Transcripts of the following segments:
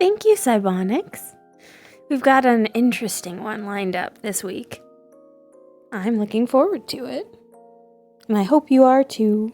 Thank you, Cybonics. We've got an interesting one lined up this week. I'm looking forward to it. And I hope you are too.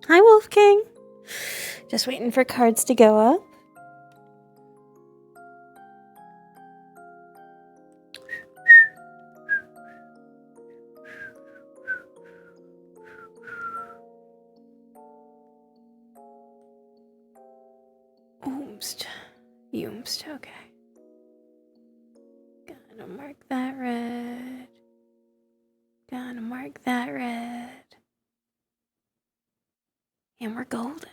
Hi, Wolf King. Just waiting for cards to go up. Oomst, okay. Gotta mark that red. Gotta mark that red. And we're golden.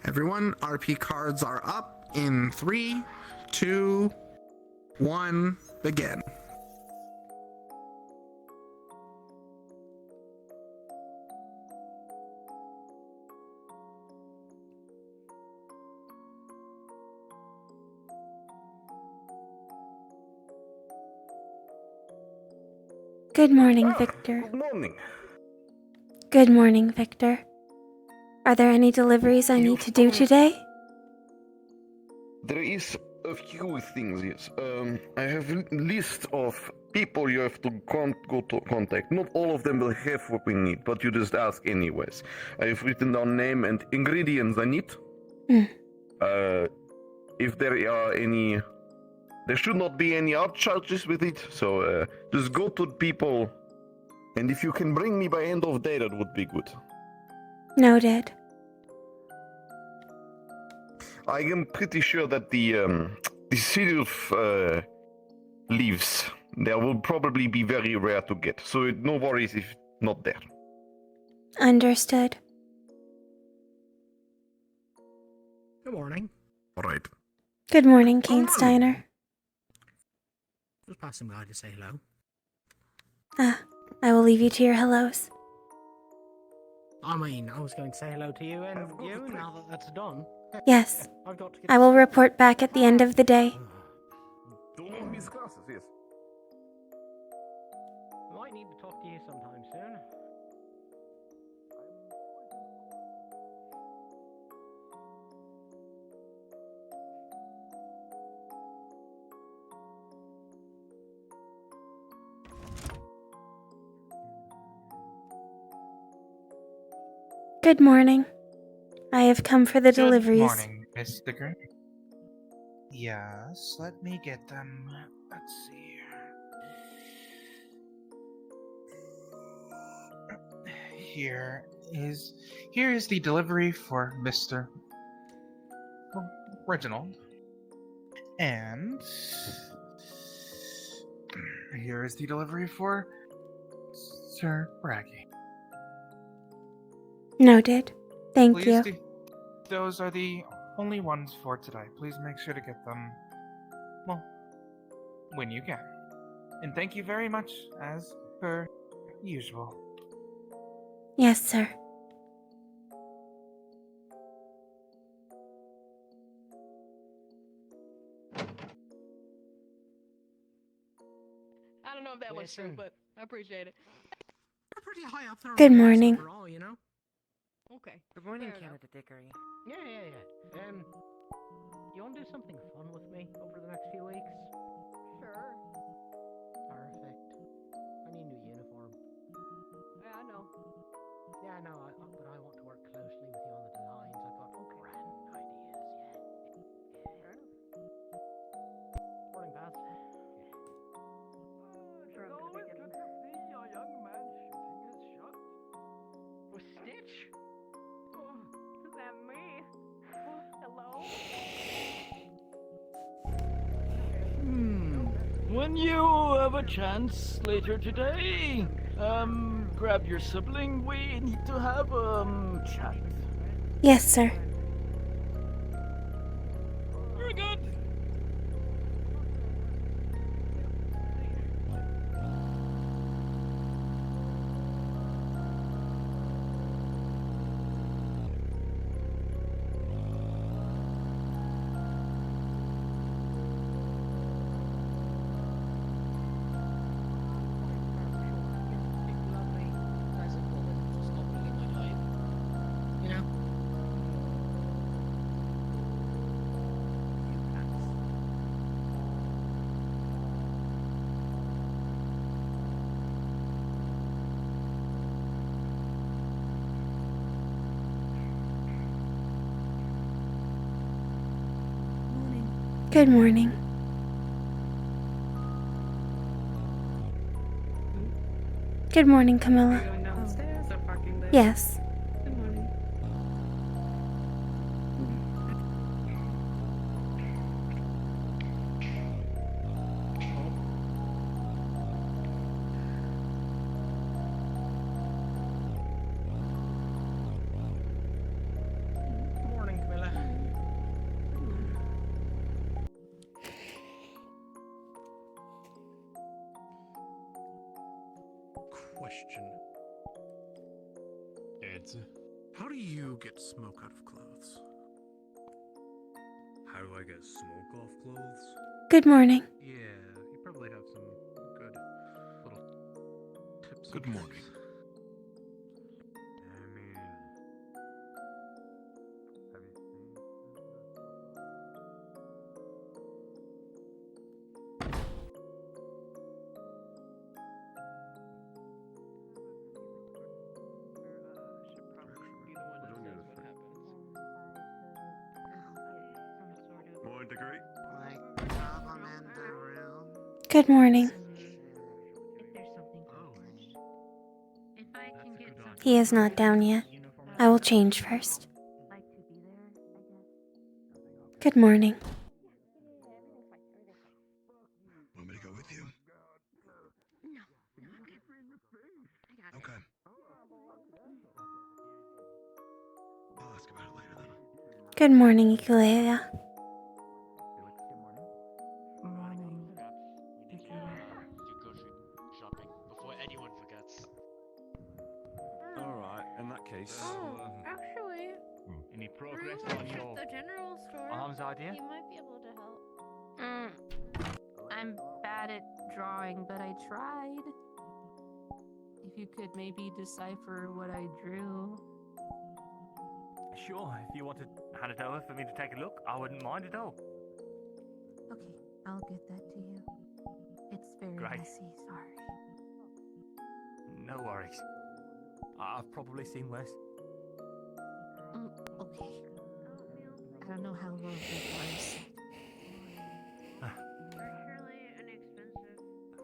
Everyone, RP cards are up in 3, 2, 1, begin. Good morning, Victor. Good morning. Good morning, Victor. Are there any deliveries I need to do today? There is a few things, yes. I have a list of people you have to go to contact. Not all of them will have what we need, but you just ask anyways. I have written down name and ingredients I need. If there are any... There should not be any upcharges with it, so just go to people. And if you can bring me by end of day, that would be good. Noted. I am pretty sure that the city of leaves there will probably be very rare to get, so no worries if not there. Understood. Good morning. All right. Good morning, Kane Steiner. Just passing by to say hello. I will leave you to your hellos. I mean, I was going to say hello to you and you, now that that's done. Yes, I've got to get... I will report back at the end of the day. Do not miss classes, yes. I might need to talk to you sometime soon. Good morning. I have come for the deliveries. Good morning, Miss Dickory. Yes, let me get them. Let's see. Here is the delivery for Mr. Reginald. And here is the delivery for Sir Braggy. Noted. Thank you. Those are the only ones for today. Please make sure to get them, well, when you can. And thank you very much, as per usual. Yes, sir. I don't know if that was true, but I appreciate it. You're pretty high up there. Good morning. Overall, you know? Okay. Good morning, Fair enough. Canada Dickory. Yeah. You want to do something fun with me over the next few weeks? Sure. Perfect. I need a new uniform. Yeah, I know. Yeah, no, but I want to work closely with you on the designs. I've got grand ideas, Fair enough. Morning, Baz. Sure, I'm gonna be getting... see a young man shooting his shot. With Stitch? Oh, is that me? Hello? When you have a chance later today, grab your sibling. We need to have chat. Yes, sir. Very good. Lovely, nice and cool, and just not really my type. You know? Good morning. Good morning, Camilla. Going down the stairs or parking there? Yes. Good morning. Morning, Camilla. Question. Ed, How do you get smoke out of clothes? how do I get smoke off clothes? Good morning. Yeah, you probably have some good little tips. Good and morning. tricks. I mean, have you seen? Should probably be the one that We're doing says it what happens. Morning, Dickory. Like, problem in the room? Good morning. If there's something if I can get something He is not down yet. I will change first. like to be there, I guess. Good morning. Want me to go with you? No, I'm good. I got it. Okay. I'll ask about it later then. Good morning, Ukulele. Shopping before anyone forgets. Alright, in that case. Actually, Any progress Rue on at your the general store, arms idea? he might be able to help. I'm bad at drawing, but I tried. If you could maybe decipher what I drew. Sure, if you want to hand it over for me to take a look, I wouldn't mind at all. Okay, I'll get that to you. It's very Great. messy, sorry. No worries. I've probably seen worse. Okay. I don't know how long it was.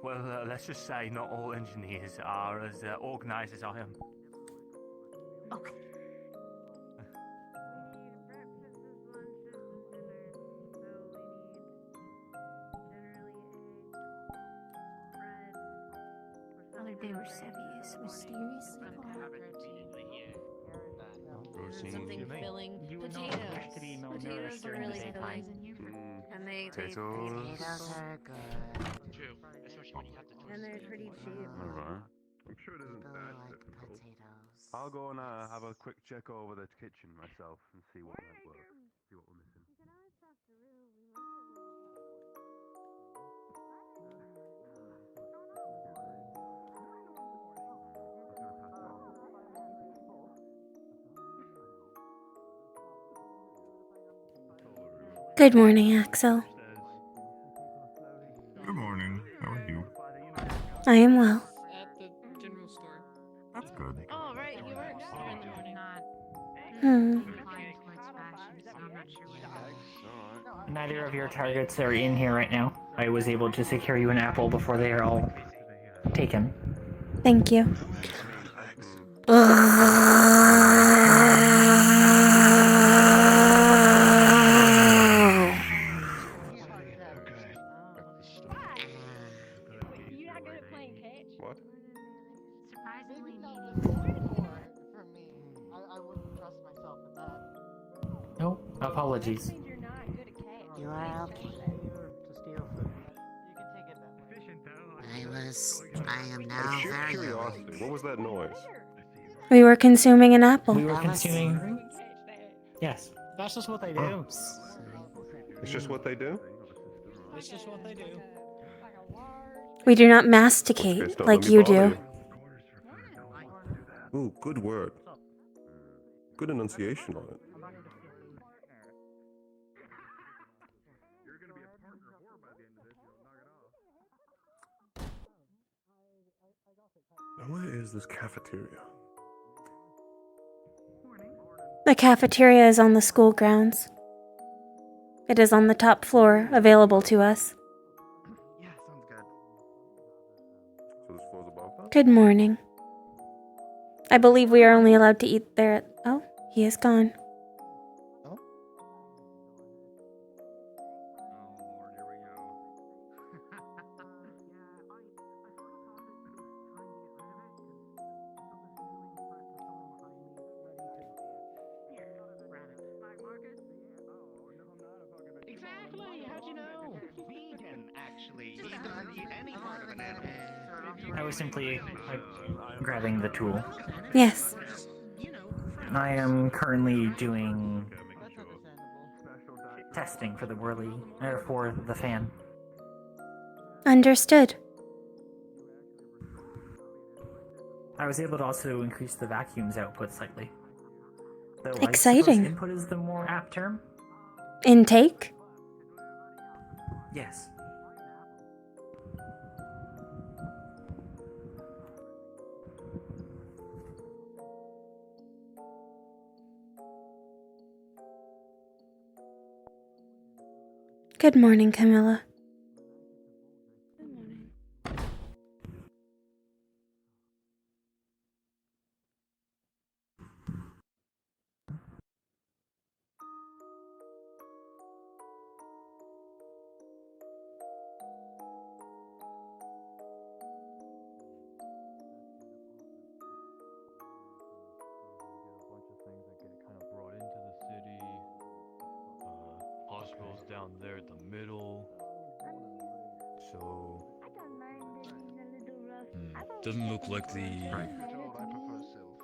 Well, let's just say not all engineers are as organised as I am. Okay. Other day were Sevius mysteriously something filling. Potatoes are really filling. And they Potatoes are good. True, especially when you have to. and they're pretty cheap. Alright. I'm sure it People isn't that like difficult. potatoes. I'll go and have a quick check over the kitchen myself and see what might work. See what we're missing. Good morning, Axel. Good morning. How are you? I am well. At the general store. That's good. Oh, right, you were store in the morning. Inclined towards fashion, so I'm not sure where. Alright. Neither of your targets are in here right now. I was able to secure you an apple before they are all taken. Thank you. You're not good at playing catch. What? Surprisingly For me, I wouldn't trust myself with that. No, apologies. That means you're not good at catch. You are okay. To steal food. You can take it that way. I am now Sheer very curiosity, what was that noise? We were consuming an apple. We were That was- consuming. Catch that. Yes, That's just what they do. Oops. It's just what they do? It's just what they do. We do not Okay, masticate stop, like let me you bother do. Ooh, good word. Good enunciation on it. Now where is this cafeteria? The cafeteria is on the school grounds. It is on the top floor, available to us. Yeah, sounds good. So this floor's above that? Good morning. I believe we are only allowed to eat there at... Oh, he is gone. Oh? Oh lord, here we go. Exactly. How'd you know? Vegan, actually. He doesn't eat any part of an animal. I was simply grabbing the tool. Yes. I am currently doing testing for the for the fan. Understood. I was able to also increase the vacuum's output slightly. Though Exciting. I suppose input is the more apt term. Intake? Yes. Good morning, Camilla. Hospital's down there at the middle. So doesn't look like the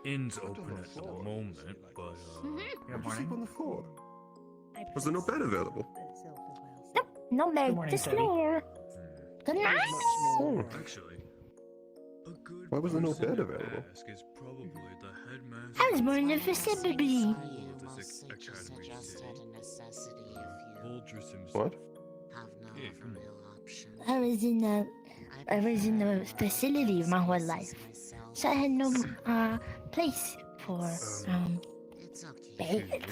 inn's open at the moment, but Good Sleep morning. on the floor. Was there no bed available? No bed, morning, just Debbie. floor. Good night. Oh. actually, a good Why was there no person bed to available? ask is probably the headmaster. I was born in the facility. of this academy city. Voldris himself. What? Yeah, come on. I was in the facility my whole life, so I had no place for bed.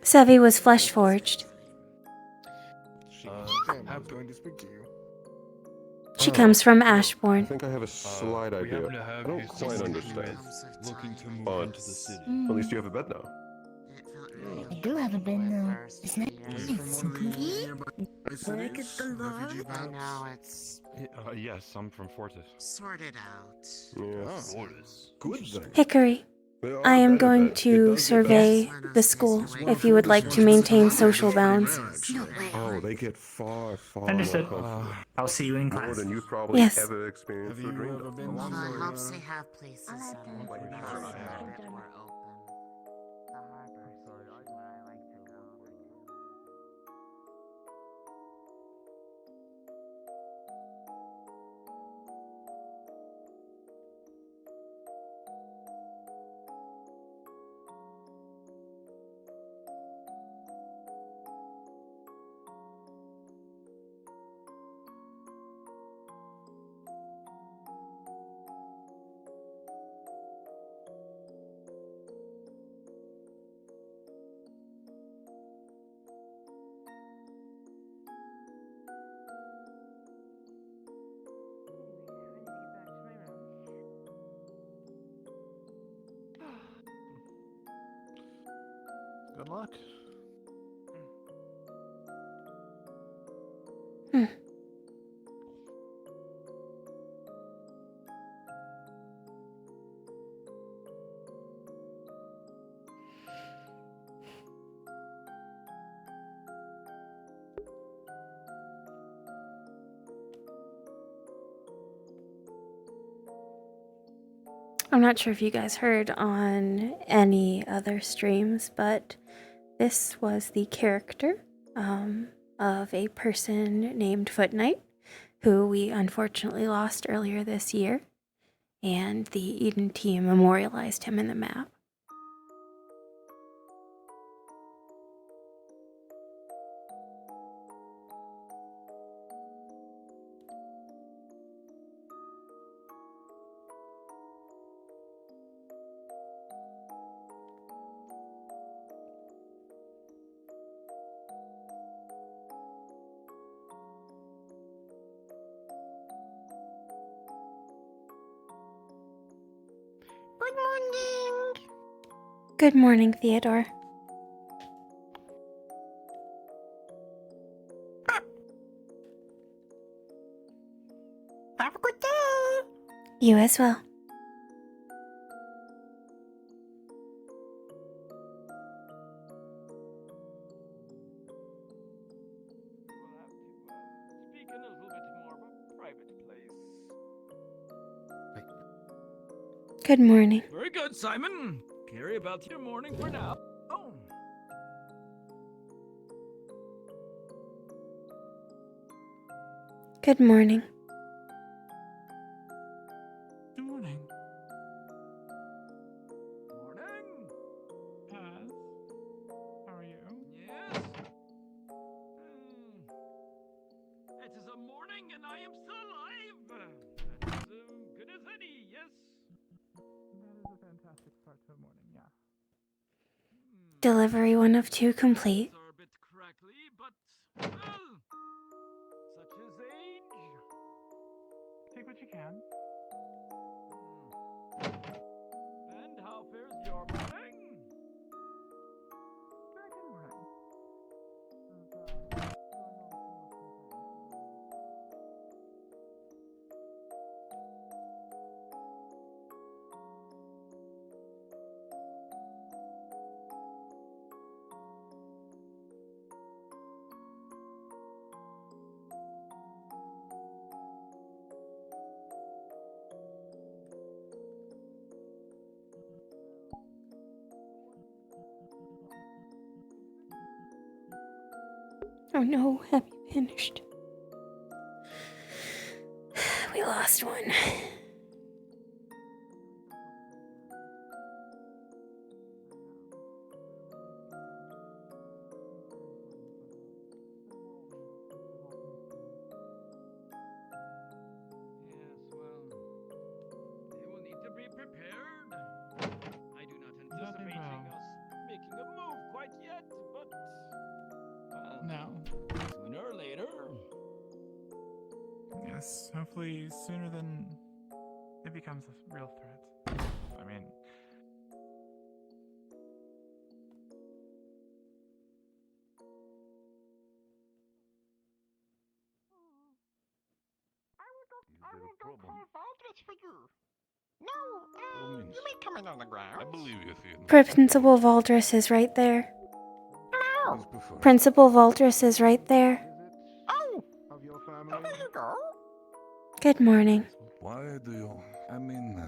Sevi was flesh forged. I'm going to speak to you. She comes from I Ashbourne. think I have a slight We idea. happen to have I don't his quite son who understand. is looking to move But into the city. at least you have a bed now. I do have a bed now. It's nice. Look at the lot. I know, it's Yes, I'm from Fortis. sorted out. Yes. Good then. Hickory, There I are am better going beds. It to does get survey better. the school if you would like to maintain social bounds. Oh, they get far, far Understood. more comfortable. I'll see you in More class. than you've probably Yes. ever experienced or dreamed of. Well, I hope they have places that are a bit more open. The harbor is usually where I like to go. Good luck. I'm not sure if you guys heard on any other streams, but this was the character of a person named Foot Knight, who we unfortunately lost earlier this year, and the Eden team memorialized him in the map. morning. Good morning, Theodore. Have a good day. You as well. Speak in a little bit more of a private place. Good morning. Very good, Simon. Carry about your morning for now. Oh. Good morning. Good morning. Morning. Paz, how are you? Yes. It is a morning and I am still alive. That is good as any, yes? That is a fantastic start to a morning, yeah. Delivery 1 of 2 complete. Are a bit crackly, but well, such is age. Take what you can. And how fares your morning? Very good morning. Oh no, have you finished? We lost one. Yes, well, they will need to be prepared. I do not anticipate us making a move quite yet, but No. sooner or later. Yes, hopefully sooner than it becomes a real threat. I mean, I will go call Valdris for you. No, you may come in on the ground. I believe you, Theodore. Principal Valdris is right there. Hello. Principal Valdris is right there. Oh, of your family. There you go. Good morning. Why do you? I mean,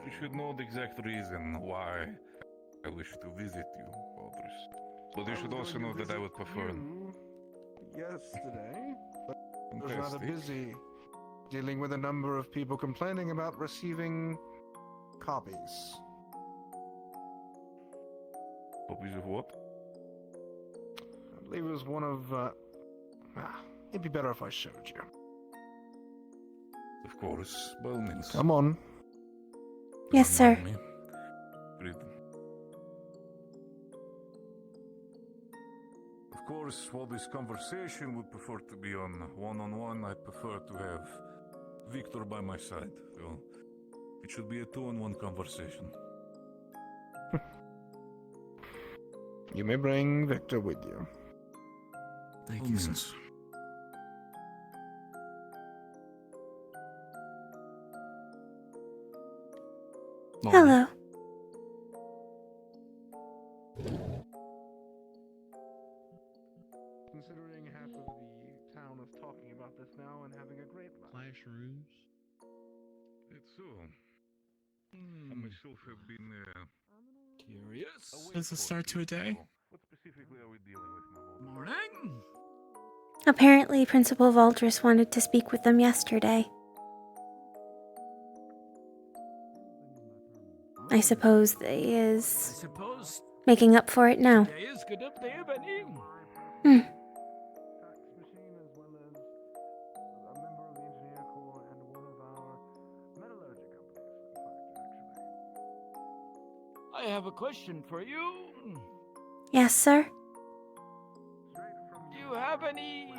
you should know the exact reason why I wish to visit you, Aldris. But you should also know that I would prefer. Yesterday, but I was rather Fantastic. busy dealing with a number of people complaining about receiving copies. Copies of what? I believe it was one of. It'd be better if I showed you. Of course, by all means. Come on. Yes, sir. Read. Of course, while this conversation would prefer to be on one-on-one, I prefer to have Victor by my side. So it should be a two-on-one conversation. You may bring Victor with you. Thank you, sir. Hello. Considering half of the town is talking about this now and having a great laugh. Classrooms? It's so. I myself have been curious. It's a start to a day. What specifically are we dealing with, my lord? Morning. Apparently, Principal Valdris wanted to speak with them yesterday. I suppose they is making up for it now. Today is good up there, Benny. Hmm. I have a question for you. Yes, sir. Do you have any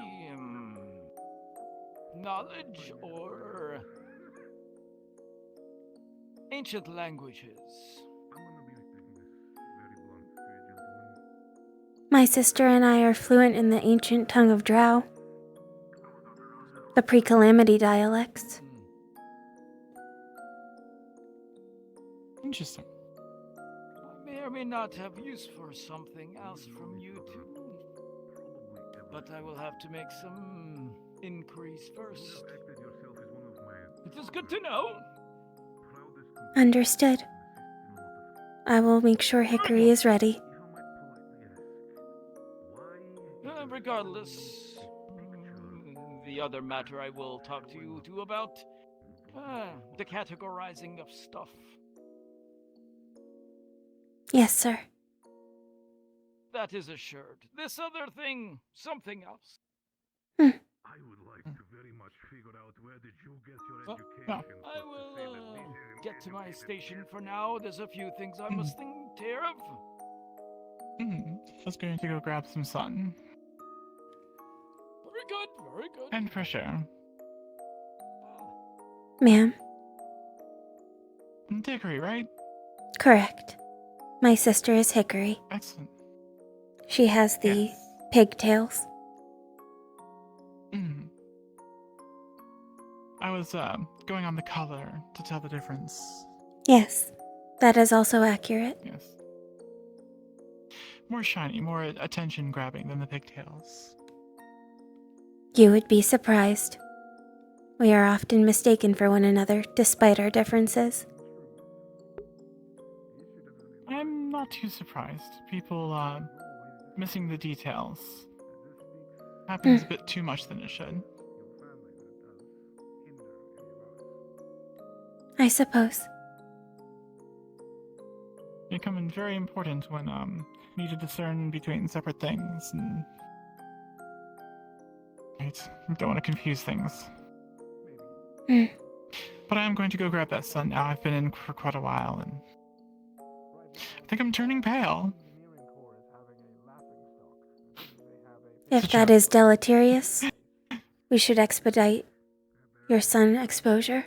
knowledge or ancient languages. My sister and I are fluent in the ancient tongue of Drow, the pre-calamity dialects. Interesting. I may or may not have use for something else from you too. But I will have to make some inquiries first. It is good to know. Understood. I will make sure Hickory is ready. Regardless, the other matter I will talk to you two about, the categorizing of stuff. Yes, sir. That is assured. This other thing, something else. I would like to very much figure out where did you get your education. I will get to my station for now. There's a few things I must take care of. I was going to go grab some sun. Very good, very good. And fresh air. Ma'am? Dickory, right? Correct. My sister is Hickory. Excellent. She has the pigtails. I was going on the color to tell the difference. Yes, that is also accurate. Yes. More shiny, more attention-grabbing than the pigtails. You would be surprised. We are often mistaken for one another, despite our differences. I'm not too surprised. People, missing the details. Happens a bit too much than it should. I suppose. They come in very important when, you need to discern between separate things and... Right, don't want to confuse things. But I am going to go grab that sun now. I've been in for quite a while, and... I think I'm turning pale. If that is deleterious, we should expedite your sun exposure.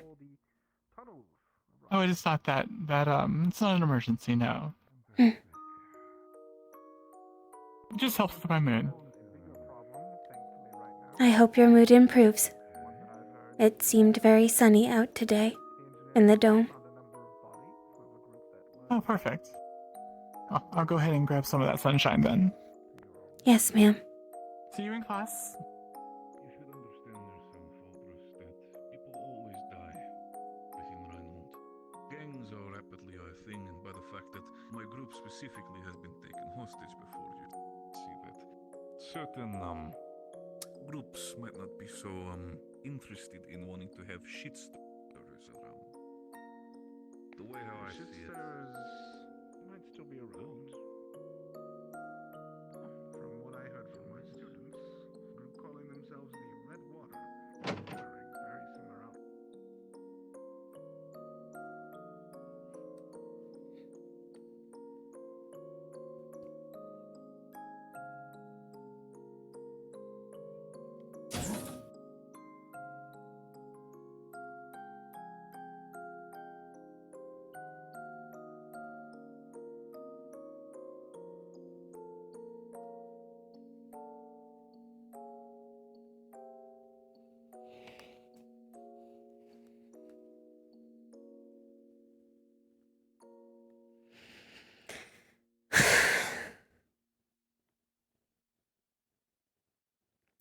Oh, it is not that, it's not an emergency, no. Hmm. It just helps with my mood. I hope your mood improves. It seemed very sunny out today, in the dome. Oh, perfect. I'll go ahead and grab some of that sunshine then. Yes, ma'am. See you in class. You should understand yourself, Aldous, that people always die within Rhineland. Gangs are rapidly a thing, and by the fact that my group specifically has been taken hostage before, you see that certain groups might not be so interested in wanting to have shit-stirrers around. The way how I see it. Shit-stirrers might still be around. From what I heard from my students, a group calling themselves the Red Water, occurring very similar out.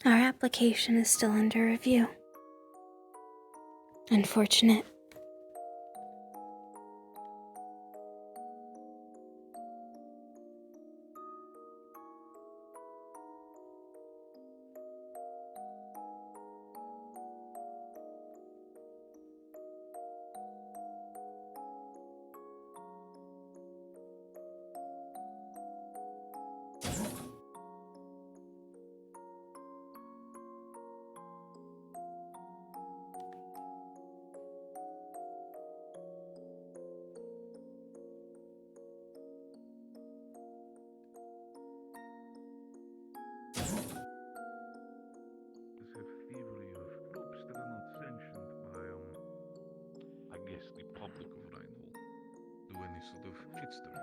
Our application is still under review. Unfortunate. sort of shitstorm.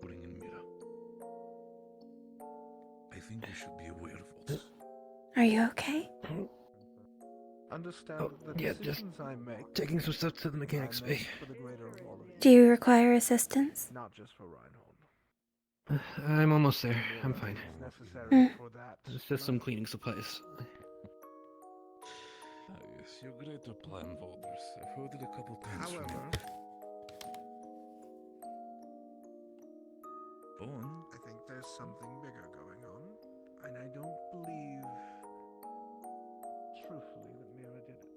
Bring in Mira. I think we should be aware of what's Are you okay? Understand that the Yeah, just decisions I make, taking some stuff to the mechanics bay. for the greater of all of you, Do you require assistance? not just for Reinhold. I'm almost there. I'm fine. It's necessary Hmm. for that. It's just some cleaning supplies. Ah, yes, your greater plan, Valders. I've heard it a couple times from However, you. Go on. I think there's something bigger going on, and I don't believe, truthfully, that Mira did it.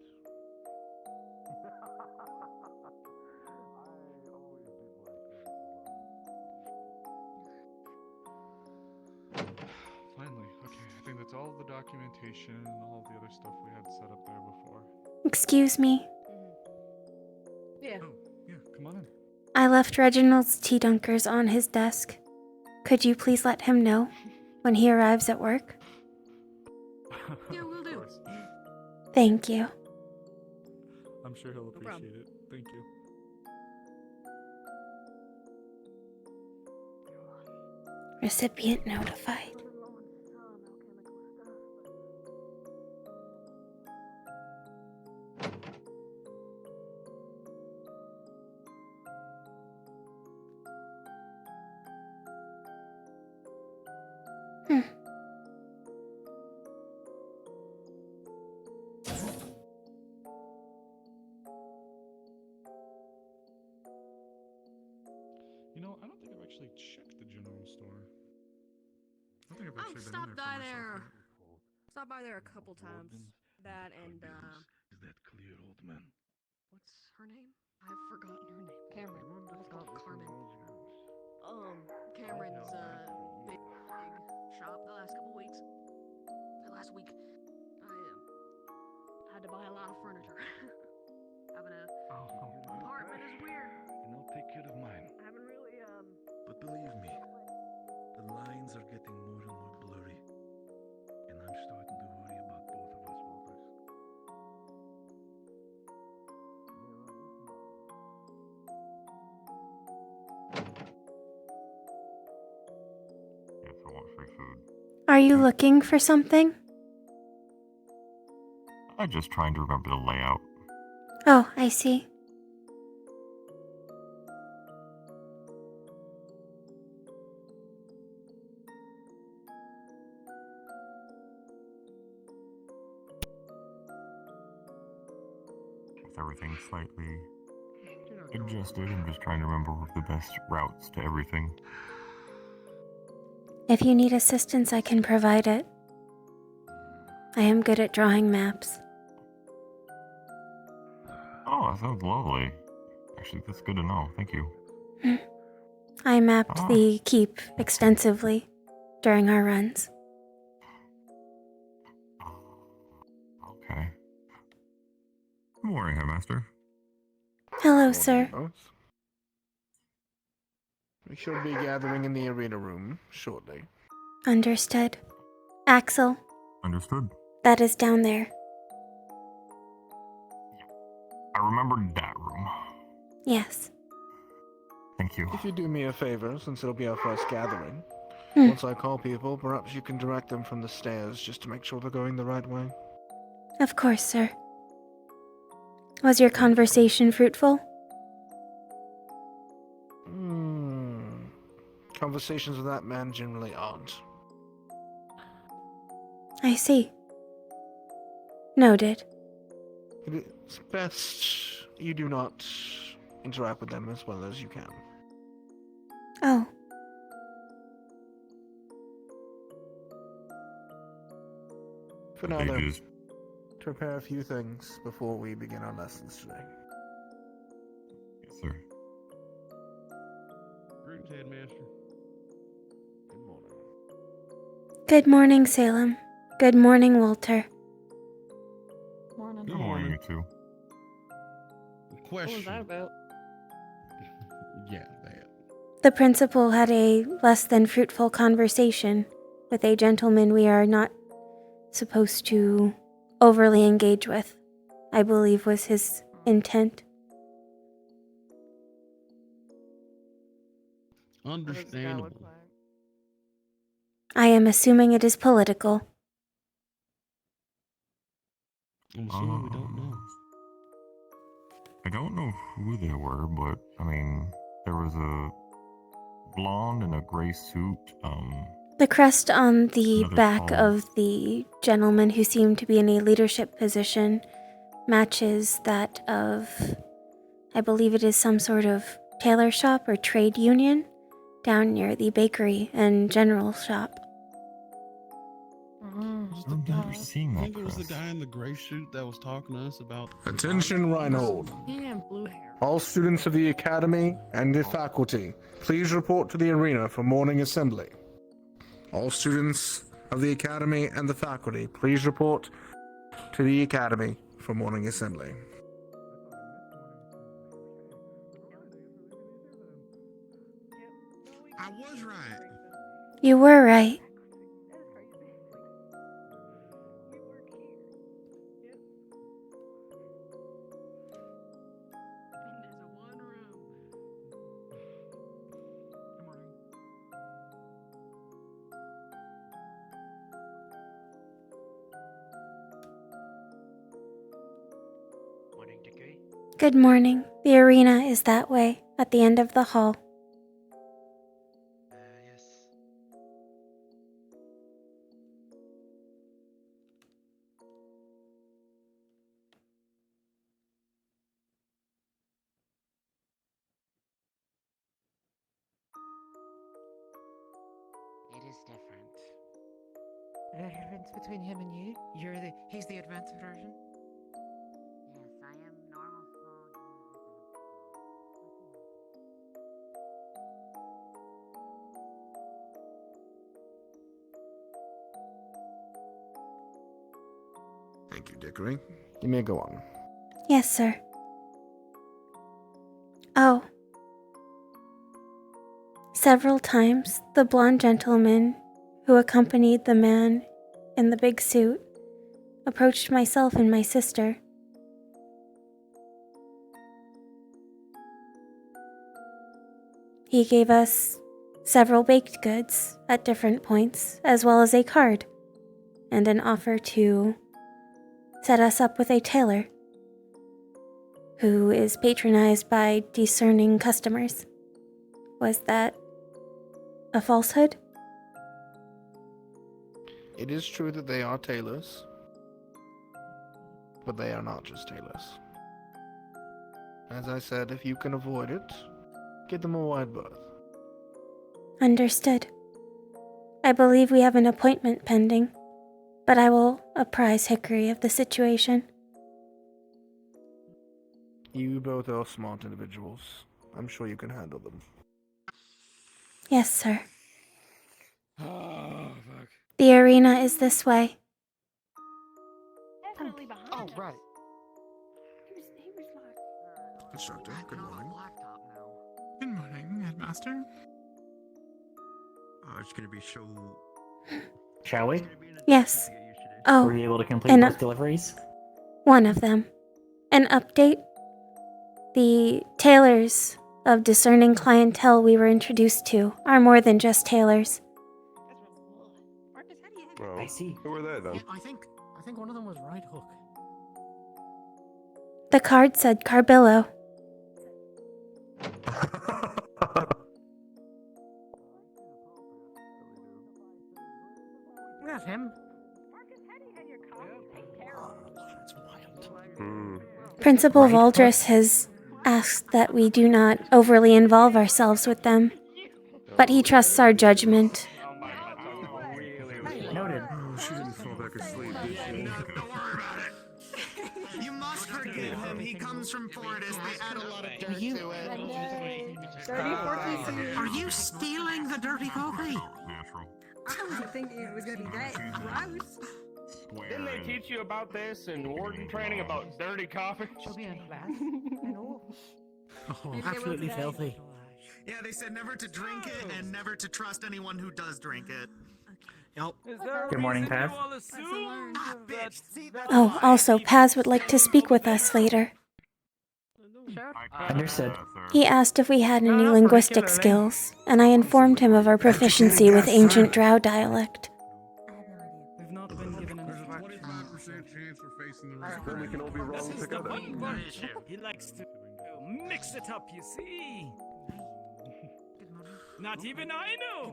Finally, okay. I think that's all the documentation and all the other stuff we had set up there before. Excuse me. Yeah. Oh, yeah, come on in. I left Reginald's tea dunkers on his desk. Could you please let him know when he arrives at work? Yeah, we'll do. Thank you. I'm sure he'll problem. appreciate it. Thank you. Recipient notified. You know, I don't think I've actually checked the general store. I think I've I've actually been in stopped there for by myself. there. Stopped by there a couple times. That and Is that clear, old man? what's her name? I've forgotten her name. Cameron. Almost called Carmen. Cameron's big shop the last couple weeks. Last week, I had to buy a lot of furniture. Having a apartment is weird. And I'll take care of mine. I haven't really But believe me, the lines are getting more and more blurry. And I'm starting to worry about both of us, Walters. Yes, I want free food. Are you looking for something? I'm just trying to remember the layout. Oh, I see. With everything slightly adjusted, I'm just trying to remember the best routes to everything. If you need assistance, I can provide it. I am good at drawing maps. Oh, that sounds lovely. Actually, that's good to know. Thank you. I mapped the keep extensively during our runs. Okay. Good morning, Headmaster. Hello, sir. We should be gathering in the arena room shortly. Understood. Axel, Understood. that is down there. I remembered that room. Yes. Thank you. If you do me a favor, since it'll be our first gathering, Hmm. once I call people, perhaps you can direct them from the stairs just to make sure they're going the right way. Of course, sir. Was your conversation fruitful? Conversations with that man generally aren't. I see. Noted. It's best you do not interact with them as well as you can. Oh. For now, They though, just- to prepare a few things before we begin our lessons today. Yes, sir. Greetings, Headmaster. Good morning. Good morning, Salem. Good morning, Walter. to. What was that about? Yeah, that. The principal had a less than fruitful conversation with a gentleman we are not supposed to overly engage with, I believe was his intent. Understandable. I am assuming it is political. I'm assuming we don't know. I don't know who they were, but I mean, there was a blonde in a gray suit. The crest on the Another back tall- of the gentleman who seemed to be in a leadership position matches that of, I believe it is some sort of tailor shop or trade union down near the bakery and general shop. I remember seeing I that think it was the crest. guy in the gray suit that was talking to us about. Attention, Reinhold. Damn, blue hair. All students of the Academy and the faculty, please report to the arena for morning assembly. All students of the Academy and the faculty, please report to the Academy for morning assembly. I was right. You were right. Morning, Dickory. Good morning. The arena is that way, at the end of the hall. Yes. It is different. The difference between him and you? He's the advanced version? Yes, I am normal small. Thank you, Dickory. You may go on. Yes, sir. Oh. Several times, the blonde gentleman who accompanied the man in the big suit approached myself and my sister. He gave us several baked goods at different points, as well as a card and an offer to set us up with a tailor who is patronized by discerning customers. Was that a falsehood? It is true that they are tailors, but they are not just tailors. As I said, if you can avoid it, get them a wide berth. Understood. I believe we have an appointment pending, but I will apprise Hickory of the situation. You both are smart individuals. I'm sure you can handle them. Yes, sir. Oh, fuck. The arena is this way. Definitely behind Oh, us. right. He was like, Instructor, good morning. laptop now. Good morning, Headmaster. It's gonna be show. Shall we? Yes. Oh, Were you able to complete and both deliveries? one of them. An update. The tailors of discerning clientele we were introduced to are more than just tailors. Well, I see. Who were they then? Yeah, I think one of them was Right Hook. The card said Carbillo. That's him. Principal Right, Valdris has asked that we do not overly involve ourselves with them, but he trusts our judgment. Noted. Oh, she didn't fall back asleep, did she? Don't worry about it. You must forgive him. He comes from Fortis. They add a lot of dirt to it. Dirty Forky. Are you stealing the dirty coffee? Natural. I wasn't thinking it was gonna be that gross. Didn't they teach you about this in warden training about dirty coffee? She'll be in class. I know. Oh, absolutely filthy. Yeah, they said never to drink it and never to trust anyone who does drink it. Yep. Good morning, Paz. Oh, also, Paz would like to speak with us later. Understood. He asked if we had any linguistic skills, and I informed him of our proficiency with ancient Drow dialect. We've not been given an instruction. 25% chance for facing the Then we can all be wrong together. He likes to mix it up, you see. Not even I know.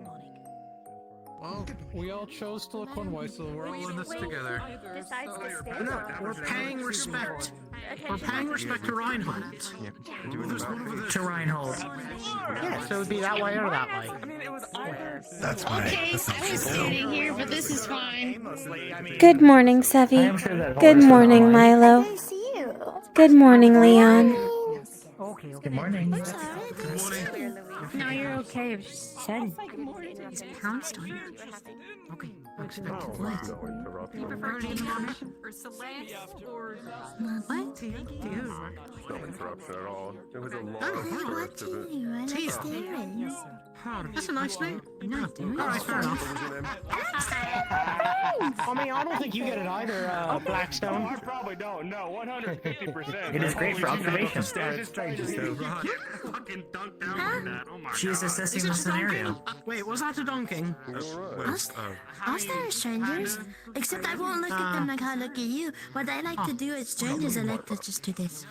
Well, we all chose to look one way, so we're all in this together. No, we're paying respect. We're paying respect to Reinhold. To Reinhold. Yeah, so it would be that way or that way. That's Okay, I was sitting here, but this is fine. Good morning, Sevi. Good morning, Milo. Good morning, Leon. Good morning. No, you're okay. I've just said he's pounced on you. Okay, I expect it. What? You prefer tea or Celeste or What? No interruption at all. There was a lot Oh, of hey, stress of it. Tia. That's a nice name. Alright, fair enough. I mean, I don't think you get it either, Blackstone. I probably don't. No, 150%. It is great for observation. Fucking dunked out like that. Oh my She's god. assessing Is the this scenario. dunking? Wait, was that a dunking? Us there are strangers, except I won't look at them like I look at you. What I like to do at strangers, I like to just do this.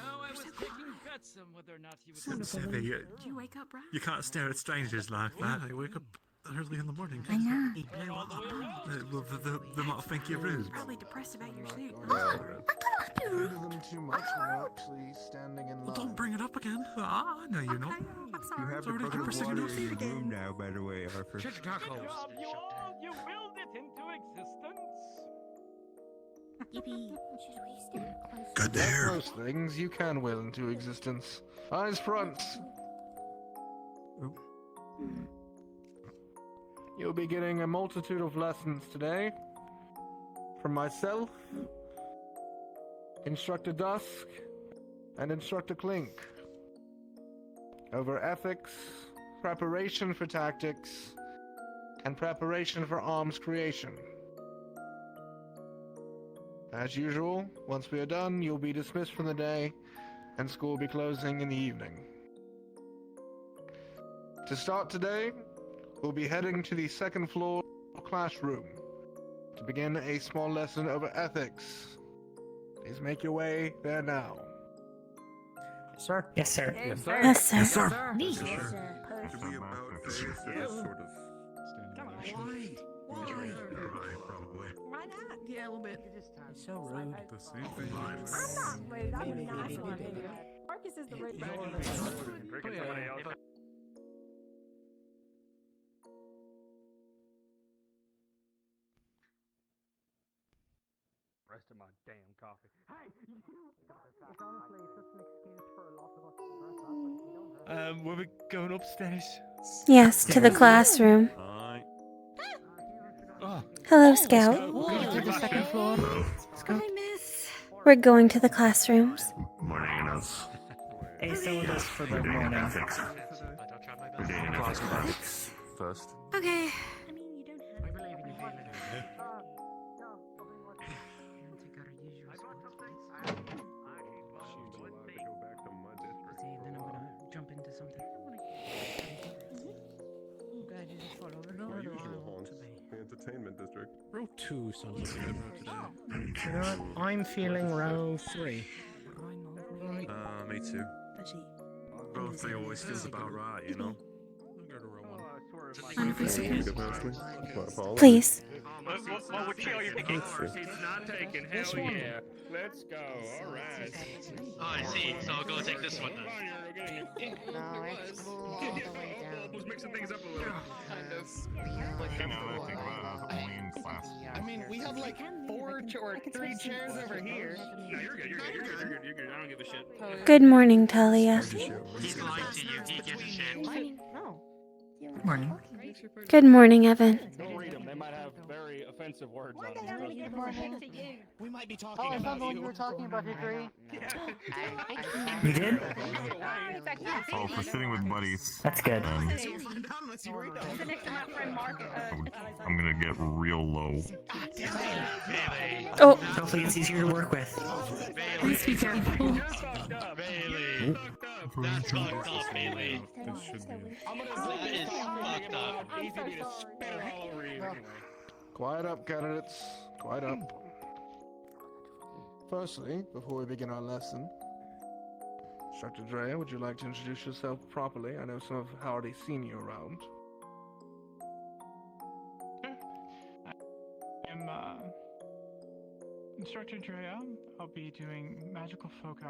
Did you wake up, Brad? You can't stare at strangers like that. I wake up early in the morning. I know. They might think you're rude. Probably depressed about your suit. Them too much when you're actually standing in line. Don't bring it up again. Ah, no, you're not. I'm You have sorry. the proper signal. now, by the way, Arthur. Good job, you all. You willed it into existence. Good there. Those things you can will into existence. Eyes front. You'll be getting a multitude of lessons today. From myself, Instructor Dusk, and Instructor Clink. Over ethics, preparation for tactics, and preparation for arms creation. As usual, once we are done, you'll be dismissed from the day, and school will be closing in the evening. To start today, we'll be heading to the second floor classroom to begin a small lesson over ethics. Please make your way there now. Sir? Yes, sir. Yes, sir. Yes, sir. Yes, sir. To be about this sort of Probably. Why not? Yeah, a little bit. It's so rude. the same thing. I'm not rude. I'm nice one. Marcus is the rude one. Rest of my damn coffee. Hey, It's honestly just an excuse for a lot of us to dress up, but we don't dress Were we going upstairs? Yes, to the classroom. Hello, Scout. To the second floor. Hi, miss. We're going to the classrooms. Morning, us. A syllabus for the morning. First. Okay. Then I'm gonna jump into something. Guys, you just fall over. No, Our usual haunts, the entertainment district. Row 2 sounds like a good row today. You know what? I'm feeling row 3. Me too. Row 3 always feels about right, you know? Please. Well, which are you picking first? It's not taken. Hell yeah. Let's go. All right. Oh, I see. So I'll go take this one then. Let's mixing things up a little. I mean, we have like 4 or 3 chairs over here. No, you're good. You're good. I don't give a shit. Good morning, Talia. He's lying to you. He gives a shit. No. Good morning. Good morning, Evan. Don't read them. They might have very offensive words on them. We might be talking Oh, I about found the one you. you were talking about, Dickory. You did? Oh, for sitting with buddies. That's good. Then You'll find out unless you read them. I'm gonna get real low. Oh. Hopefully it's easier to work with. Please be careful. Bailey. That's fucked up, Bailey. This should be. That is fucked up. Easy to spit it all over you anyway. Quiet up, candidates. Quiet up. Firstly, before we begin our lesson, Instructor Drea, would you like to introduce yourself properly? I know some have already seen you around. I'm Instructor Drea. I'll be doing magical foci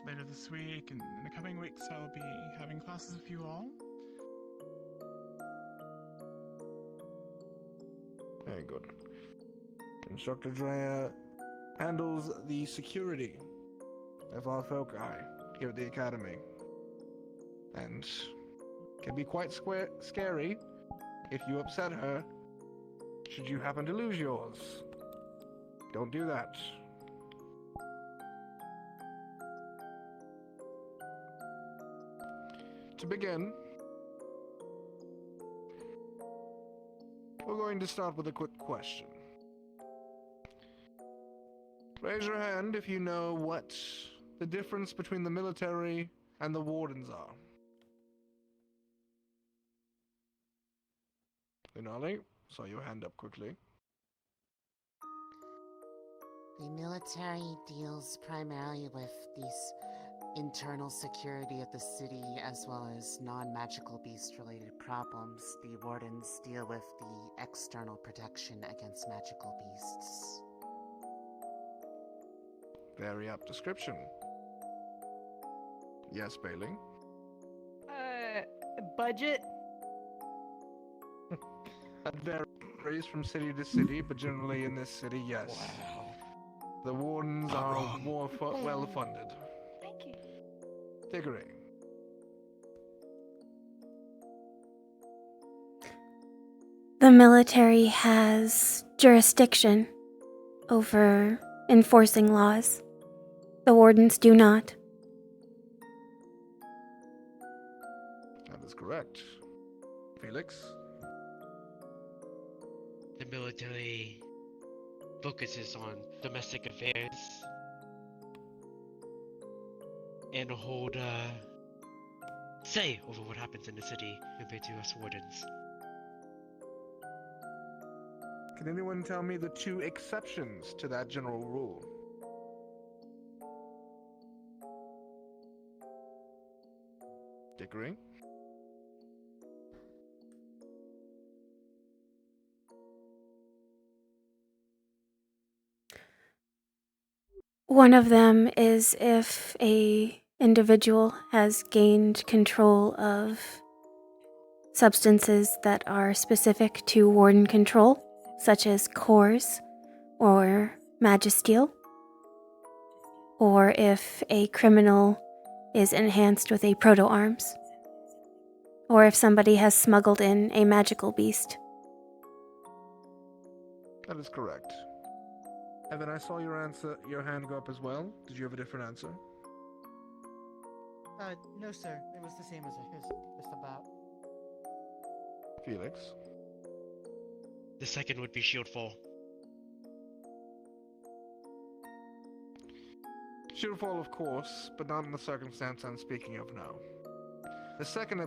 later this week, and in the coming weeks I'll be having classes with you all. Very good. Instructor Drea handles the security of our foci here at the Academy. And can be quite scary if you upset her should you happen to lose yours. Don't do that. To begin, we're going to start with a quick question. Raise your hand if you know what the difference between the military and the wardens are. Denali, saw your hand up quickly. The military deals primarily with these internal security of the city as well as non-magical beast-related problems. The wardens deal with the external protection against magical beasts. Very apt description. Yes, Bailey. Budget? That varies from city to city, but generally in this city, yes. Wow. The wardens are more well funded. Thank you. Dickory. The military has jurisdiction over enforcing laws. The wardens do not. That is correct. Felix? The military focuses on domestic affairs and hold say over what happens in the city compared to us wardens. Can anyone tell me the two exceptions to that general rule? Dickory? One of them is if a individual has gained control of substances that are specific to warden control, such as cores or magisteel, or if a criminal is enhanced with a proto-arms, or if somebody has smuggled in a magical beast. That is correct. Evan, I saw your hand go up as well. Did you have a different answer? No, sir. It was the same as his, just about. Felix? The second would be shield fall. Shield fall, of course, but not in the circumstance I'm speaking of now. The second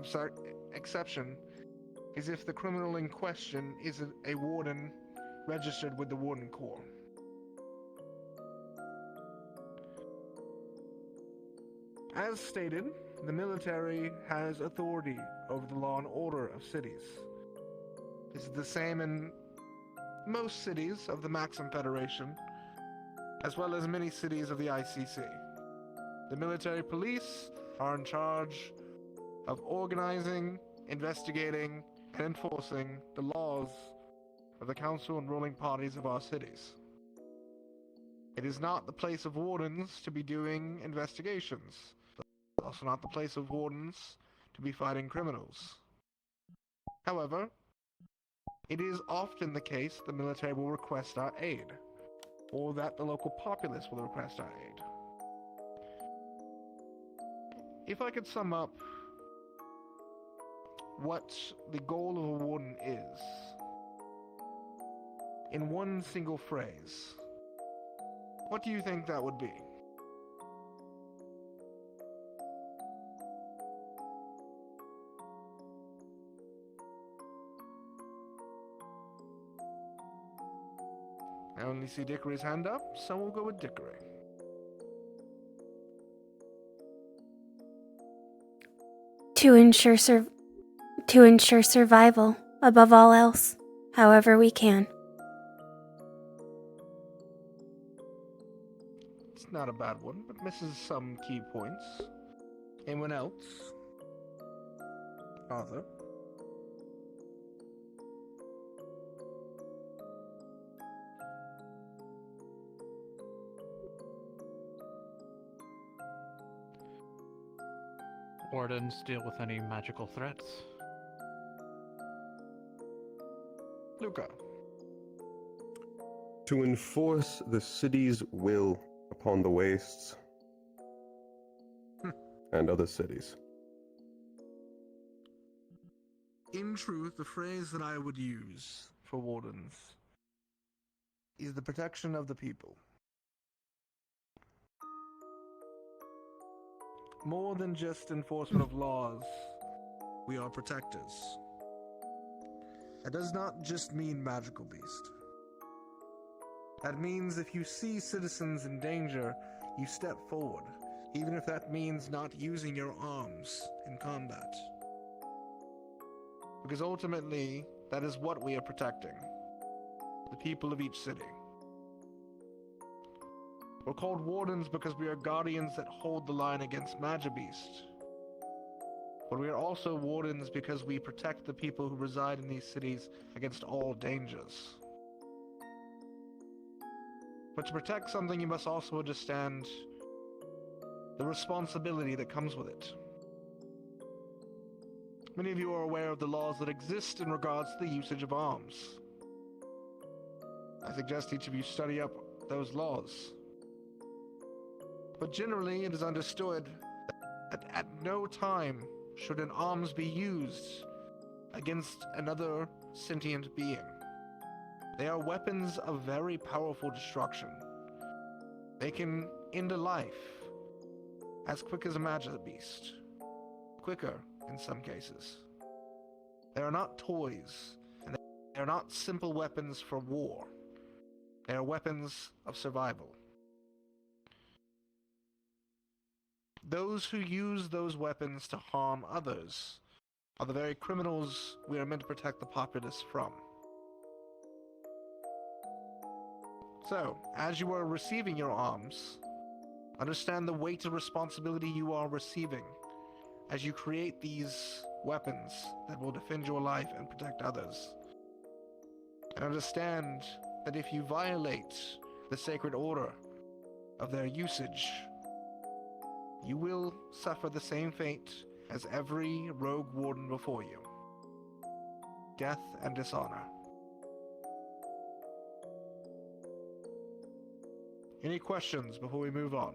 exception is if the criminal in question is a warden registered with the Warden Corps. As stated, the military has authority over the law and order of cities. This is the same in most cities of the Maxim Federation, as well as many cities of the ICC. The military police are in charge of organizing, investigating, and enforcing the laws of the council and ruling parties of our cities. It is not the place of wardens to be doing investigations. It's also not the place of wardens to be fighting criminals. However, it is often the case the military will request our aid, or that the local populace will request our aid. If I could sum up what the goal of a warden is in one single phrase, what do you think that would be? I only see Dickory's hand up, so we'll go with Dickory. To ensure survival above all else, however we can. It's not a bad one, but misses some key points. Anyone else? Arthur? Wardens deal with any magical threats. Luca? To enforce the city's will upon the wastes and other cities. In truth, the phrase that I would use for wardens is the protection of the people. More than just enforcement of laws, we are protectors. That does not just mean magical beast. That means if you see citizens in danger, you step forward, even if that means not using your arms in combat. Because ultimately, that is what we are protecting. The people of each city. We're called wardens because we are guardians that hold the line against Magibeast. But we are also wardens because we protect the people who reside in these cities against all dangers. But to protect something, you must also understand the responsibility that comes with it. Many of you are aware of the laws that exist in regards to the usage of arms. I suggest each of you study up those laws. But generally, it is understood that at no time should an arms be used against another sentient being. They are weapons of very powerful destruction. They can end a life as quick as a magic beast. Quicker in some cases. They are not toys, and they are not simple weapons for war. They are weapons of survival. Those who use those weapons to harm others are the very criminals we are meant to protect the populace from. So, as you are receiving your arms, understand the weight of responsibility you are receiving as you create these weapons that will defend your life and protect others. And understand that if you violate the sacred order of their usage, you will suffer the same fate as every rogue warden before you. Death and dishonor. Any questions before we move on?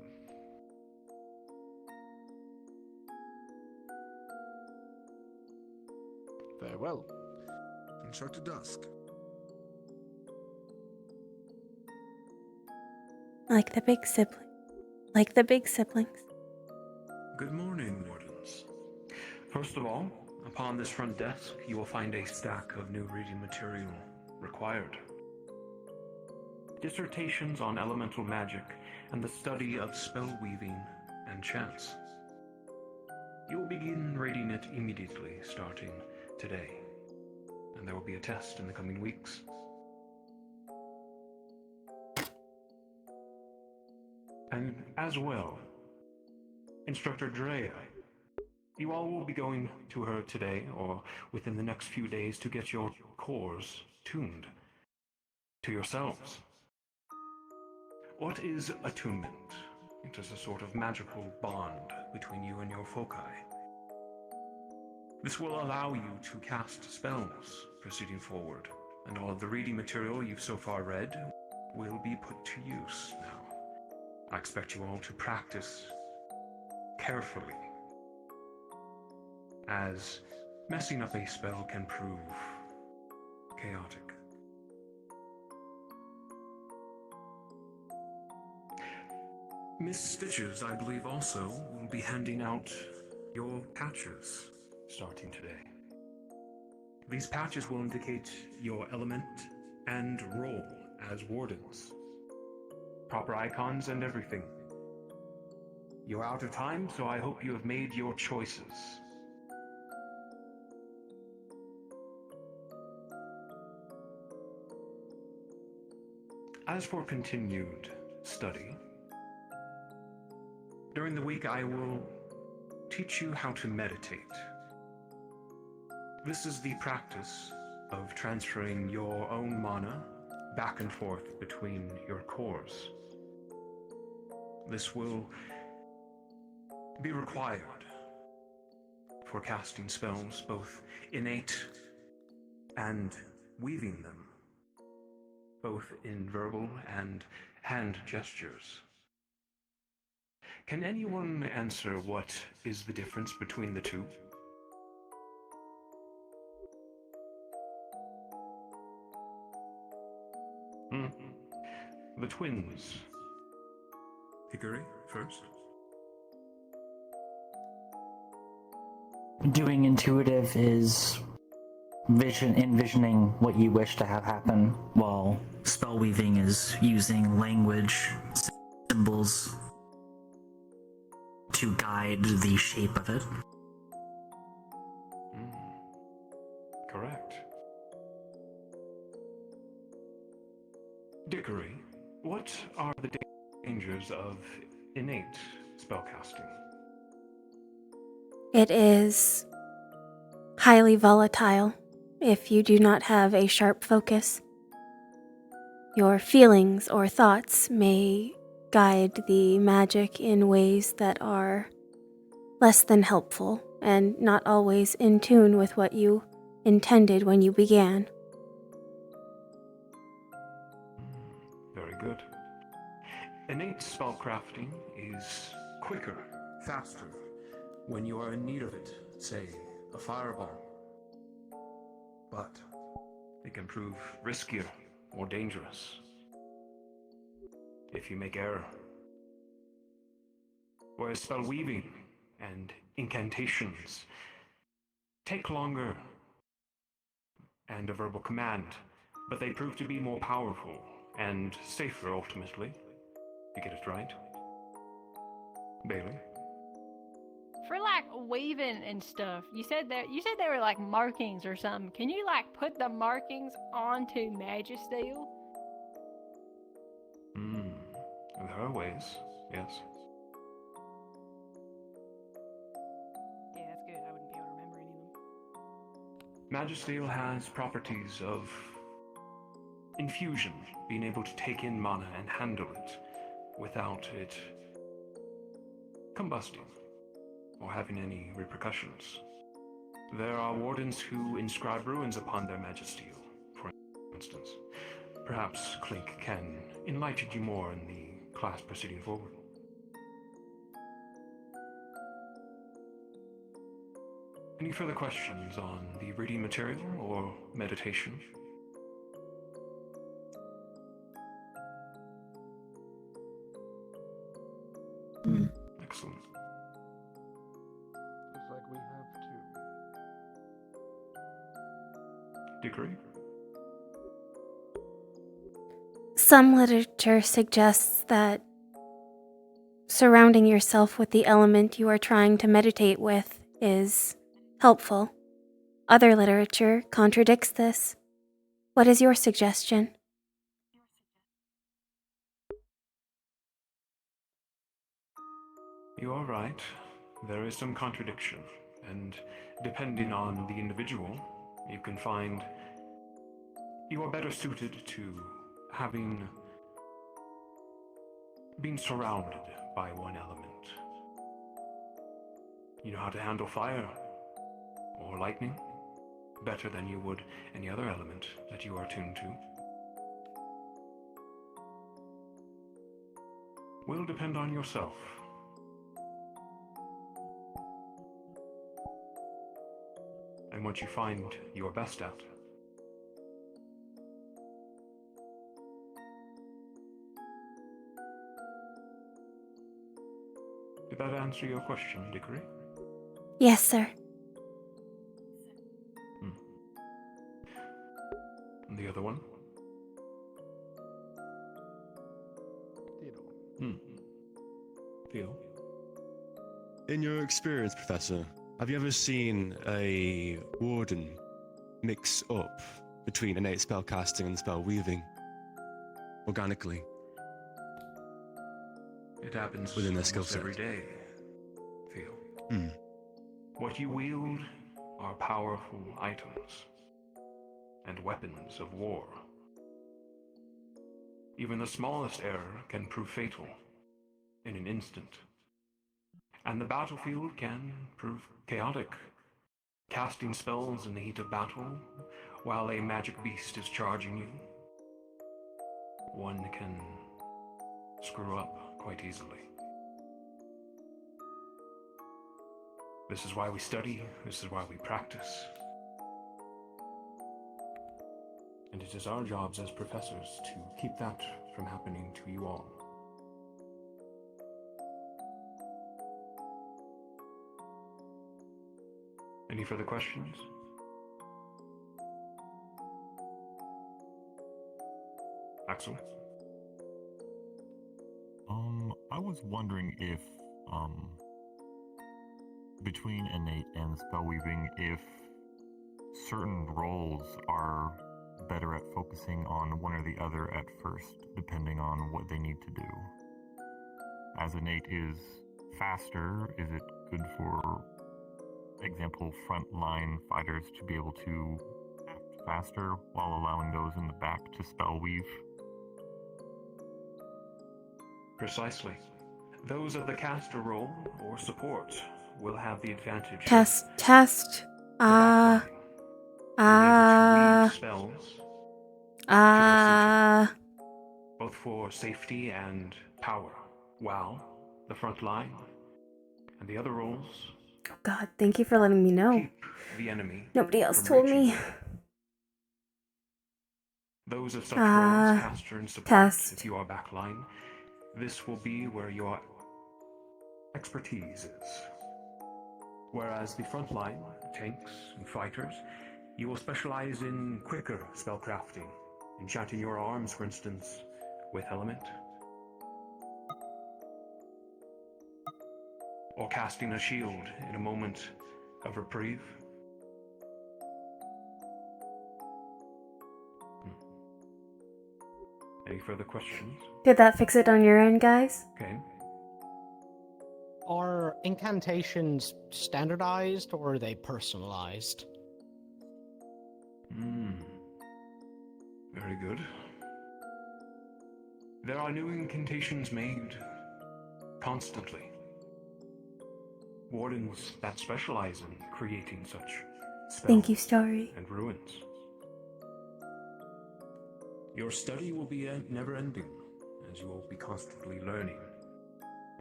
Very well. Instructor Dusk. Like the big siblings. Good morning, Wardens. First of all, upon this front desk, you will find a stack of new reading material required. Dissertations on elemental magic and the study of spell weaving and chants. You will begin reading it immediately, starting today, and there will be a test in the coming weeks. And as well, Instructor Drea, you all will be going to her today or within the next few days to get your cores tuned to yourselves. What is attunement? It is a sort of magical bond between you and your foci. This will allow you to cast spells proceeding forward, and all of the reading material you've so far read will be put to use now. I expect you all to practice carefully, as messing up a spell can prove chaotic. Miss Stitches, I believe, also will be handing out your patches starting today. These patches will indicate your element and role as wardens. Proper icons and everything. You're out of time, so I hope you have made your choices. As for continued study, during the week I will teach you how to meditate. This is the practice of transferring your own mana back and forth between your cores. This will be required for casting spells, both innate and weaving them, both in verbal and hand gestures. Can anyone answer what is the difference between the two? The twins. Dickory, first. Doing intuitive is envisioning what you wish to have happen, while spell weaving is using language, symbols to guide the shape of it. Correct. Dickory, what are the dangers of innate spellcasting? It is highly volatile if you do not have a sharp focus. Your feelings or thoughts may guide the magic in ways that are less than helpful and not always in tune with what you intended when you began. Very good. Innate spellcrafting is quicker, faster, when you are in need of it, say, a fireball. But it can prove riskier or dangerous if you make error. Whereas spell weaving and incantations take longer and a verbal command, but they prove to be more powerful and safer ultimately. You get it right. Bailey? For like weaving and stuff, you said they were like markings or something. Can you like put the markings onto Magisteel? There are ways, yes. Yeah, that's good. I wouldn't be able to remember any of them. Magisteel has properties of infusion, being able to take in mana and handle it without it combusting or having any repercussions. There are wardens who inscribe runes upon their Magisteel, for instance. Perhaps Clink can enlighten you more in the class proceeding forward. Any further questions on the reading material or meditation? Excellent. Looks like we have two. Dickory? Some literature suggests that surrounding yourself with the element you are trying to meditate with is helpful. Other literature contradicts this. What is your suggestion? You are right. There is some contradiction, and depending on the individual, you can find you are better suited to being surrounded by one element. You know how to handle fire, or lightning better than you would any other element that you are tuned to will depend on yourself. And what you find you're best at. Did that answer your question, Dickory? Yes, sir. And the other one? Theo? In your experience, Professor, have you ever seen a warden mix up between innate spellcasting and spell weaving organically? It happens within their skill almost set. every day, Theo. Hmm. What you wield are powerful items and weapons of war. Even the smallest error can prove fatal in an instant. And the battlefield can prove chaotic. Casting spells in the heat of battle while a magic beast is charging you, one can screw up quite easily. This is why we study, this is why we practice. And it is our jobs as professors to keep that from happening to you all. Any further questions? Axel? I was wondering if, between innate and spellweaving, if certain roles are better at focusing on one or the other at first, depending on what they need to do. As innate is faster, is it good for example, frontline fighters to be able to act faster while allowing those in the back to spell weave? Precisely. Those of the caster role or support will have the advantage. Test. Spells. Both for safety and power, while the front line and the other roles. Oh God, thank you for letting me know. The enemy. Nobody else told me. Those of such roles, caster and support, test. if you are backline, this will be where your expertise is. Whereas the front line, tanks and fighters, you will specialize in quicker spellcrafting, enchanting your arms, for instance, with element. Or casting a shield in a moment of reprieve. Any further questions? Did that fix it on your end, guys? Okay. Are incantations standardized or are they personalized? Very good. There are new incantations made constantly. Wardens that specialize in creating such spells. Thank you, Story. And ruins. Your study will be never-ending, as you will be constantly learning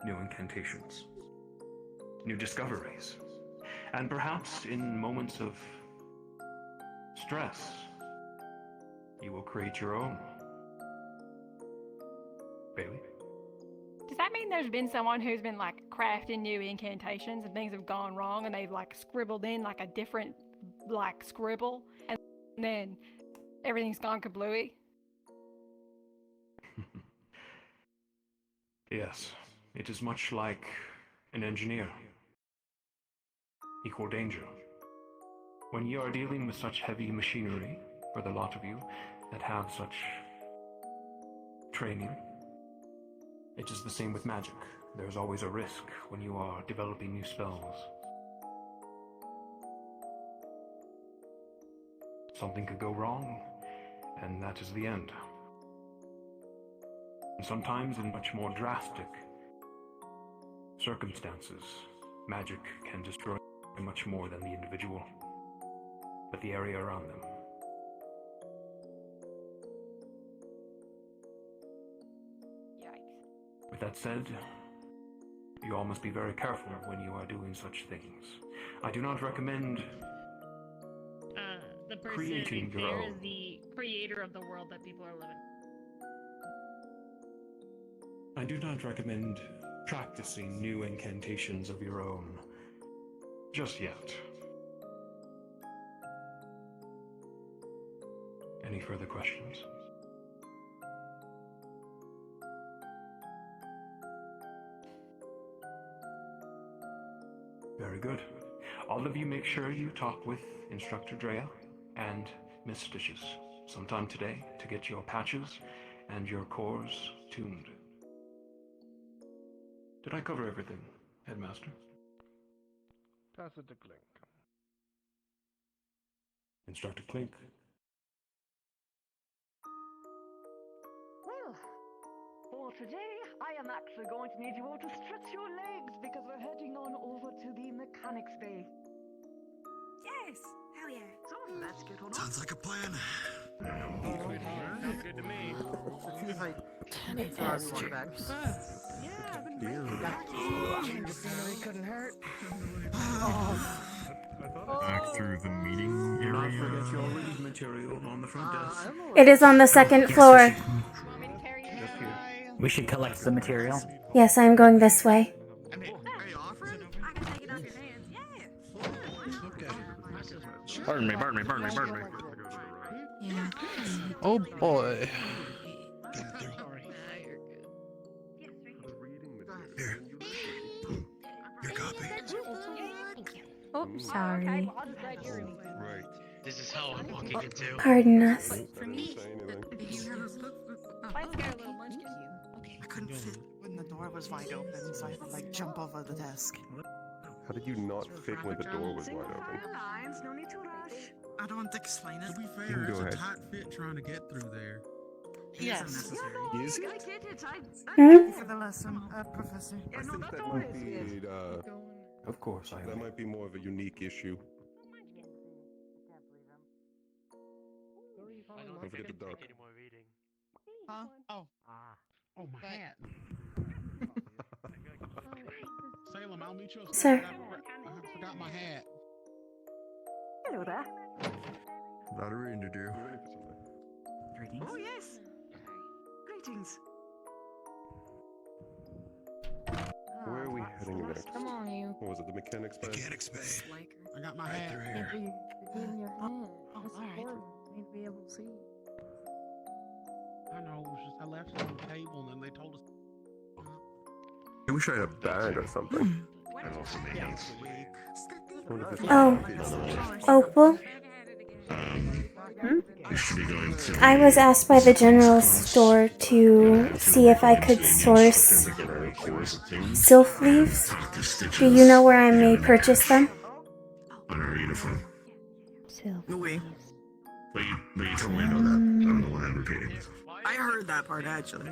new incantations, new discoveries, and perhaps in moments of stress, you will create your own. Bailey? Does that mean there's been someone who's been like crafting new incantations and things have gone wrong and they've like scribbled in like a different like scribble and then everything's gone kablooey? Yes, it is much like an engineer. Equal danger. When you are dealing with such heavy machinery, for the lot of you that have such training, it is the same with magic. There's always a risk when you are developing new spells. Something could go wrong, and that is the end. And sometimes in much more drastic circumstances, magic can destroy much more than the individual. but the area around them. With that said, you all must be very careful when you are doing such things. I do not recommend The person creating your there own. is the creator of the world that people are living. I do not recommend practicing new incantations of your own just yet. Any further questions? Very good. All of you make sure you talk with Instructor Drea and Miss Stitches sometime today to get your patches and your cores tuned. Did I cover everything, Headmaster? Pass it to Clink. Instructor Clink. Well, for today, I am actually going to need you all to stretch your legs because we're heading on over to the mechanics bay. Yes! Hell yeah. So, let's get on. Sounds like a plan. Sounds good to me. Feels like 10 flashbacks. Yeah, I've been Beer. The scenery couldn't hurt. Back through the meeting Do not area. forget your reading material on the front desk. It is on the second floor. We should collect the material. Yes, I am going this way. I mean, are you offering? I can take it off your hands. Yeah. Okay. Pardon me. Yeah. Oh boy. Here. Your copy. Oh, sorry. Right. This is hell I'm walking into. Pardon us. For me, I couldn't fit when the door was wide open, so I had to like jump over the desk. How did you not fit when the door was wide open? No need to rush. I don't want to explain it. To be You fair, can it's go a ahead. tight fit trying to get through there. Yes. Unnecessary. Is it? I get it. Hmm? For the lesson, Professor. Yeah, I no, think that's that always might good. be Of course, I that might be more of a unique issue. I don't Don't forget the think duck. any more reading. Huh? Oh. Oh, my hat. Salem, I'll meet you upstairs. Sir. I forgot my hat. Hello there. Lot of reading to do. Oh, yes. Greetings. Where are we heading next? Come on, you. What was it? The mechanics bay? Mechanics bay. I got my Right hat. through Yeah, here. but you're getting your hand. That's alright. important. You need to be able to see. I know. It was just I left it on the table, and then they told us. I wish I had a bag or something. Yes. What if this Oh. fits? Opal? We should be going to. I was asked by the general store to see if I could source sylph leaves. Do you know where I may purchase them? On our uniform. Oui. But you told me to know that. I don't know why I'm repeating this. I heard that part actually.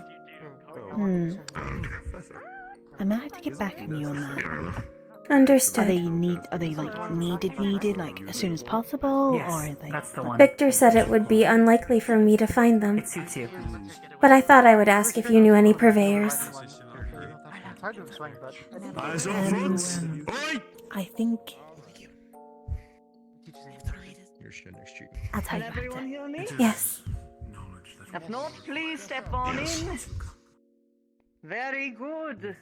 Hmm. Oh, okay. I might have to get back on you on that. Yeah, Arlo. Understood. Are they like needed, like as soon as possible? Yes, or are they that's the one. Victor said it would be unlikely for me to find them. It suits you. But I thought I would ask if you knew any purveyors. Hard to explain, but Eyes on fronts! Oi! I think You're Shender Street. I'll tell Can you everyone after. hear me? Yes. If not, please step on in. Very good.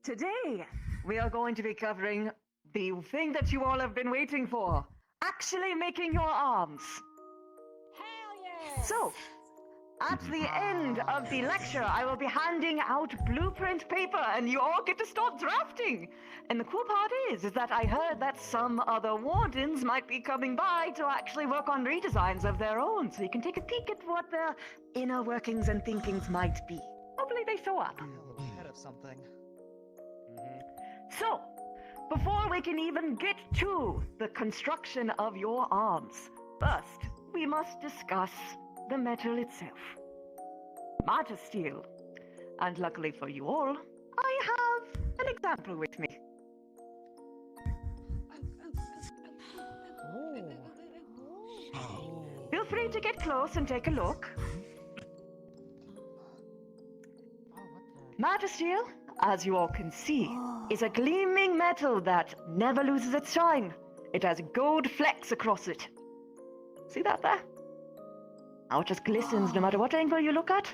Today, we are going to be covering the thing that you all have been waiting for. Actually making your arms. Hell yeah! So, at the end of the lecture, I will be handing out blueprint paper and you all get to start drafting. And the cool part is that I heard that some other wardens might be coming by to actually work on redesigns of their own, so you can take a peek at what their inner workings and thinkings might be. Hopefully they show up. ahead of something. So, before we can even get to the construction of your arms, first, we must discuss the metal itself. Matter steel. And luckily for you all, I have an example with me. free to get close and take a look. Magisteel, as you all can see, is a gleaming metal that never loses its shine. It has gold flecks across it. See that there? How it just glistens no matter what angle you look at.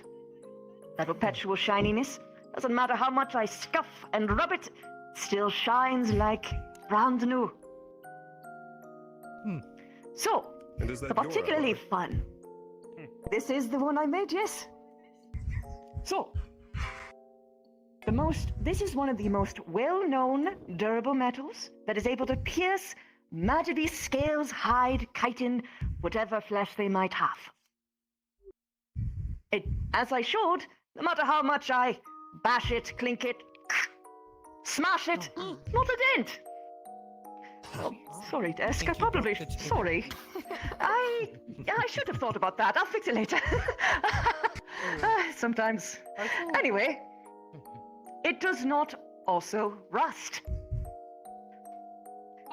That perpetual shininess. Doesn't matter how much I scuff and rub it, still shines like brand new. So, And is that particularly fun. This is the one I made, yes. So, this is one of the most well-known durable metals that is able to pierce Majesty's scales, hide, chitin, whatever flesh they might have. As I showed, no matter how much I bash it, clink it, smash it, not a dent. Oh, sorry, Desk. Sorry. I should have thought about that. I'll fix it later. Sometimes. Anyway, it does not also rust.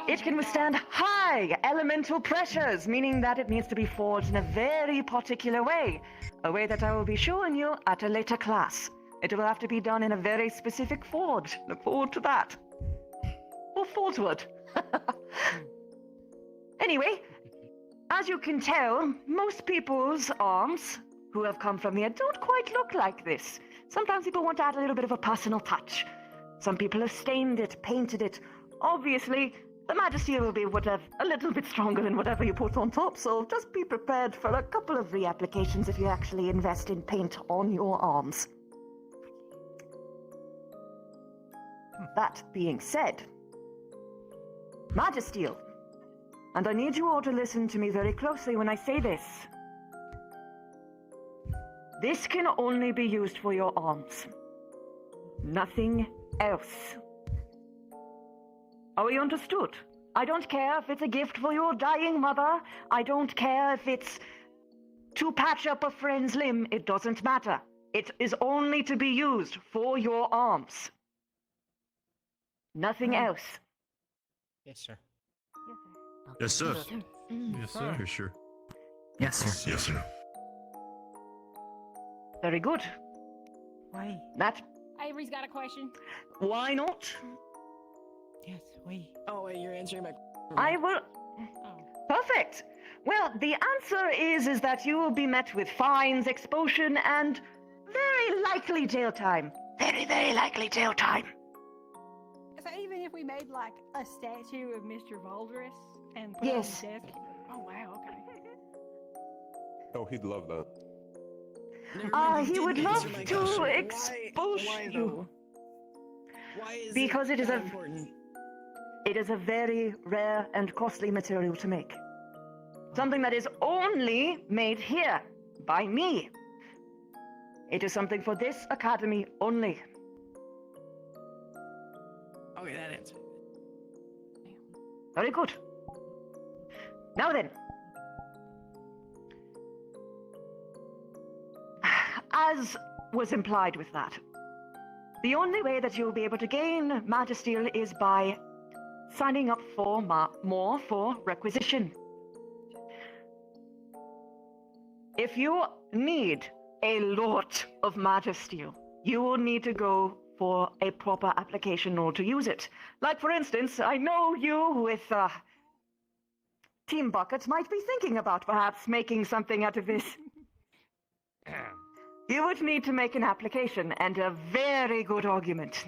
It can withstand high elemental pressures, meaning that it needs to be forged in a very particular way. A way that I will be showing you at a later class. It will have to be done in a very specific forge. Look forward to that. Or forgewood. Anyway, as you can tell, most people's arms who have come from here don't quite look like this. Sometimes people want to add a little bit of a personal touch. Some people have stained it, painted it. Obviously, the Majesty will be a little bit stronger than whatever you put on top, so just be prepared for a couple of reapplications if you actually invest in paint on your arms. That being said, Magisteel, and I need you all to listen to me very closely when I say this. This can only be used for your arms. Nothing else. Are we understood? I don't care if it's a gift for your dying mother. I don't care if it's to patch up a friend's limb. It doesn't matter. It is only to be used for your arms. Nothing else. Yes, sir. Yes, sir. Yes, sir. For sure. Yes, sir. Yes, sir. Very good. Why? That. Avery's got a question. Why not? Yes, we. Oh, wait, you're answering my. I will. Perfect. Well, the answer is that you will be met with fines, expulsion, and very likely jail time. Very, very likely jail time. So even if we made like a statue of Mr. Valdris and put Yes. it on the desk? Oh wow, okay. Oh, he'd love that. He would love to expose you. Why is Because it is that a important? It is a very rare and costly material to make. Something that is only made here by me. It is something for this academy only. Okay, that answer. Very good. Now then. As was implied with that, the only way that you'll be able to gain Magisteel is by signing up for more for requisition. If you need a lot of Magisteel, you will need to go for a proper application in order to use it. Like, for instance, I know you with Team Bucket might be thinking about perhaps making something out of this. You would need to make an application and a very good argument.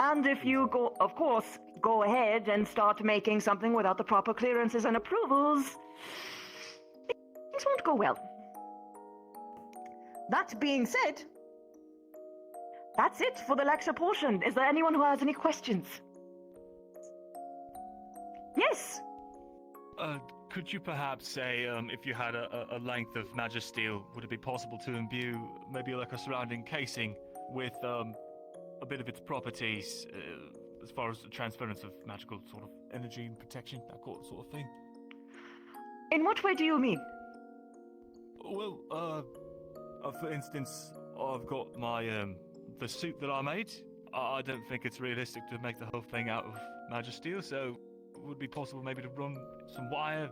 And if you go, of course, go ahead and start making something without the proper clearances and approvals, things won't go well. That being said, that's it for the lecture portion. Is there anyone who has any questions? Yes. Could you perhaps say, if you had a length of Magisteel, would it be possible to imbue maybe like a surrounding casing with a bit of its properties, as far as the transference of magical sort of energy and protection, that sort of thing? In what way do you mean? Well, for instance, I've got my the suit that I made. I don't think it's realistic to make the whole thing out of Magisteel, so would it be possible maybe to run some wire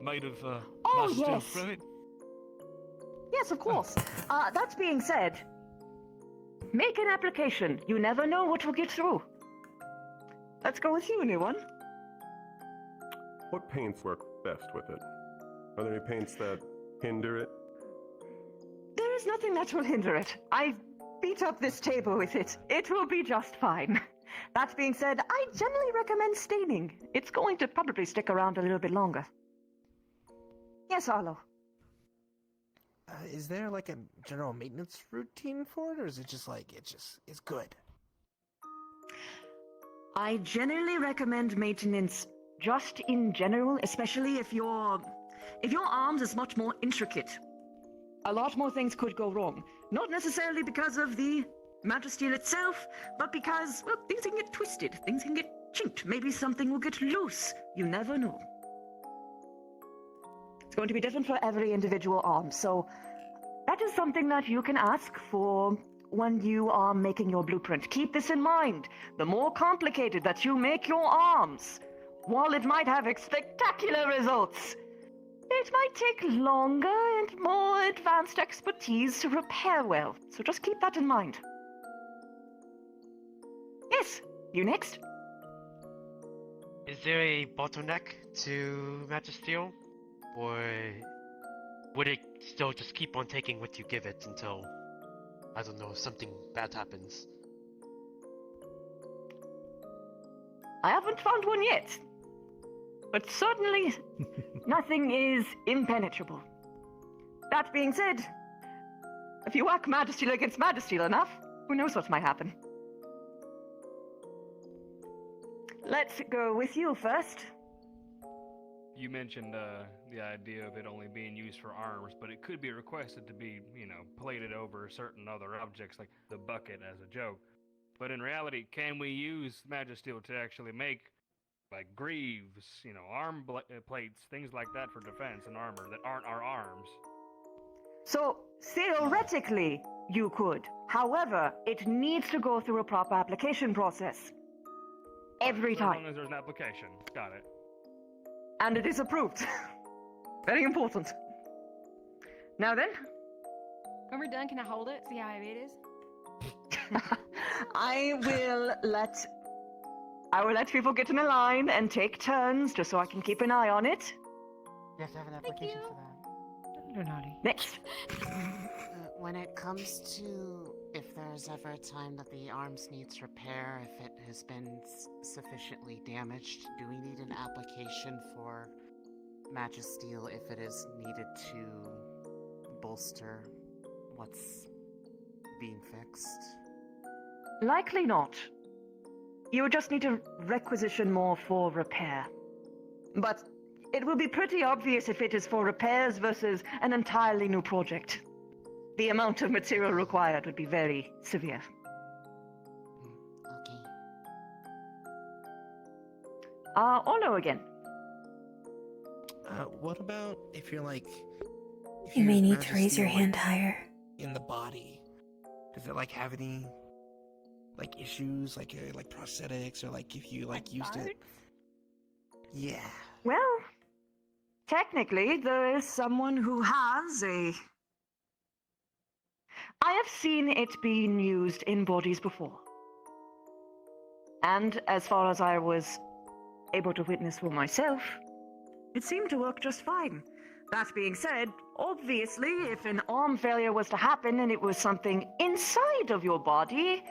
made of Oh, master steel yes. fluid? Yes, of course. That being said, make an application. You never know what will get through. Let's go with you, new one. What paints work best with it? Are there any paints that hinder it? There is nothing that will hinder it. I beat up this table with it. It will be just fine. That being said, I generally recommend staining. It's going to probably stick around a little bit longer. Yes, Arlo. Is there like a general maintenance routine for it, or is it just like it's good? I generally recommend maintenance just in general, especially if your arms is much more intricate. A lot more things could go wrong. Not necessarily because of the Magisteel itself, but because, well, things can get twisted, things can get chinked, maybe something will get loose. You never know. It's going to be different for every individual arm, so that is something that you can ask for when you are making your blueprint. Keep this in mind. The more complicated that you make your arms, while it might have spectacular results, it might take longer and more advanced expertise to repair well. So just keep that in mind. Yes, you next. Is there a bottleneck to Magisteel? Or would it still just keep on taking what you give it until, I don't know, something bad happens? I haven't found one yet. But certainly, nothing is impenetrable. That being said, if you whack Magisteel against Magisteel enough, who knows what might happen. Let's go with you first. You mentioned the idea of it only being used for arms, but it could be requested to be, plated over certain other objects, like the bucket as a joke. But in reality, can we use Magisteel to actually make, like, greaves, arm plates, things like that for defense and armor that aren't our arms? So, theoretically, you could. However, it needs to go through a proper application process. Every So as time. long as there's an application. Got it. And it is approved. Very important. Now then. When we're done, can I hold it? See how heavy it is? I will let people get in a line and take turns just so I can keep an eye on it. You have to have an application for that. You're naughty. Next. When it comes to if there's ever a time that the arms needs repair, if it has been sufficiently damaged, do we need an application for Magisteel if it is needed to bolster what's being fixed? Likely not. You would just need to requisition more for repair. But it will be pretty obvious if it is for repairs versus an entirely new project. The amount of material required would be very severe. Okay. Olo again. What about if you're like... if You may your need to raise your Magisteel, hand like, higher. in the body? Does it like have any like issues, like prosthetics, or like if you like used it? Yeah. Well, technically, there is someone who has a... I have seen it being used in bodies before. And as far as I was able to witness for myself, it seemed to work just fine. That being said, obviously, if an arm failure was to happen and it was something inside of your body,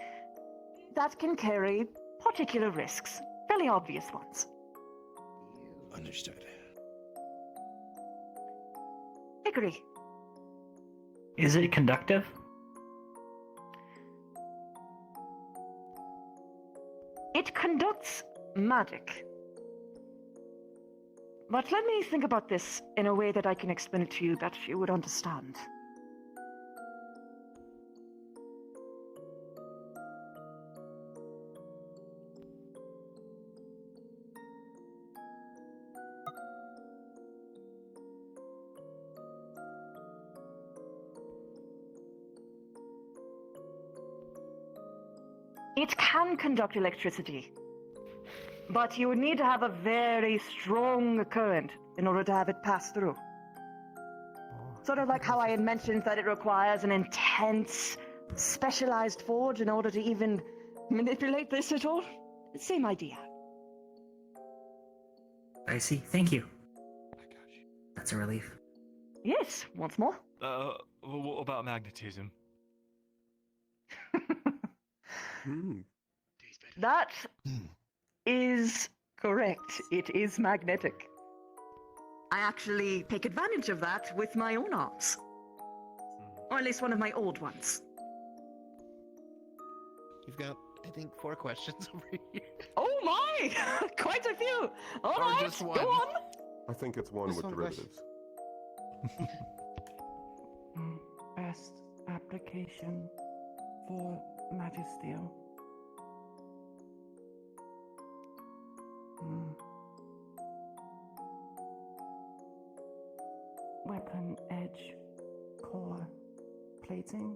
that can carry particular risks. Fairly obvious ones. Understood. Dickory. Is it conductive? It conducts magic. But let me think about this in a way that I can explain it to you that you would understand. It can conduct electricity, but you would need to have a very strong current. in order to have it pass through. Sort of like how I had mentioned that it requires an intense, specialized forge in order to even manipulate this at all. Same idea. I see. Thank you. That's a relief. Yes, once more. What about magnetism? That is correct. It is magnetic. I actually take advantage of that with my own arms. Or at least one of my old ones. You've got, I think, 4 questions over here. Oh my! Quite a few! All Or right, just one. go on! I think it's one Just with one derivatives. Best application for Magisteel. Weapon edge core plating.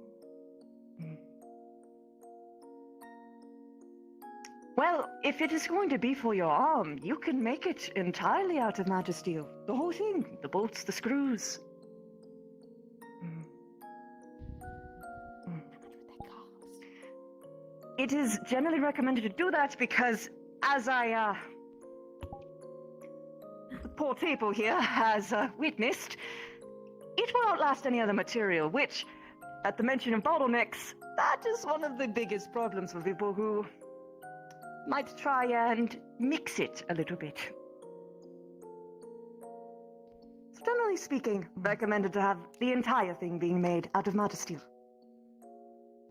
Well, if it is going to be for your arm, you can make it entirely out of Magisteel. The whole thing. The bolts, the screws. It is generally recommended to do that because, as the poor table here has witnessed, it will outlast any other material, which, at the mention of bottlenecks, that is one of the biggest problems for people who might try and mix it a little bit. So generally speaking, recommended to have the entire thing being made out of Magisteel.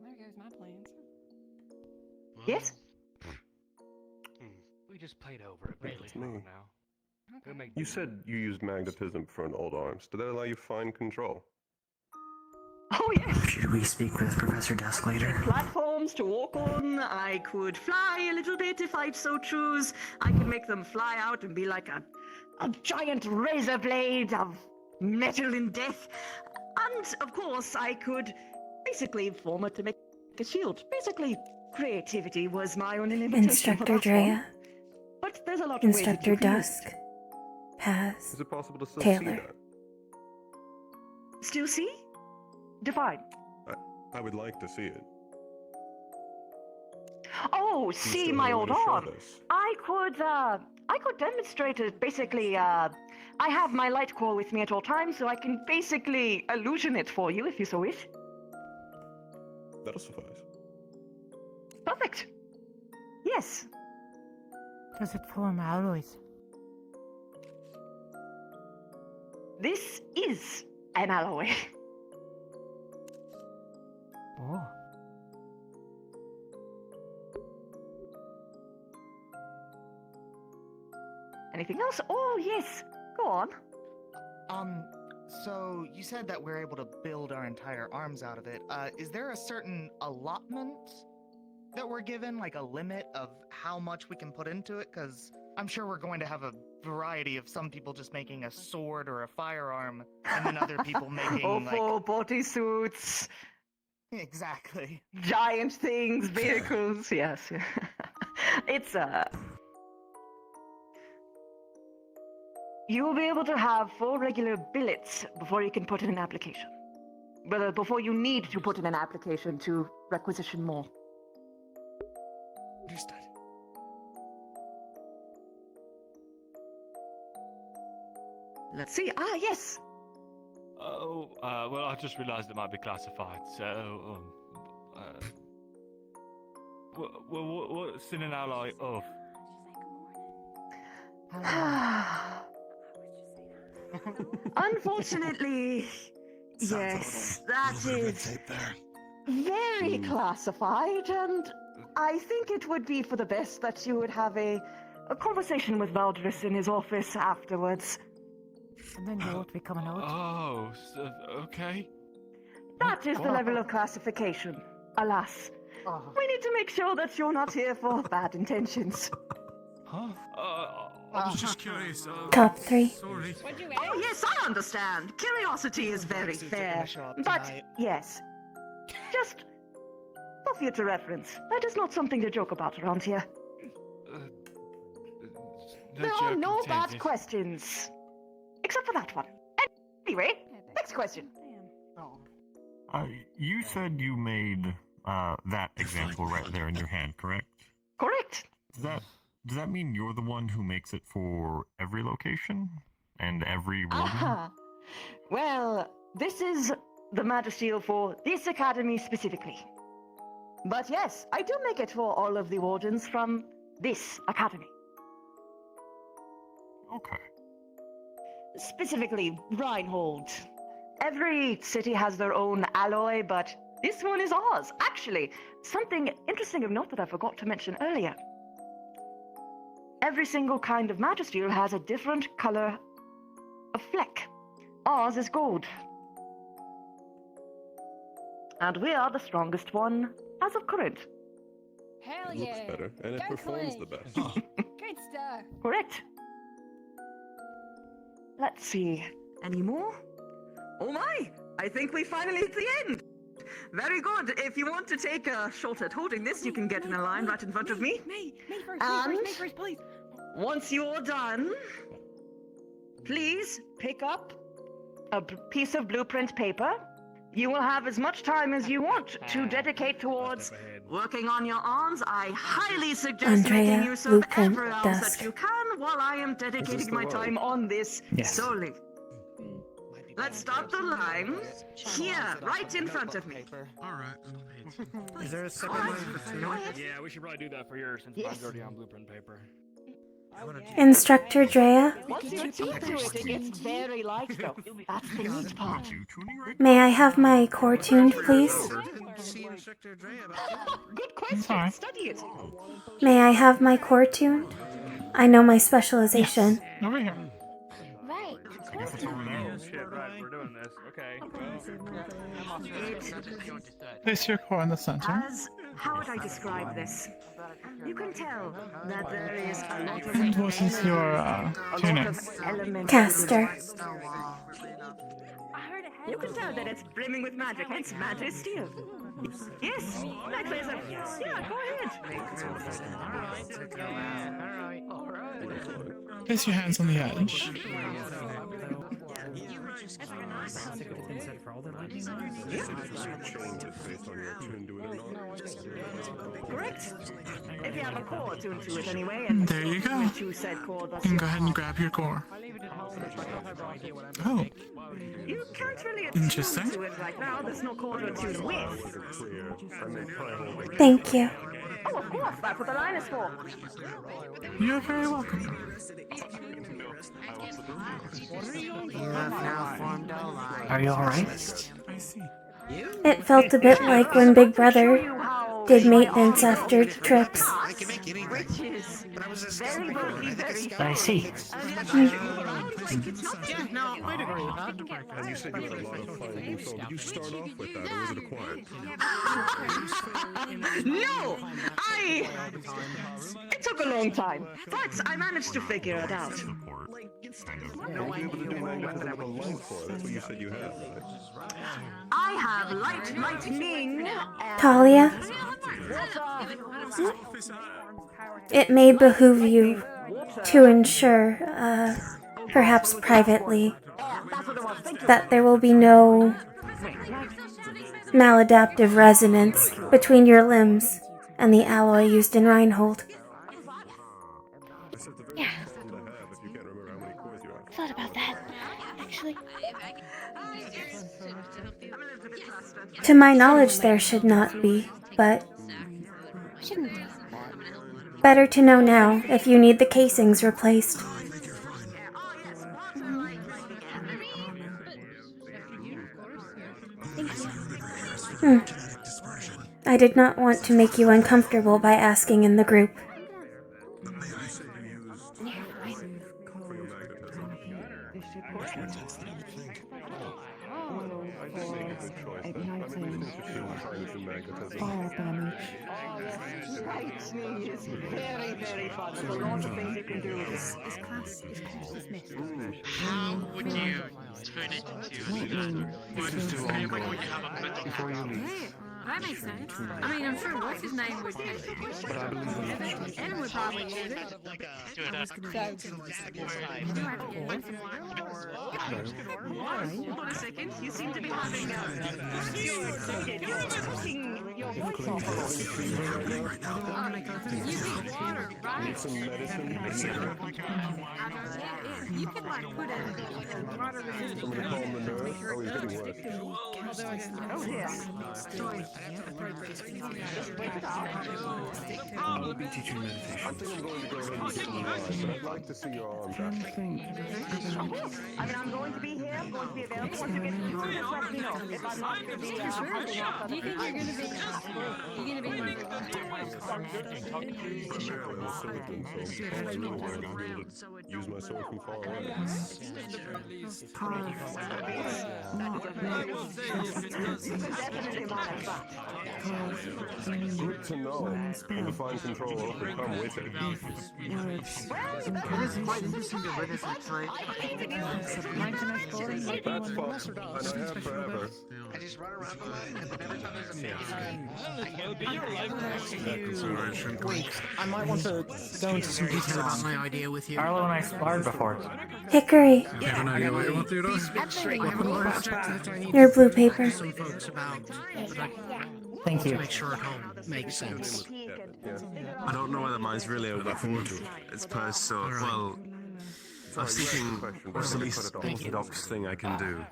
There goes my plans. Yes? We just played over it really That's hard me. now. Go make You said you used magnetism for an old arms. Do that allow you fine control? Oh, yes. Should we speak with Professor Dusk later? Platforms to walk on. I could fly a little bit if I'd so choose. I could make them fly out and be like a giant razor blade of metal and death. And, of course, I could basically form it to make a shield. Basically, creativity was my only limitation. Instructor for that Drea. one. But there's a lot of ways that Instructor you can use Dusk. it. Paz. Is it possible to still Taylor. see that? Still see? Define. I would like to see it. Oh, You see still my have a way old to show arm. this? I could demonstrate it. Basically, I have my light core with me at all times, so I can basically illusion it for you if you so wish. That'll suffice. Perfect. Yes. Does it form alloys? This is an alloy. Oh. Anything else? Oh, yes. Go on. So you said that we're able to build our entire arms out of it. Is there a certain allotment that we're given, like a limit of how much we can put into it? Because I'm sure we're going to have a variety of some people just making a sword or a firearm, and then other people making Full bodysuits. Exactly. Giant things, vehicles. Yes. It's You will be able to have 4 regular billets before you can put in an application. Well, before you need to put in an application to requisition more. Understood. Let's see. Ah, yes. Oh, well, I just realised it might be classified, so, what's in an alloy of? Unfortunately, yes, that is very classified, and I think it would be for the best that you would have a conversation with Valdris in his office afterwards. And then you won't be coming out. Oh, okay. That is the level of classification, alas. We need to make sure that you're not here for bad intentions. Huh? I was just curious. Top 3. Sorry. Oh, yes, I understand. Curiosity is very fair. But, yes, just for future reference, that is not something to joke about around here. There are no bad questions. except for that one. Anyway, next question. You said you made that example right there in your hand, correct? Correct. Does that mean you're the one who makes it for every location and every warden? Aha. Well, this is the Magisteel for this academy specifically. But yes, I do make it for all of the wardens from this academy. Okay. Specifically, Reinhold. Every city has their own alloy, but this one is ours. Actually, something interesting of note that I forgot to mention earlier. Every single kind of Magisteel has a different color of fleck. Ours is gold. And we are the strongest one as of current. Hell It yeah. looks better, and it Go performs the Clint. best. Good stuff. Correct. Let's see. Any more? Oh my! I think we finally hit the end! Very good. If you want to take a shot at holding this, you can get in a line right in front of me. Me And first, please. once you're done, please pick up a piece of blueprint paper. You will have as much time as you want to dedicate towards working on your arms. I highly suggest making Andrea, use of blueprint every arms desk. that you can while I am dedicating my time on this solely. Let's start the line here, right in front of me. Alright. Is there a separate line for two? Yeah, we should probably do that for yours since mine's already on blueprint paper. Instructor Drea, Once you attune to it, it gets very light though. That's the neat part. may I have my core tuned, please? Good question. Study it. May I have my core tuned? I know my specialization. Over here. Right. Oh shit, right, we're doing this. Okay, Place your core in the center. How would I describe this? You can tell that there is a lot of And what is your tuning? Caster. You can tell that it's brimming with magic, hence Magisteel. Yes, next laser. Yeah, go ahead. Place your hands on the edge. Correct. If you have a core tuned to it anyway, and There you go. to said core, You that's can your go ahead and grab your core. Oh, You can't really attune interesting. to it right now. There's no core to tune with. Thank you. Oh, of course. That's what the line is for. You're very welcome. You have now formed a line. Are you alright? I see. It felt a bit like when Big Brother did maintenance after trips. Which is very bulky, very I see. Yeah, no, I'd agree with that. And you said you had a lot of fun. So did you start off with that, or was it acquired? No! It took a long time, but I managed to figure it out. Were you able to do magnetism with a light core? That's what you said you had, right? I have lightning and... Talia, it may behoove you to ensure, perhaps privately, that there will be no maladaptive resonance between your limbs and the alloy used in Reinhold. Yeah. Thought about that, actually. To my knowledge, there should not be, but better to know now if you need the casings replaced. I did not want to make you uncomfortable by asking in the group. Fire damage. Lightning is very, very fun. There's a lot of things you can do with this. How would you turn it into Lightning. like when you have a metal Before you leave. That makes sense. I mean, I'm sure what's his name would. Evan would probably use it. I was gonna say, you do have to get him some wine. Hold on a second. You seem to be having your voice off. You need water, right? Some medicine. You could like put a water resistant. Somebody call him the nurse. Oh, he's getting worse. Oh dear. I'll be teaching meditation. I think I'm going to go ahead and get in line, but I'd like to see your arm back. I mean, I'm going to be here. I'm going to be available. Once you get through, just let me know. If I'm not going to be helping out. Do you think you're gonna be? You're gonna be? Use my sword from far away. Good to know. And to find control over come with it. It is quite interesting to witness actually. That's fun. And I have forever. I just run around a lot, and then every time there's a I might want to go into some detail about my idea with you. Arlo and I explored before. Hickory, I have an idea what you want to do, though? I have a project that I need your blue paper. some folks about. Thank you. To make sure it all makes sense. I don't know whether mine's really overboard. It's past so well. I was thinking what's the least orthodox thing I can do.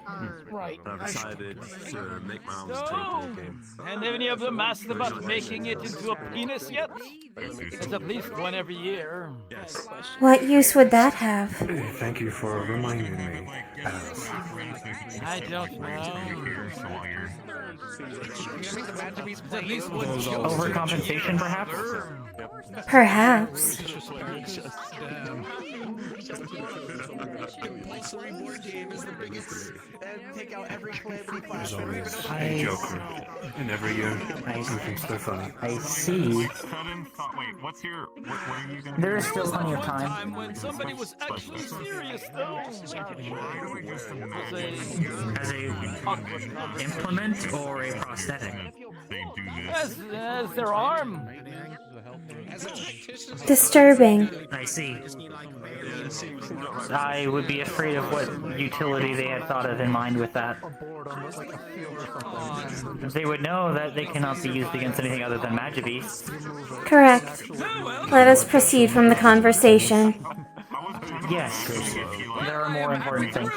Right. I've decided to make my arms into a game. And any of them asked about making it into a penis yet? There's at least one every year. Yes. What use would that have? Thank you for reminding me. I don't know. At least one Overcompensation, perhaps? Perhaps. compulsory board game is the biggest. Take out every calamity class. There's always a Joker, and every year he thinks they're funny. I see. Wait, what's your? What are you gonna? There is still plenty of time. When somebody was actually serious, though. As a implement or a prosthetic? They do this. As their arm. Disturbing. I see. I would be afraid of what utility they had thought of in mind with that. They would know that they cannot be used against anything other than magic beasts. Correct. Let us proceed from the conversation. Yes, there are more important things.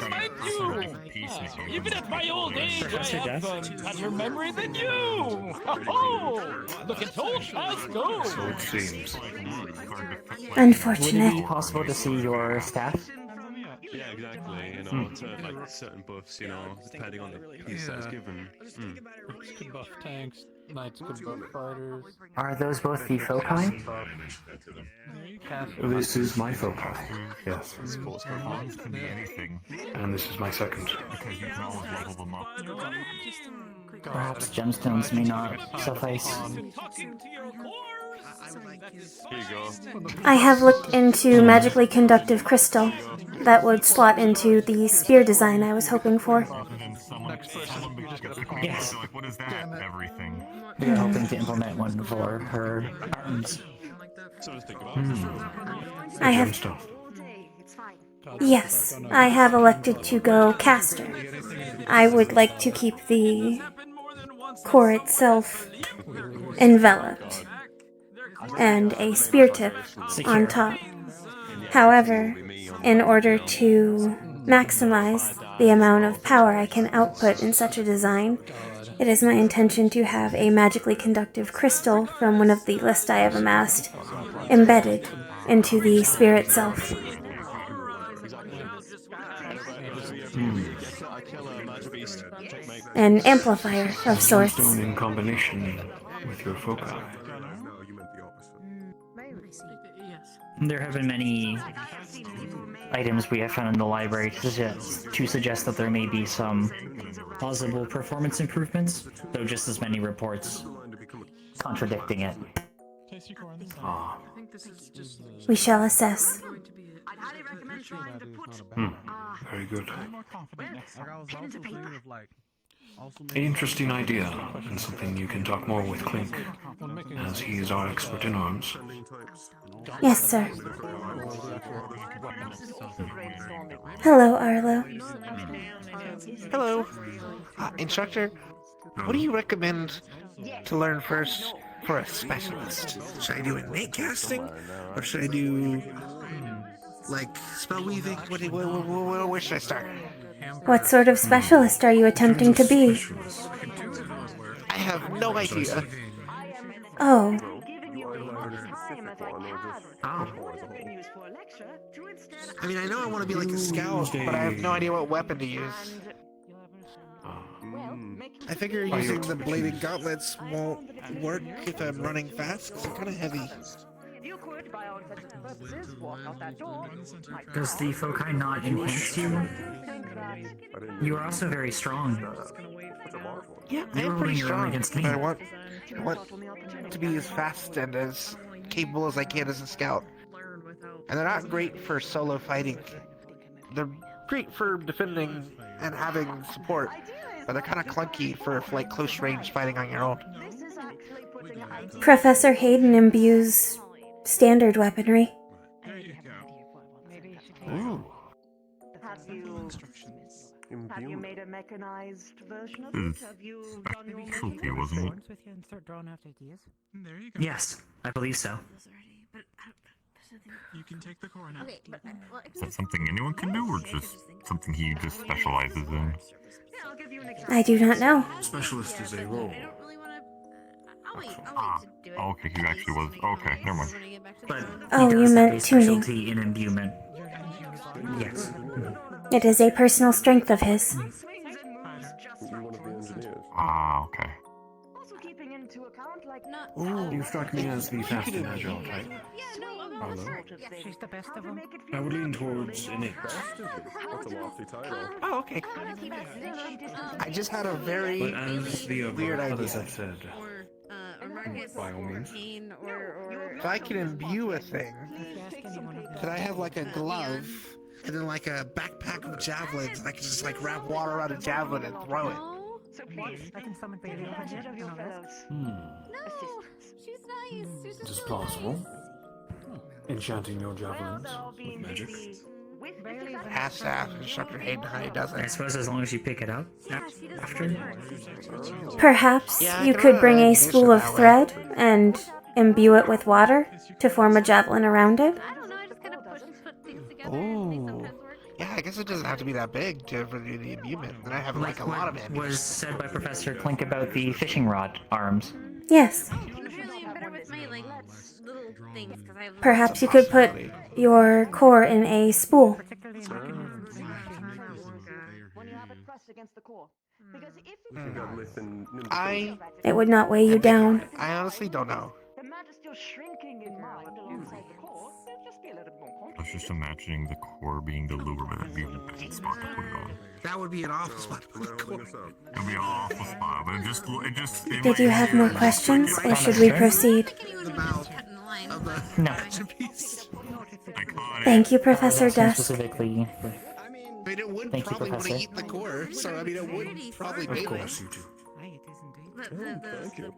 Even at my old age, I have better memory than you. Oh, look at old us go. So it seems. Unfortunate. Would it be possible to see your staff? Yeah, exactly. You know, to like certain buffs, you know, depending on the piece that's given. Orcs could buff tanks, knights could buff fighters. Are those both the foci? This is my foci. Yes. Arms can be anything. And this is my second. Because you can always level them up. Perhaps gemstones may not suffice. Here you go. I have looked into magically conductive crystal. That would slot into the spear design I was hoping for. Yes. What is that? Everything. We are hoping to implement one for her arms. I have... Yes, I have elected to go caster. I would like to keep the core itself enveloped and a spear tip on top. However, in order to maximize the amount of power I can output in such a design, it is my intention to have a magically conductive crystal from one of the lists I have amassed embedded into the spear itself. An amplifier of sorts. In combination with your foci. There have been many items we have found in the library to suggest that there may be some plausible performance improvements, though just as many reports contradicting it. We shall assess. Very good. Interesting idea, and something you can talk more with Clink, as he is our expert in arms. Yes, sir. Hello, Arlo. Hello. Instructor, what do you recommend to learn first for a specialist? Should I do innate casting? Or should I do, like, spell weaving? Where should I start? What sort of specialist are you attempting to be? I have no idea. Oh. I mean, I know I want to be like a scout, but I have no idea what weapon to use. I figure using the bladed gauntlets won't work if I'm running fast, because they're kind of heavy. Does the foci not enhance you? You are also very strong. Yeah, I am pretty strong. Against me. I want to be as fast and as capable as I can as a scout. And they're not great for solo fighting. They're great for defending and having support, but they're kind of clunky for like close range fighting on your own. Professor Hayden imbues standard weaponry. Ooh. Have you made a mechanized version of His it? Have you done your specialty, wasn't it? with you and start drawing out ideas. There you go. Yes, I believe so. You can take the core now. Okay, but Is that something anyone can do, or just something he just specializes in? I do not know. Specialist is a role. Oh, okay, he actually was. Okay, never mind. But Oh, he you does have meant a tuning. specialty in imbuement. Yes. It is a personal strength of his. Ah, okay. Ooh, you struck me as the fast and agile type. She's the best of them. I would lean towards innate. That's a lofty title. Oh, okay. I just had a very But as the weird others idea. have said, by all means. If I can imbue a thing, could I have like a glove and then like a backpack of javelins and I can just like wrap water around a javelin and throw it? So please, I can summon baby ahead of your fellows. she's nice. She's It is possible. Enchanting your javelins with magic. Ask Instructor Hayden how he does I it. suppose as long as you pick it up after. Perhaps Yeah, I you can could run bring an a ignition spool of that way. thread and imbue it with water to form a javelin around it. I don't know. I just kind of put things together. Ooh. Yeah, I guess it doesn't have to be that big to for the imbuement. Then I have like a lot of What ammunition. was said by Professor Clink about the fishing rod arms. Yes. Usually I'm better with my like little things because I have. Perhaps you could put your core in a spool. It would not weigh you down. I honestly don't know. I was just imagining the core being the lure, but that'd be the best spot to put it on. That would be an awful spot to put the core. It'd be an awful spot, but it Did you have more questions, or should we proceed? No. Thank you, Professor That's more Dusk. specifically. I mean, it would Thank you, probably want to Professor. eat the core, so I mean, it would probably be Of course you do. Thank you.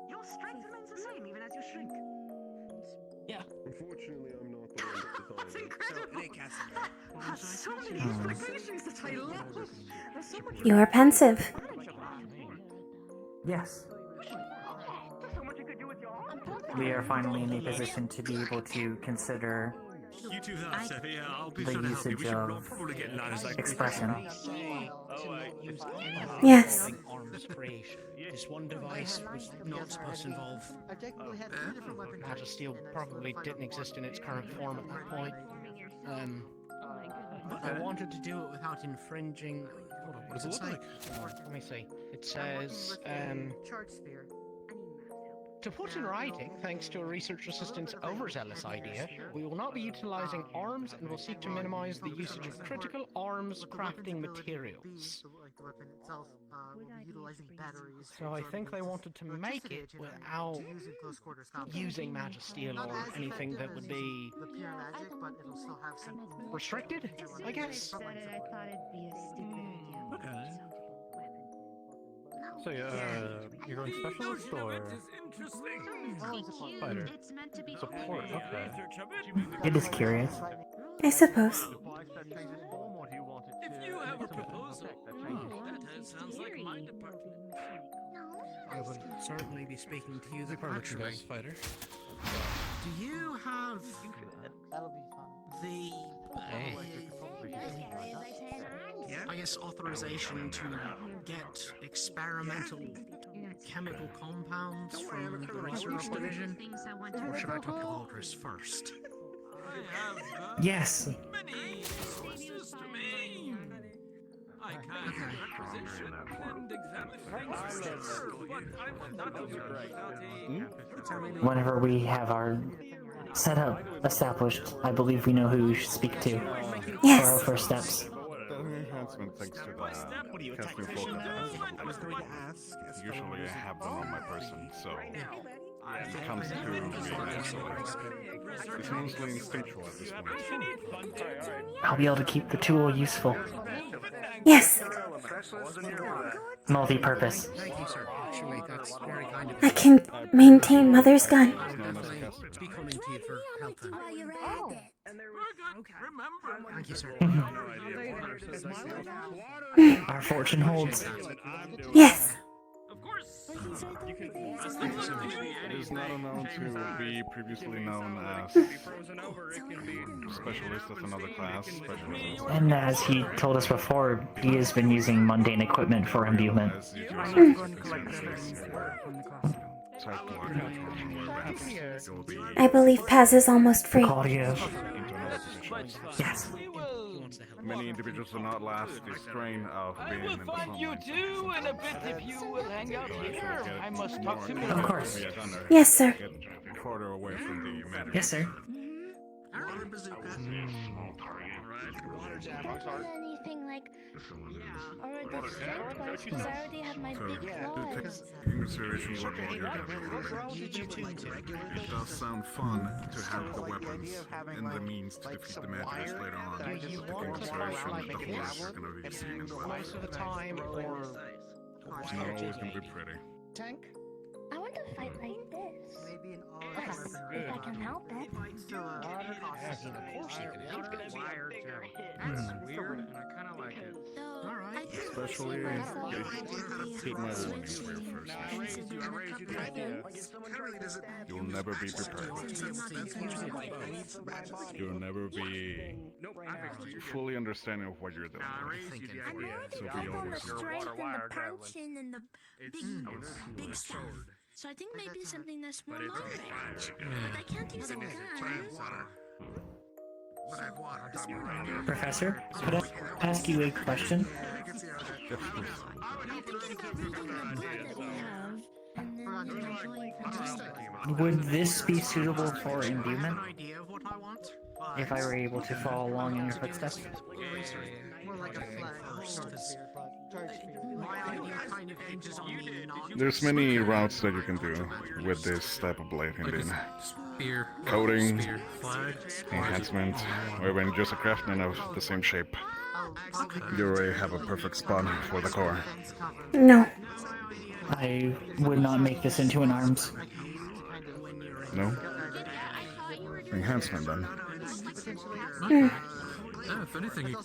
Your strength remains the same even as you shrink. Yeah. Unfortunately, I'm not the one That's that incredible. Has so many implications that I love. There's so much. You are pensive. Yes. We are finally in a position to be able to consider You two have Steffi. Yeah, I'll be the sure to help you. usage We should of probably get ladders like expression. Yes. Arms creation. This one device was not supposed to involve. Magisteel probably didn't exist in its current form at that point. But I wanted to do it without infringing. Hold on, what does it say? Let me see. It says, to put in writing, thanks to a research assistant's overzealous idea, we will not be utilizing arms and will seek to minimize the usage of critical arms crafting materials. So I think they wanted to make it without using Magisteel or anything that would be restricted, I guess. So, you're going specialist or fighter? Support, okay. It is curious. I suppose. If you have a proposal, that sounds like my department. I will certainly be speaking to you, the Actually, fighter. Do you have the I guess authorization to get experimental chemical compounds from the research division? Or should I talk to Aldris first? Yes. Many sources to me. I can requisition and examine things, but I will not do without a... Whenever we have our setup established, I believe we know who we should speak to Yes. for our first steps. Enhancement thanks to the casting focus. I was going to ask. Usually I have them on my person, so when it comes to it's mostly instinctual at this point. I'll be able to keep the tool useful. Yes. Multi-purpose. Thank you, sir. Actually, that's very kind of I can maintain Mother's gun. be coming to you for help then. Thank you, sir. Our fortune holds. Yes. It is not known to be previously known as specialist as another class. And as he told us before, he has been using mundane equipment for imbuement. I believe Paz is almost free. Yes. Many individuals do not last the strain of being in the Find you two in a bit if you will hang out here. I must talk to me. Of course. Yes, sir. Further away from the matter. Yes, sir. Anything like, because I already have my big claws. In consideration what you're doing, it does sound fun to have the weapons and the means to defeat the Magius later on. Taking into consideration that the horrors are going to be seen as well. Most of the time, or It's not always going to be pretty. tank. I want to fight like this. If I can help it. Of course you can help it. Weird, and I kind of like it. Especially take my warning for your first. You'll never be prepared. You'll never be fully understanding of what you're doing. So be always Strength and the punching and the big stuff. So I think maybe something that's more long range. But I can't use a gun. Professor, could I ask you a question? Would this be suitable for imbuement? If I were able to follow along in your footsteps? There's many routes that you can do with this type of blade indeed. Coating, enhancement, or even just a crafting of the same shape. You already have a perfect spot for the core. No. I would not make this into an arms. No? Enhancement then. Yeah, if anything, you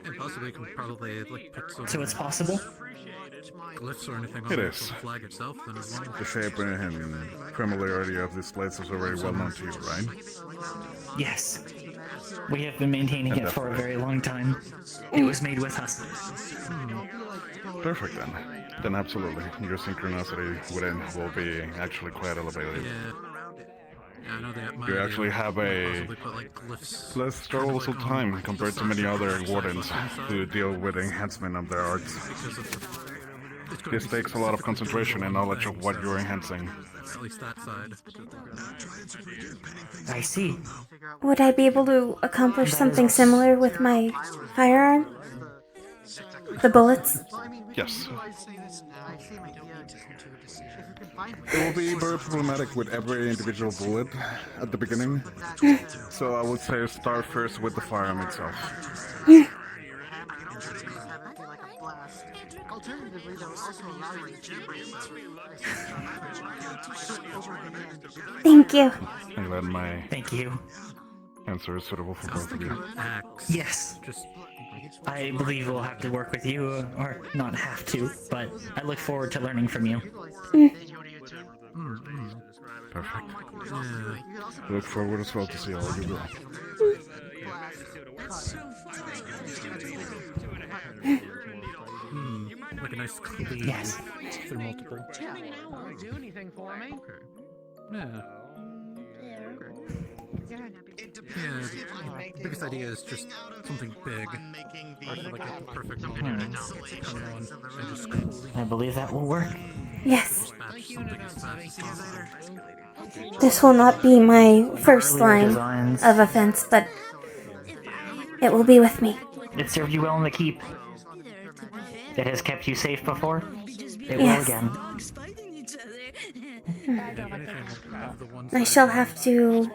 can possibly can probably like put some. So it's possible? Glyphs or anything on It the is. flag itself, then as well. The shape and familiarity of this place is already well known to you, right? Yes. We have been maintaining it for a very long time. It was made with us. Perfect then. Then absolutely. Your synchronicity within will be actually quite elevated. Yeah, I know that might You actually have a possibly put like glyphs. less struggleful time compared to many other wardens who deal with enhancement of their arts. This takes a lot of concentration and knowledge of what you're enhancing. At least that side. I see. Would I be able to accomplish something similar with my firearm? The bullets? Yes. It will be very problematic with every individual bullet at the beginning. So I would say start first with the firearm itself. Alternatively, they'll also allow you to Thank you. I'm glad my Thank you. answer is suitable for both of you. Yes. I believe we'll have to work with you, or not have to, but I look forward to learning from you. Perfect. Look forward as well to see how you go. Like a nice clean. Yes. Through multiple. Won't do anything for me. Yeah. Yeah, the biggest idea is just something big. Like a perfect coming on and just I believe that will work. Yes. dispatch something as fast as possible. This will not be my first Earlier line designs. of offense, but it will be with me. It served you well in the keep. It has kept you safe before. It will Yes. again. I shall have to...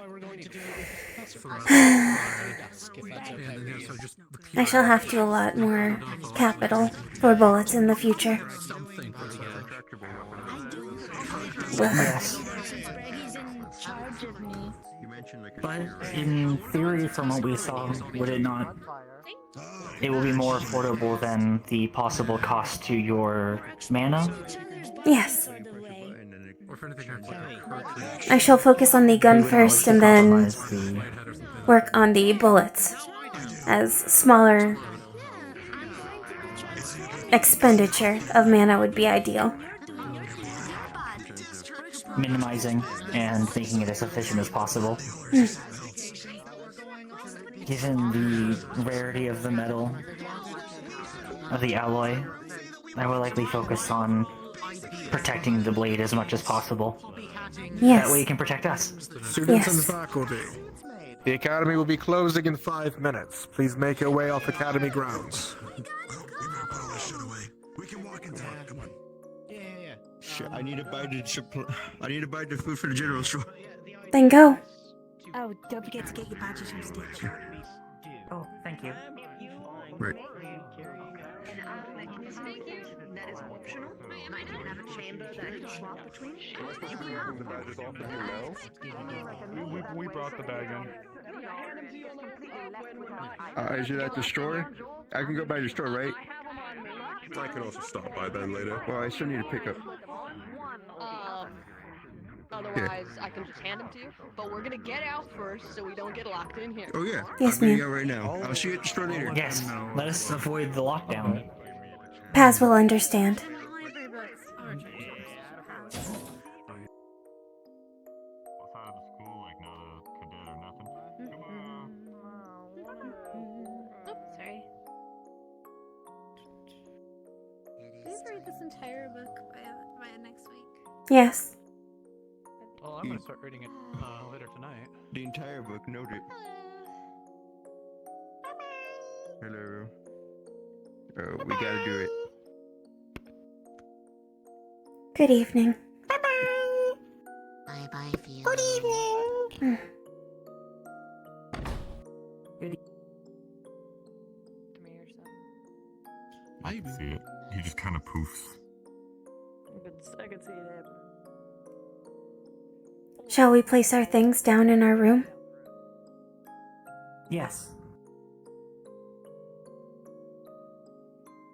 I shall have to allot more capital for bullets in the future. Yes. But in theory, from what we saw, would it not... It will be more affordable than the possible cost to your mana? Yes. I shall focus on the gun first and then work on the bullets, as smaller expenditure of mana would be ideal. Minimizing and making it as efficient as possible. Given the rarity of the metal, of the alloy, I will likely focus on protecting the blade as much as possible. Yes. That way you can protect us. Students and faculty. The academy will be closing in 5 minutes. Please make your way off academy grounds. Shit, I need to buy the food for the general store. Then go. Oh, don't forget to get your badges from Stitch. Oh, thank you. Right. That is optional, and I don't have a chamber that can swap between. We brought the bag in. Is it at the store? I can go by the store, right? I can also stop by then later. Well, I still need to pick up. Otherwise, I can just hand them to you. But we're gonna get out first, so we don't get locked in here. Oh yeah. Yes, I'm getting ma'am. out right now. I'll see you at the store later. Yes, let us avoid the lockdown. Paz will understand. Sorry. Please read this entire book by next week. Yes. Well, I'm gonna start reading it later tonight. The entire book, noted. Hello. Oh, we gotta do it. Good evening. Bye-bye, Fiona. Good evening. I can see it. He just kind of poofs. I could see it happen. Shall we place our things down in our room? Yes.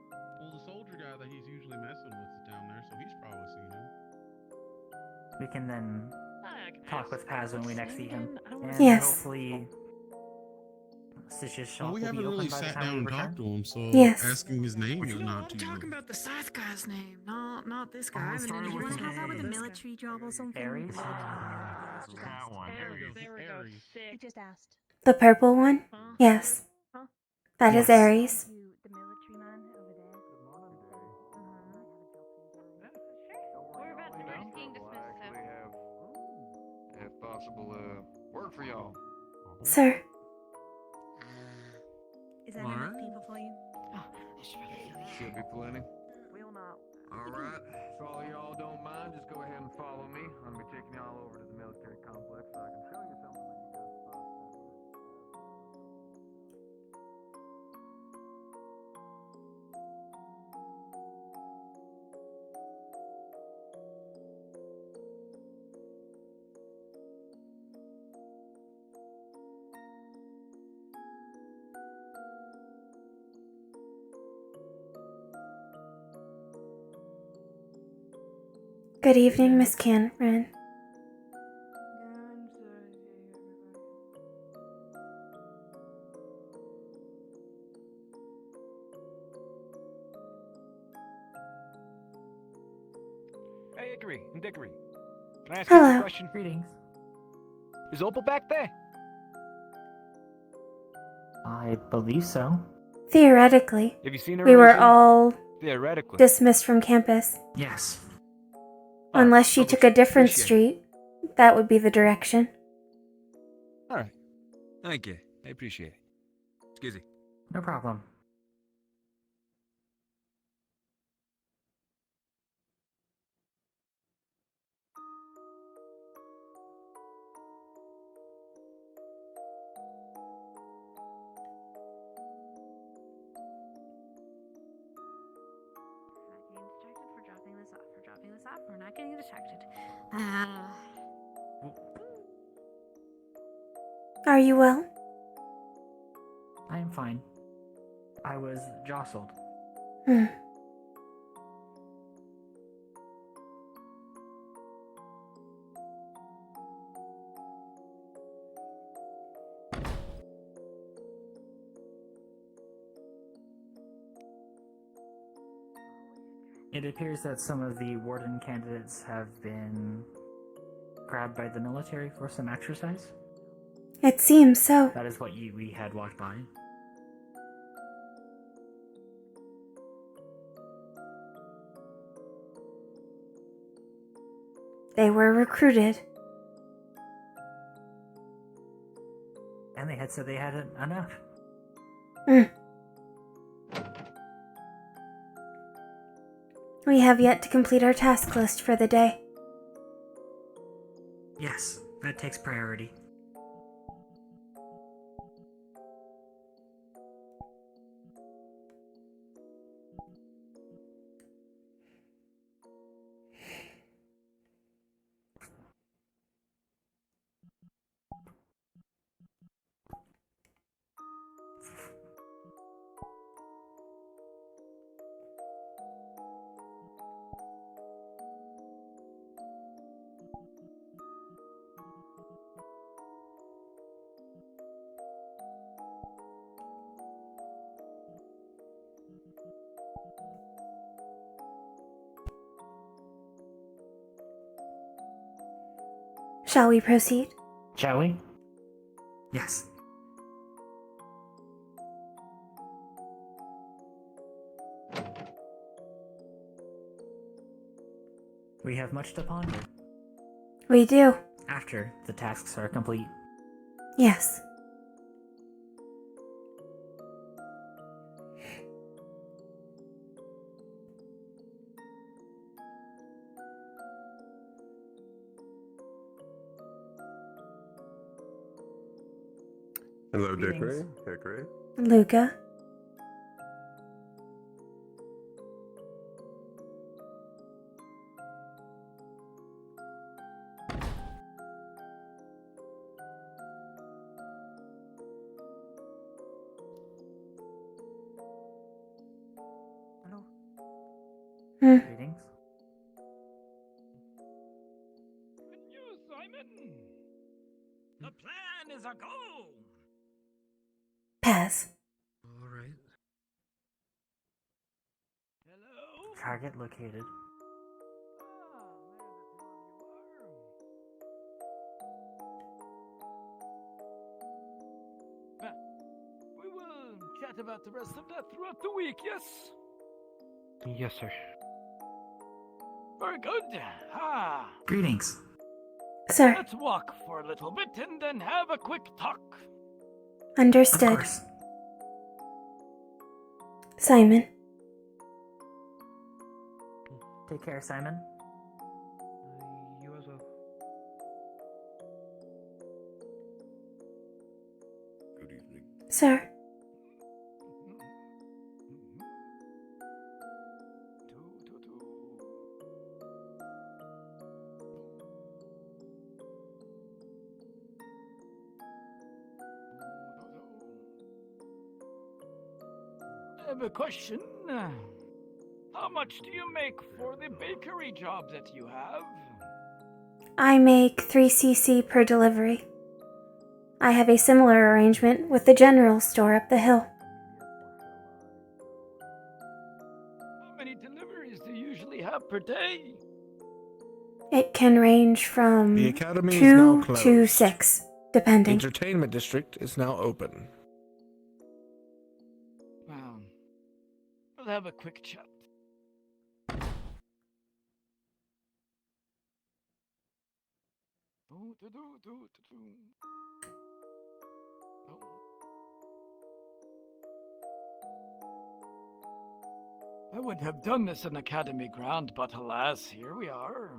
Well, the soldier guy that he's usually messing with is down there, so he's probably seen him. We can then talk with Paz when we next see him. And Yes. hopefully Stitch's shop Well, we will haven't be open really by the sat time down we and return. talked to him, so Yes. asking his name is not too. Talking about the Scythe guy's name, not this guy. Oh, I haven't started you with want to an help out with a A. military job or something? Aries? That one. Aries. He just asked. The purple one? Yes. That is Yes. Aries. The military man over there. We're about to finish being dismissed, so. If possible, work for y'all. Sir. Is that enough people for you? Should be plenty. Alright, if all y'all don't mind, just go ahead and follow me. I'm gonna be taking y'all over to the military complex so I can show you something that you guys thought. Good evening, Miss Cameron. Hey, Dickory. Can I ask Hello. you a question? Greetings. Is Opal back there? I believe so. Theoretically. Have you seen her We or were anything? all Theoretically. dismissed from campus. Yes. Unless she took a different appreciate it. street, that would be the direction. All right. Thank you. I appreciate it. Excuse me. No problem. We're not getting distracted. Are you well? I am fine. I was jostled. Hmm. It appears that some of the warden candidates have been grabbed by the military for some exercise. It seems so. That is what we had walked by. They were recruited. And they had said they hadn't enough. Hmm. We have yet to complete our task list for the day. Yes, that takes priority. Shall we proceed? Shall we? Yes. We have much to ponder. We do. After the tasks are complete. Yes. Hello, Dickory. Dickory. Luca. Hmm. Greetings. You, Simon! The plan is a go! Pass. Alright. Hello? Target located. We will chat about the rest of that throughout the week, yes? Yes, sir. Very good. Ah. Greetings. Sir. Let's walk for a little bit and then have a quick talk. Understood. Of course. Simon. Take care, Simon. You as well. Good evening. Sir. I have a question. How much do you make for the bakery job that you have? I make 3 cc per delivery. I have a similar arrangement with the general store up the hill. How many deliveries do you usually have per day? It can range from The academy is now 2 closed. to 6, The depending. entertainment district is now open. Well, we'll have a quick chat. I would have done this in Academy ground, but alas, here we are.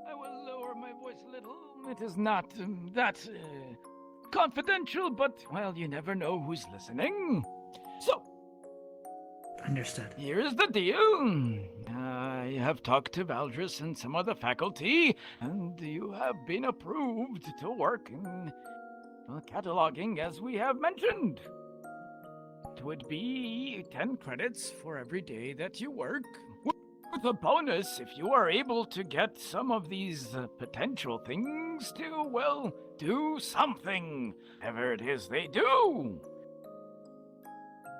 I will lower my voice a little. It is not that confidential, but, well, you never know who's listening. So, Understood. here's the deal. I have talked to Valdris and some of the faculty, and you have been approved to work in cataloging as we have mentioned. It would be 10 credits for every day that you work, with a bonus if you are able to get some of these potential things to, well, do something, whatever it is they do.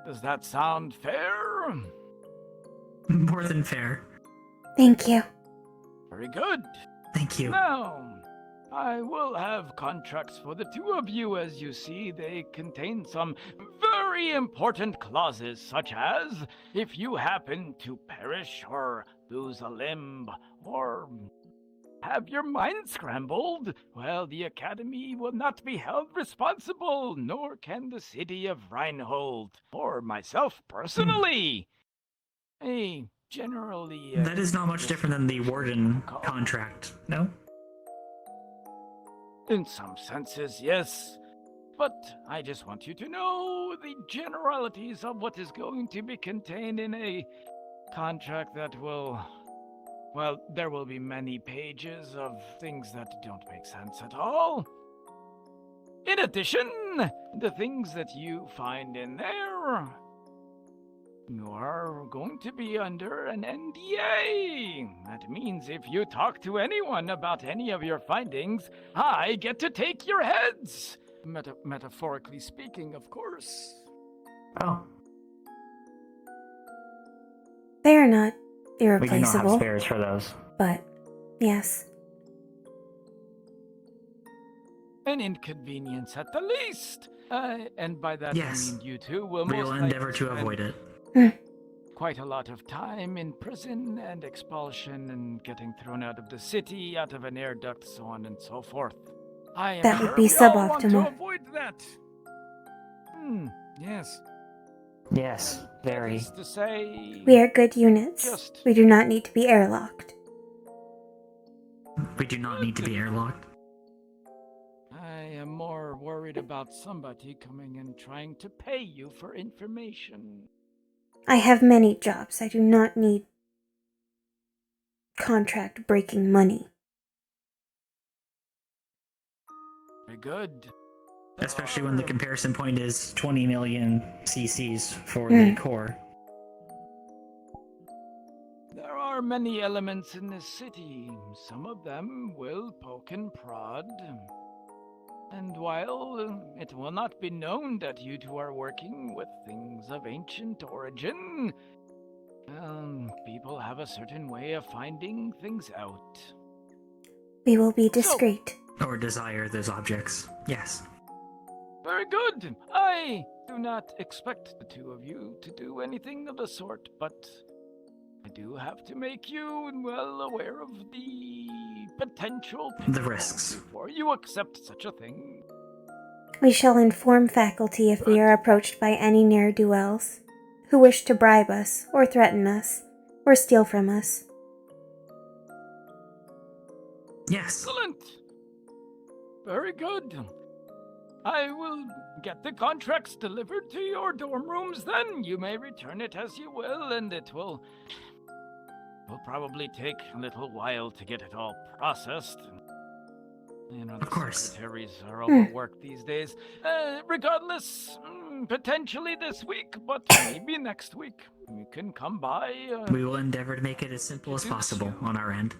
Does that sound fair? More than fair. Thank you. Very good. Thank you. Now, I will have contracts for the two of you. As you see, they contain some very important clauses, such as if you happen to perish or lose a limb or have your mind scrambled, well, the Academy will not be held responsible, nor can the city of Reinhold, or myself personally. Generally... That is not much different than the warden contract, no? In some senses, yes. But I just want you to know the generalities of what is going to be contained in a contract that will... Well, there will be many pages of things that don't make sense at all. In addition, the things that you find in there, you are going to be under an NDA. That means if you talk to anyone about any of your findings, I get to take your heads. Metaphorically speaking, of course. Oh. They are not We do not have irreplaceable, spares for those. but yes. An inconvenience at the least. And by that Yes. I mean you two will We most will likely endeavor to spend avoid it. quite a lot of time in prison and expulsion and getting thrown out of the city, out of an air duct, so on and so forth. I am That would sure be we all want to suboptimal. avoid that. Yes. Yes, very. To say, We are good units. Just- We do not need to be airlocked. We do not need to be airlocked. I am more worried about somebody coming and trying to pay you for information. I have many jobs. I do not need contract breaking money. Very good. Especially when the comparison point is 20 million CCs for the core. There are many elements in this city. Some of them will poke and prod. And while it will not be known that you two are working with things of ancient origin, people have a certain way of finding things out. We will be discreet. Or desire those objects. Yes. Very good. I do not expect the two of you to do anything of the sort, but I do have to make you well aware of the potential The risks. before you accept such a thing. We shall inform faculty if we are approached by any ne'er-do-wells who wish to bribe us, or threaten us, or steal from us. Yes. Excellent. Very good. I will get the contracts delivered to your dorm rooms then. You may return it as you will, and it will will probably take a little while to get it all processed. You know, Of course. secretaries are overworked these days. Regardless, potentially this week, but maybe next week. You can come by. We will endeavor to make it as simple as possible on our end.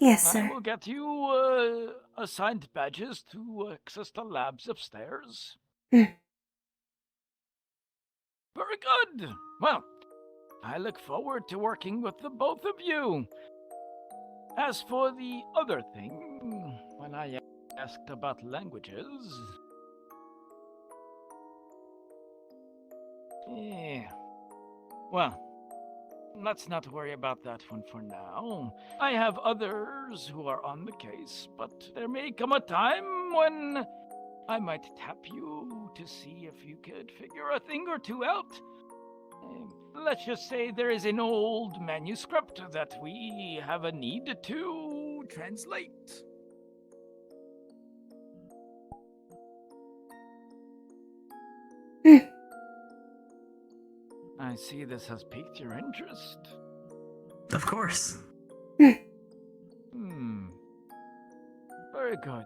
Yes, I sir. will get you assigned badges to access the labs upstairs. Very good. Well, I look forward to working with the both of you. As for the other thing, when I asked about languages... Well, let's not worry about that one for now. I have others who are on the case, but there may come a time when I might tap you to see if you could figure a thing or two out. Let's just say there is an old manuscript that we have a need to translate. I see this has piqued your interest. Of course. Very good.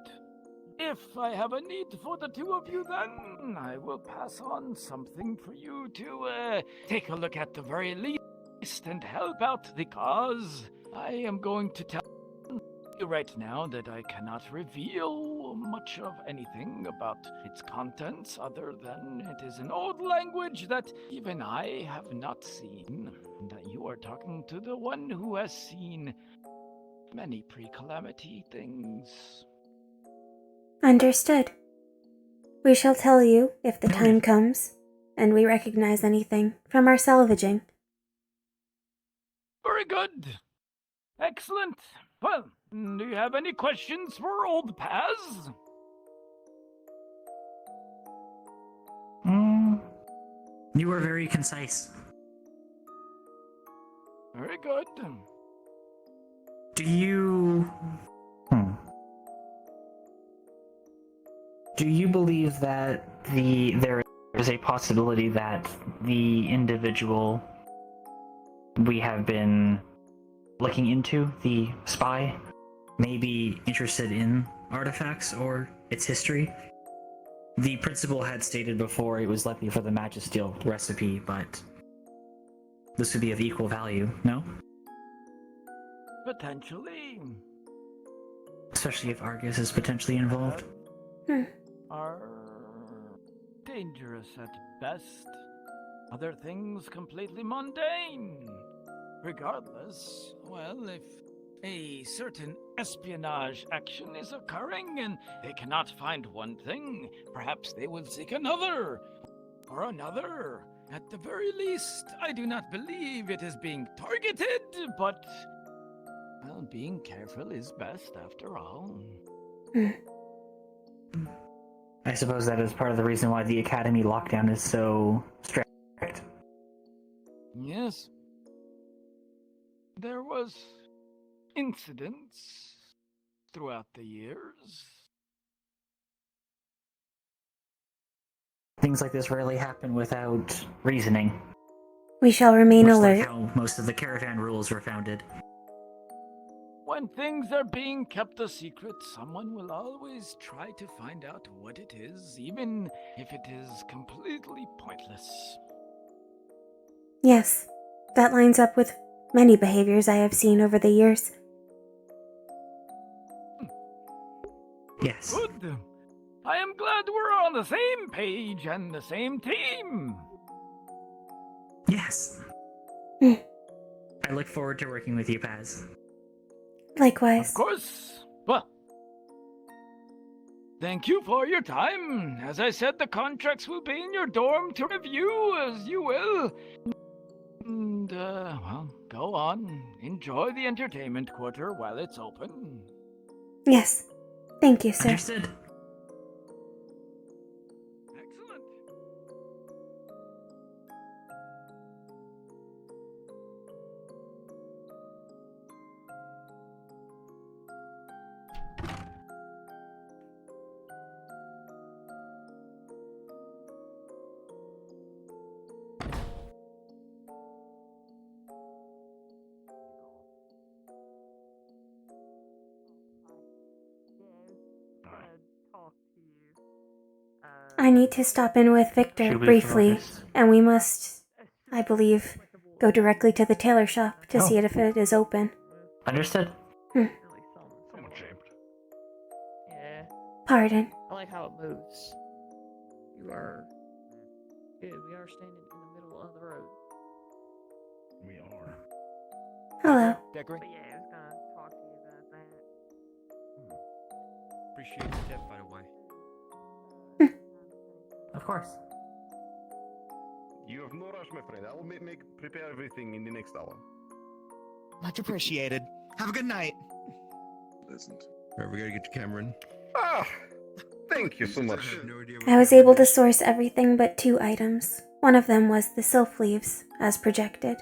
If I have a need for the two of you, then I will pass on something for you to take a look at the very least and help out the cause. I am going to tell you right now that I cannot reveal much of anything about its contents other than it is an old language that even I have not seen. And that you are talking to the one who has seen many pre-calamity things. Understood. We shall tell you if the time comes and we recognize anything from our salvaging. Very good. Excellent. Well, do you have any questions for old Paz? You were very concise. Very good. Do you... Do you believe that there is a possibility that the individual we have been looking into, the spy, may be interested in artifacts or its history? The principal had stated before it was likely for the Magisteel recipe, but this would be of equal value, no? Potentially. Especially if Argus is potentially involved. Are dangerous at best. Other things completely mundane. Regardless, well, if a certain espionage action is occurring and they cannot find one thing, perhaps they will seek another, or another. At the very least, I do not believe it is being targeted, but, well, being careful is best after all. I suppose that is part of the reason why the Academy lockdown is so strict. Yes. There was incidents throughout the years. Things like this rarely happen without reasoning. We shall remain Much alert. like how most of the caravan rules were founded. When things are being kept a secret, someone will always try to find out what it is, even if it is completely pointless. Yes, that lines up with many behaviors I have seen over the years. Yes. Good. I am glad we're on the same page and the same team. Yes. I look forward to working with you, Paz. Likewise. Of course. Well, thank you for your time. As I said, the contracts will be in your dorm to review as you will. And, well, go on. Enjoy the entertainment quarter while it's open. Yes. Thank you, sir. Understood. Excellent. I need to stop in with Victor Should we briefly, focus? and we must, I believe, go directly to the tailor shop to see if it is open. Understood. Somewhat shaped. Yeah. Pardon. I like how it moves. You are. Good, we are standing in the middle of the road. We are. Hello. Dickory? But yeah, I was gonna talk to you about that. Appreciate the tip, by the way. Of course. You have no rush, my friend. I will prepare everything in the next hour. Much appreciated. Have a good night. Pleasant. Alright, we gotta get to Cameron. Ah! Thank you so much. I was able to source everything but 2 items. One of them was the sylph leaves, as projected.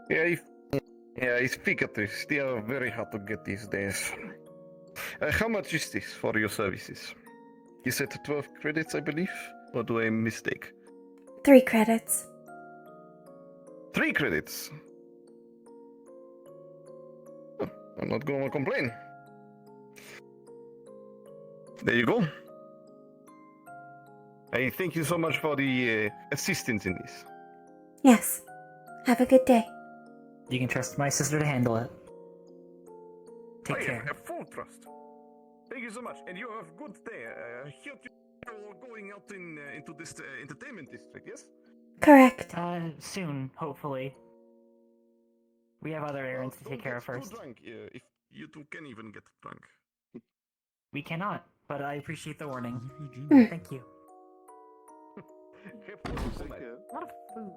Yeah, I figured this. They are very hard to get these days. How much is this for your services? Is it 12 credits, I believe? Or do I mistake? 3 credits. 3 credits? Oh, I'm not gonna complain. There you go. I thank you so much for the assistance in this. Yes. Have a good day. You can trust my sister to handle it. Take care. I have full trust. Thank you so much, and you have a good day. I hear you're going out into this entertainment district, yes? Correct. Soon, hopefully. We have other errands to take care of first. Too drunk, if you two can even get drunk. We cannot, but I appreciate the warning. Thank you. Have fun tonight. A lot of food.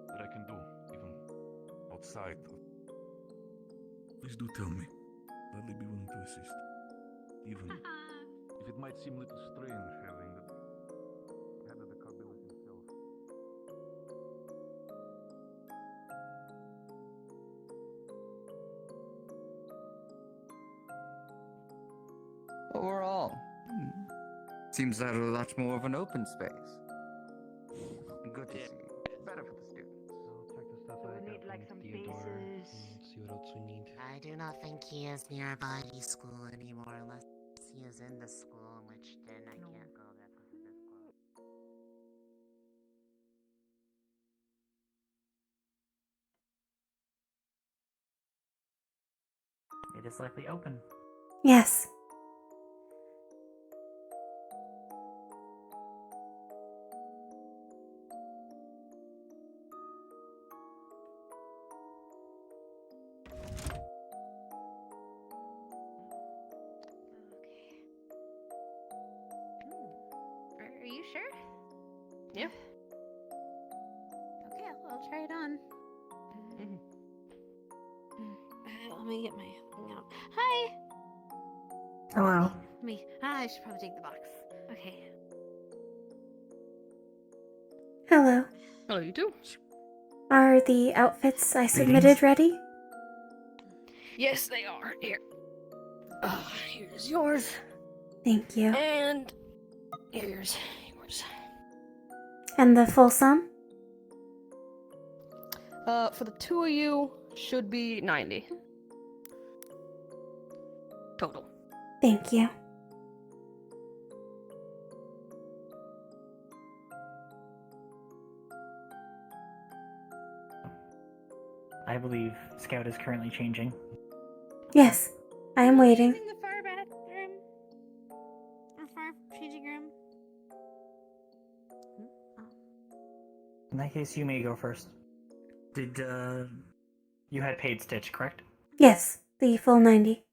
That I can do, even outside. Please do tell me. Gladly be willing to assist. Even If it might seem a little strange having the head of the Carbillas himself. Overall, seems that a lot more of an open space. Good to see. Better for the students. We need like some bases. See what else we need. I do not think he is nearby the school anymore unless he is in the school, which then I can't go there because it is closed. It is likely open. Yes. Are you sure? Yeah. Okay, I'll try it on. Let me get my thing out. Hi! Hello. I should probably take the box. Okay. Hello. Hello, you too. Are the outfits I submitted ready? Yes, they are. Here. Here's yours. Thank you. And here's yours. And the full sum? For the 2 of you, should be 90. Total. Thank you. I believe Scout is currently changing. Yes, I am waiting. Using the fire bathroom. Or fire changing room. In that case, you may go first. Did, you had paid Stitch, correct? Yes, the full 90.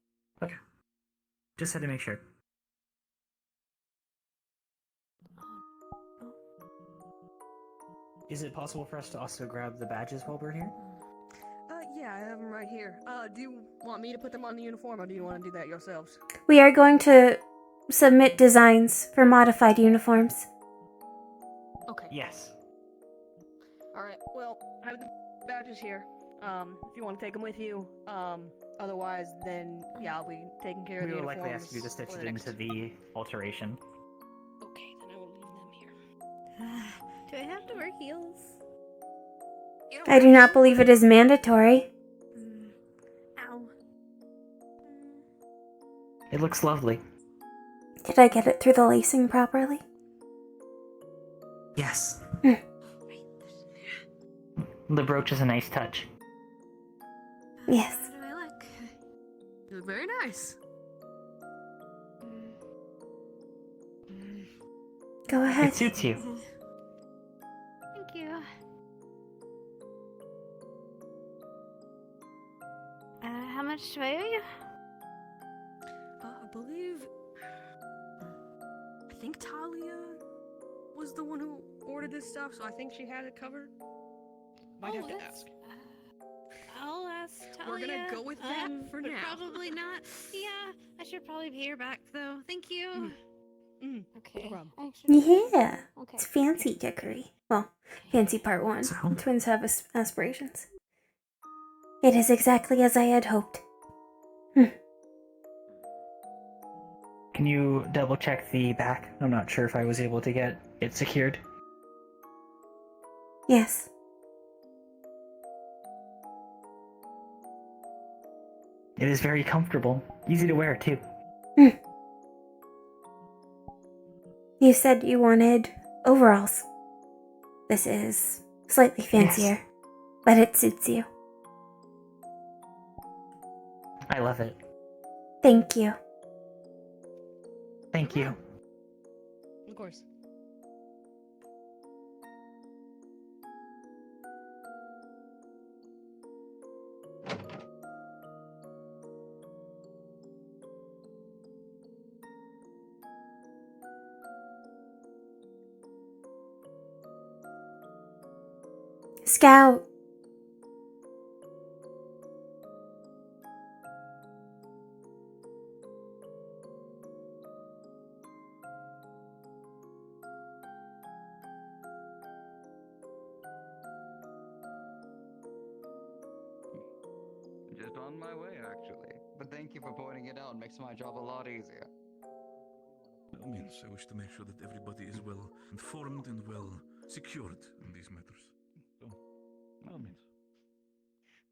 Okay. Just had to make sure. Is it possible for us to also grab the badges while we're here? Yeah, I have them right here. Do you want me to put them on the uniform, or do you want to do that yourselves? We are going to submit designs for modified uniforms. Okay. Yes. Alright, well, I have the badges here. If you want to take them with you. Otherwise, then, yeah, I'll be taking care of We the will uniforms. likely ask you to stitch for it the next- into the alteration. Okay, then I will leave them here. Do I have to wear heels? I do not believe it is mandatory. Ow. It looks lovely. Did I get it through the lacing properly? Yes. The brooch is a nice touch. Yes. How do I look? You look very nice. Go ahead. It suits you. Thank you. How much do I owe you? I believe... I think Talia was the one who ordered this stuff, so I think she had it covered. Might have to ask. I'll ask Talia. We're gonna go with that for but now. Probably not. Yeah, I should probably pay her back though. Thank you. Okay. No problem. Yeah. Okay. It's fancy, Dickory. Well, fancy part 1. Twins have aspirations. It is exactly as I had hoped. Can you double check the back? I'm not sure if I was able to get it secured. Yes. It is very comfortable. Easy to wear, too. You said you wanted overalls. This is slightly fancier, but it suits you. I love it. Thank you. Thank you. Of course. Scout. Just on my way, actually. But thank you for pointing it out. It makes my job a lot easier. By all means, I wish to make sure that everybody is well informed and well secured in these matters. So, by all means.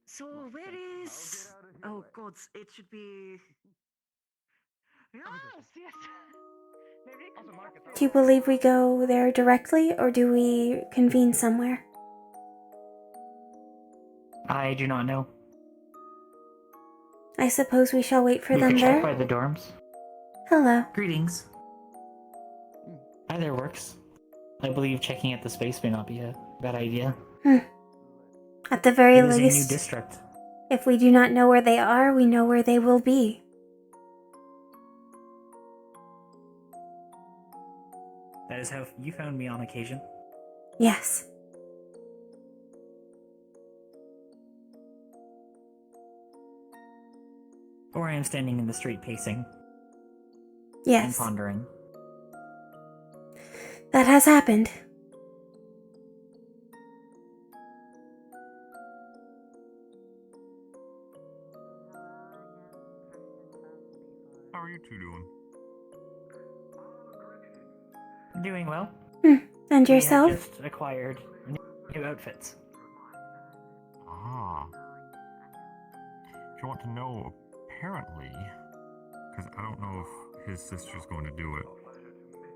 So where is... Oh gods, it should be... Yes! Do you believe we go there directly, or do we convene somewhere? I do not know. I suppose we shall wait for You them could check there. by the dorms. Hello. Greetings. Either works. I believe checking at the space may not be a bad idea. At the very It is a new least, district. if we do not know where they are, we know where they will be. That is how you found me on occasion. Yes. Or I am standing in the street pacing. Yes. And pondering. That has happened. How are you two doing? Doing well. And We have yourself? just acquired new outfits. Ah. If you want to know, apparently, because I don't know if his sister's going to do it,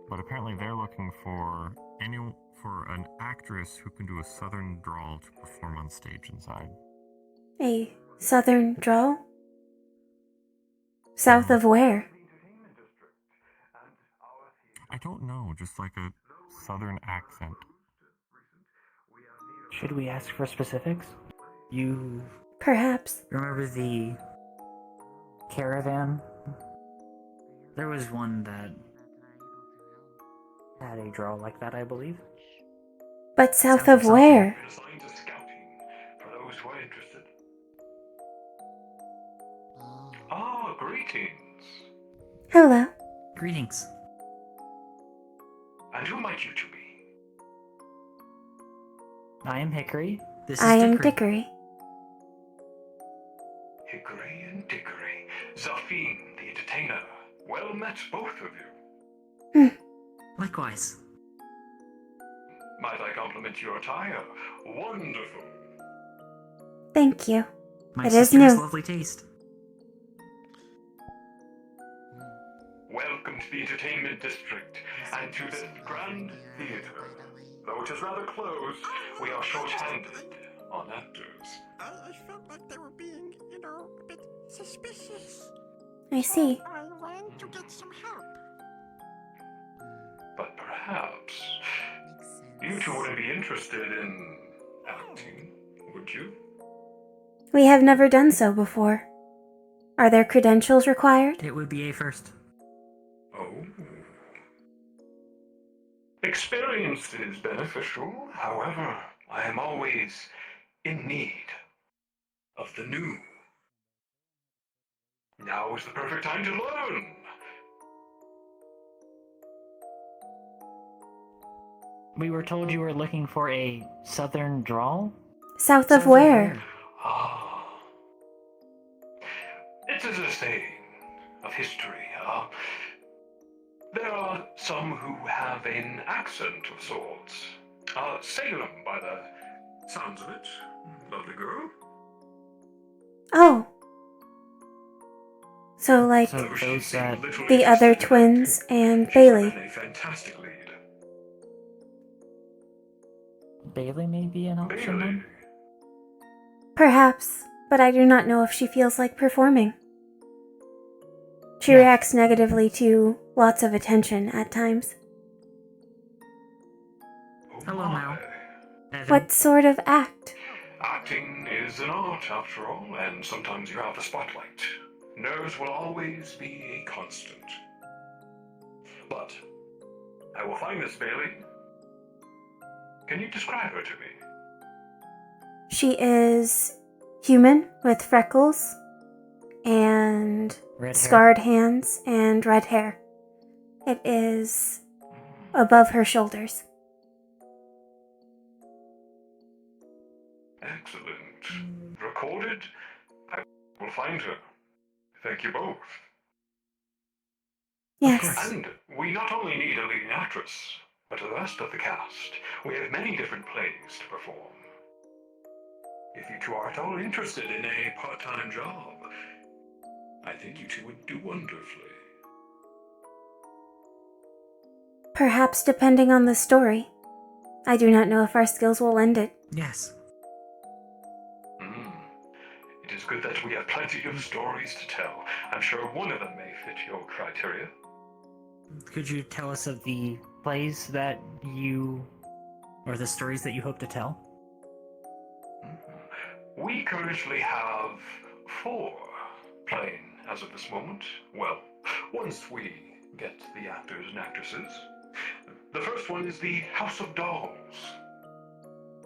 but apparently they're looking for an actress who can do a southern drawl to perform on stage inside. A southern drawl? South of where? I don't know, just like a southern accent. Should we ask for specifics? You Perhaps. remember the caravan? There was one that had a draw like that, I believe. But south of where? Been assigned to scouting for those who are interested. Ah, greetings. Hello. Greetings. And who might you two be? I am Hickory. This is I am Dickory. Dickory. Hickory and Dickory. Zafine, the entertainer. Well met, both of you. Likewise. Might I compliment your attire? Wonderful. Thank you. My It is sister's new. lovely taste. Welcome to the entertainment district and to this grand theater. Though it is rather closed, we are short-handed on actors. I felt like they were being, a bit suspicious. I see. I went to get some help. But perhaps you two wouldn't be interested in acting, would you? We have never done so before. Are there credentials required? It would be a first. Oh. Experience is beneficial. However, I am always in need of the new. Now is the perfect time to learn. We were told you were looking for a southern drawl? South of where? Ah. It is a saying of history. There are some who have an accent of sorts. Salem, by the sounds of it. Lovely girl. Oh. So, like, So those that... the other twins and Bailey. A fantastic lead. Bailey may be an option then? Perhaps, but I do not know if she feels like performing. She reacts negatively to lots of attention at times. Hello, Mal. What sort of act? Acting is an art, after all, and sometimes you have the spotlight. Nerves will always be a constant. But I will find Miss Bailey. Can you describe her to me? She is human with freckles and Red hair. scarred hands and red hair. It is above her shoulders. Excellent. Recorded. I will find her. Thank you both. Yes. And we not only need a leading actress, but the rest of the cast. We have many different plays to perform. If you two are at all interested in a part-time job, I think you two would do wonderfully. Perhaps depending on the story. I do not know if our skills will lend it. Yes. It is good that we have plenty of stories to tell. I'm sure one of them may fit your criteria. Could you tell us of the plays that you... or the stories that you hope to tell? We currently have 4 playing as of this moment. Well, once we get the actors and actresses. The first one is the House of Dolls.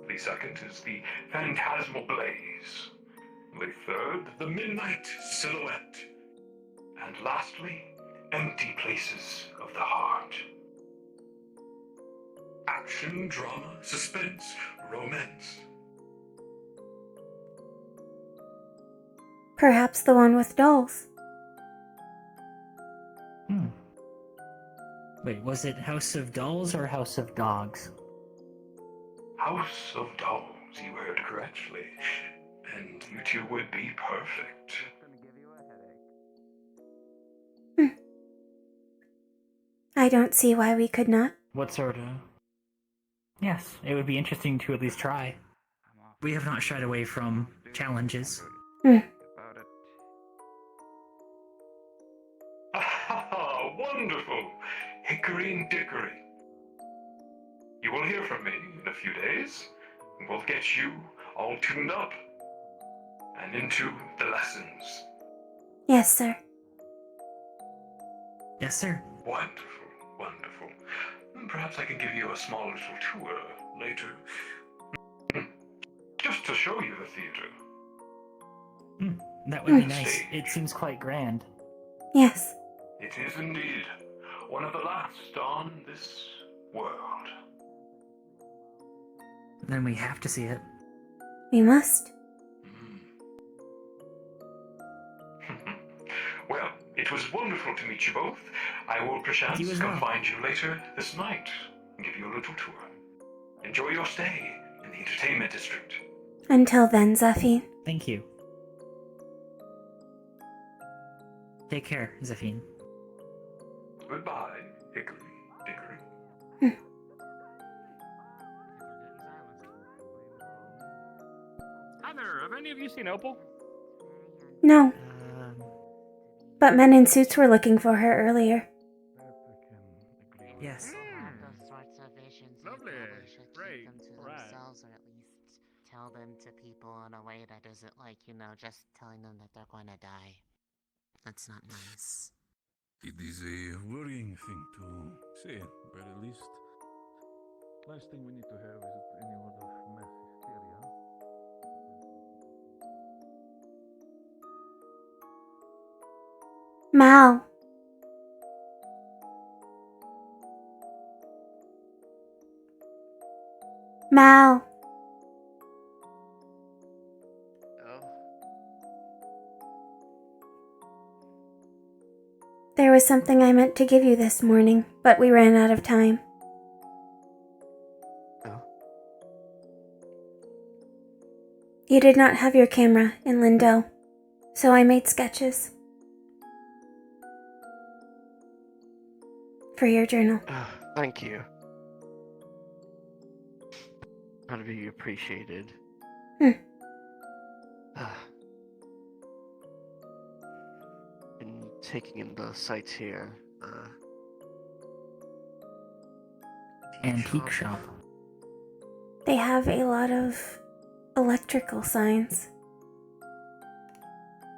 The second is the Phantasmal Blaze. The third, the Midnight Silhouette. And lastly, Empty Places of the Heart. Action, drama, suspense, romance. Perhaps the one with dolls. Wait, was it House of Dolls or House of Dogs? House of Dolls, you heard correctly. And you two would be perfect. I don't see why we could not. What sort of... Yes, it would be interesting to at least try. We have not shied away from challenges. Ah, wonderful! Hickory and Dickory. You will hear from me in a few days. We'll get you all tuned up and into the lessons. Yes, sir. Yes, sir. Wonderful, wonderful. Perhaps I can give you a small little tour later. Just to show you the theater. That would be Hmm. nice. Stage. It seems quite grand. Yes. It is indeed one of the last on this world. Then we have to see it. We must. Well, it was wonderful to meet you both. I will perchance You as come well. find you later this night and give you a little tour. Enjoy your stay in the entertainment district. Until then, Zephyr. Thank you. Take care, Zephyr. Goodbye, Hickory Dickory. Hi there, have any of you seen Opal? No. But men in suits were looking for her earlier. Yes. Those sorts of visions, you Lovely. probably should Great. keep them to Alright. themselves, or at least tell them to people in a way that isn't like, just telling them that they're going to die. That's not nice. It is a worrying thing to say, but at least last thing we need to have is any sort of mass hysteria. Mal. Mal. There was something I meant to give you this morning, but we ran out of time. Oh? You did not have your camera in Lindell, so I made sketches. For your journal. Thank you. That'd be appreciated. In taking in the sights here, Antique shop. They have a lot of electrical signs.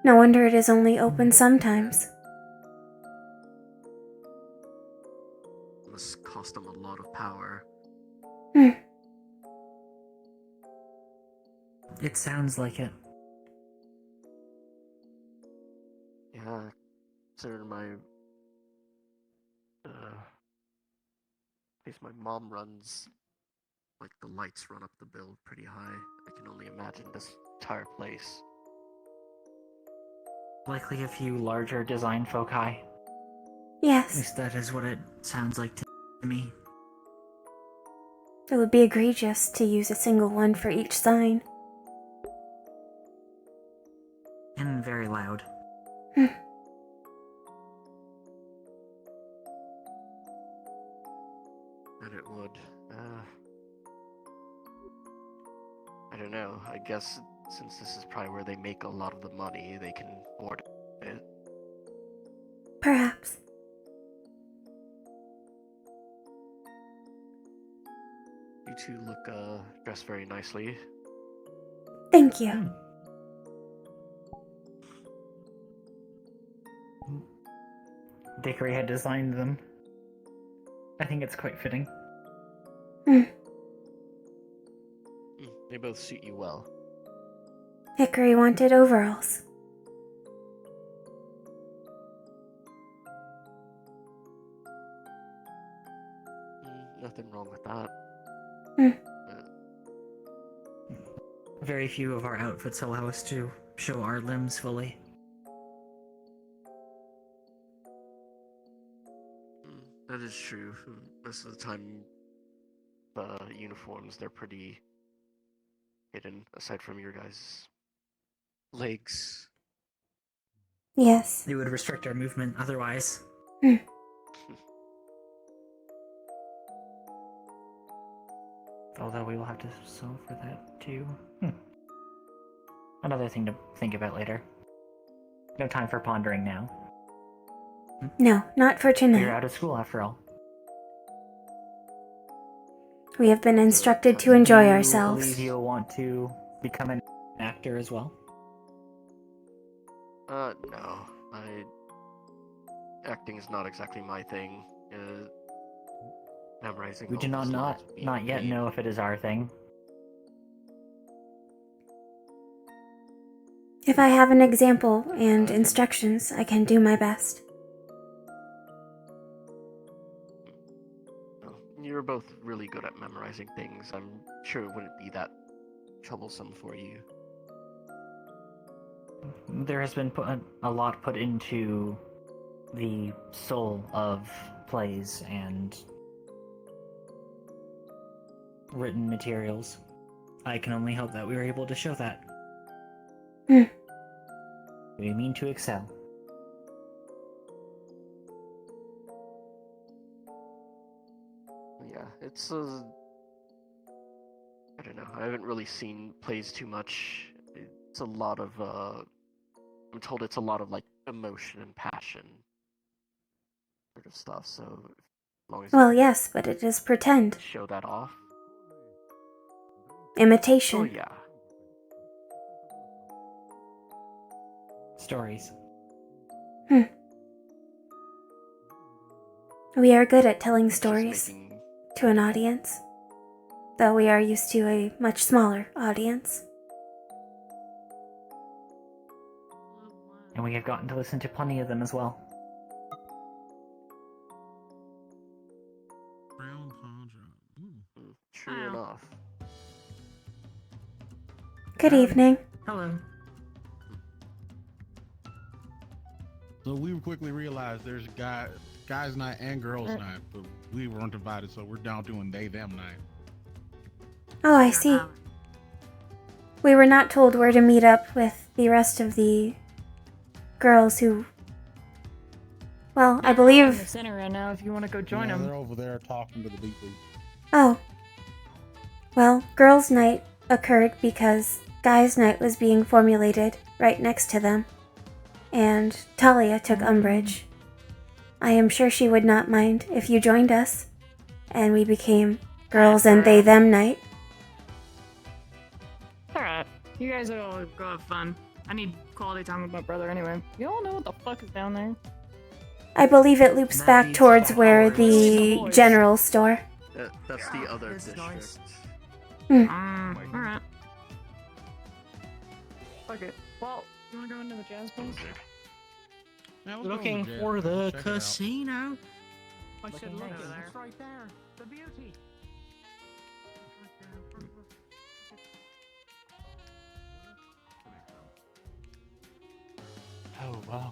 No wonder it is only open sometimes. must cost them a lot of power. It sounds like it. Yeah, considering my place my mom runs, like the lights run up the build pretty high. I can only imagine this entire place. Likely a few larger design foci. At Yes. least that is what it sounds like to me. It would be egregious to use a single one for each sign. And very loud. And it would, I don't know, I guess since this is probably where they make a lot of the money, they can afford it. Perhaps. You two look, dressed very nicely. Thank you. Dickory had designed them. I think it's quite fitting. They both suit you well. Dickory wanted overalls. Nothing wrong with that. Very few of our outfits allow us to show our limbs fully. That is true. Most of the time, the uniforms, they're pretty hidden, aside from your guys' legs. Yes. They would restrict our movement otherwise. Although we will have to sew for that too. Another thing to think about later. No time for pondering now. No, not for We're tonight. out of school after all. We have been instructed to enjoy Do you ourselves. believe you'll want to become an actor as well? No. Acting is not exactly my thing. memorizing. We do all the not stories being not yet made. know if it is our thing. If I have an example and instructions, I can do my best. Well, you're both really good at memorizing things. I'm sure it wouldn't be that troublesome for you. There has been a lot put into the soul of plays and written materials. I can only hope that we were able to show that. We mean to excel. Yeah, it's I don't know. I haven't really seen plays too much. It's a lot of I'm told it's a lot of like emotion and passion sort of stuff. So as long as Well, yes, but it is pretend. show that off. Imitation. Oh yeah. Stories. We are good at telling Just stories making to an audience, though we are used to a much smaller audience. And we have gotten to listen to plenty of them as well. True enough. Good evening. Hello. So we quickly realized there's guys night and girls night, but we weren't invited, so we're down doing they them night. Oh, I see. We were not told where to meet up with the rest of the girls who... Well, I in the believe... center right now. If you want to go join Yeah, them. they're over there talking to the beat. Oh. Well, girls' night occurred because guys' night was being formulated right next to them, and Talia took umbrage. I am sure she would not mind if you joined us, and we became girls and they them night. Alright. You guys are all go have fun. I need quality time with my brother anyway. You all know what the fuck is down there? I believe it loops back towards where the general store. That's the other district. Alright. Okay. Well, you wanna go into the jazz place? Yeah, Looking for the casino. I Looking said, look, nice. it's right there. The beauty. Oh wow.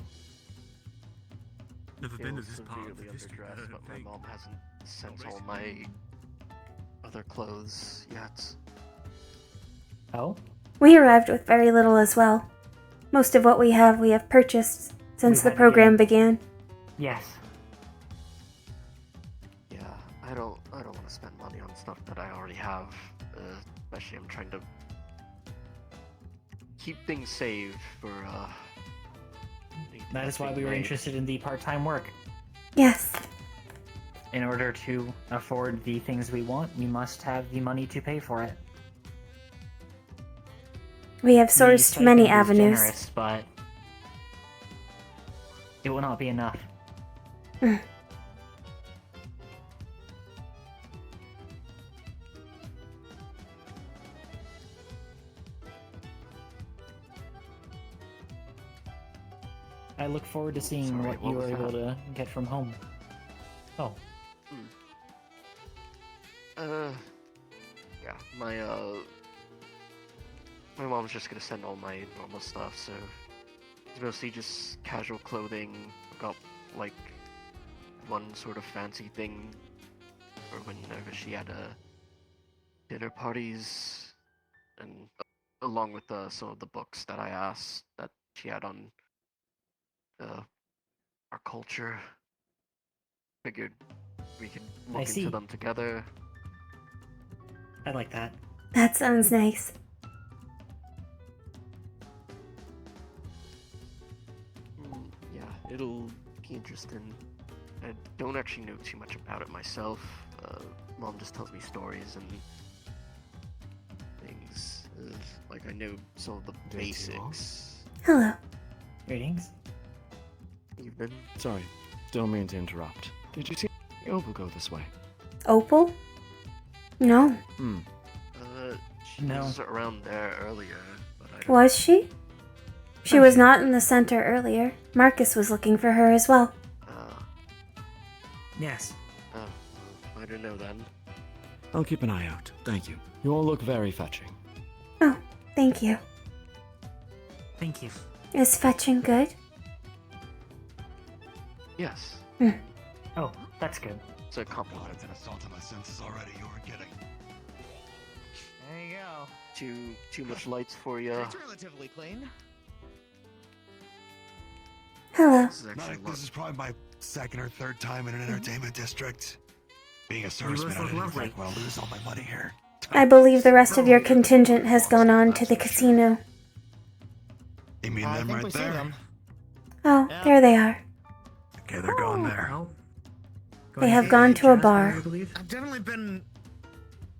Never been to this Feels part of the severely district, I underdressed, don't but my think. mom hasn't sent all my other clothes yet. Oh? We arrived with very little as well. Most of what we have purchased since the program began. Yes. Yeah, I don't want to spend money on stuff that I already have. Especially I'm trying to keep things saved for That is why we were interested in the part-time work. Yes. In order to afford the things we want, we must have the money to pay for it. We have The sourced many stipend is avenues. generous, but it will not be enough. I look forward to seeing Sorry, what what you was were able that? to get from home. Oh. Yeah, my mom's just gonna send all my normal stuff, so it's mostly just casual clothing. I've got like one sort of fancy thing for whenever she had dinner parties, and along with some of the books that I asked that she had on our culture. Figured we could I look see. into them together. I like that. That sounds nice. Yeah, it'll be interesting. I don't actually know too much about it myself. Mom just tells me stories and things. Like I know some of the basics. Hello. Greetings. You've been? Sorry, don't mean to interrupt. Did you see Obu go this way? Opal? No. She was around there earlier, but I don't... Was she? She was not in the center earlier. Marcus was looking for her as well. Yes. Oh, I don't know then. I'll keep an eye out. Thank you. You all look very fetching. Oh, thank you. Thank you. Is fetching good? Yes. Oh, that's good. It's a compliment. I've been assaulted my senses already. You weren't kidding. There you go. Too much lights for you. It's relatively clean. Hello. This is probably my second or third time in an entertainment district. Being a serviceman, I didn't think I'd lose all my money here. I believe the rest of your contingent has gone on to the casino. You mean them right there? Oh, there they are. Okay, they're going there. They have gone to a bar. I've definitely been.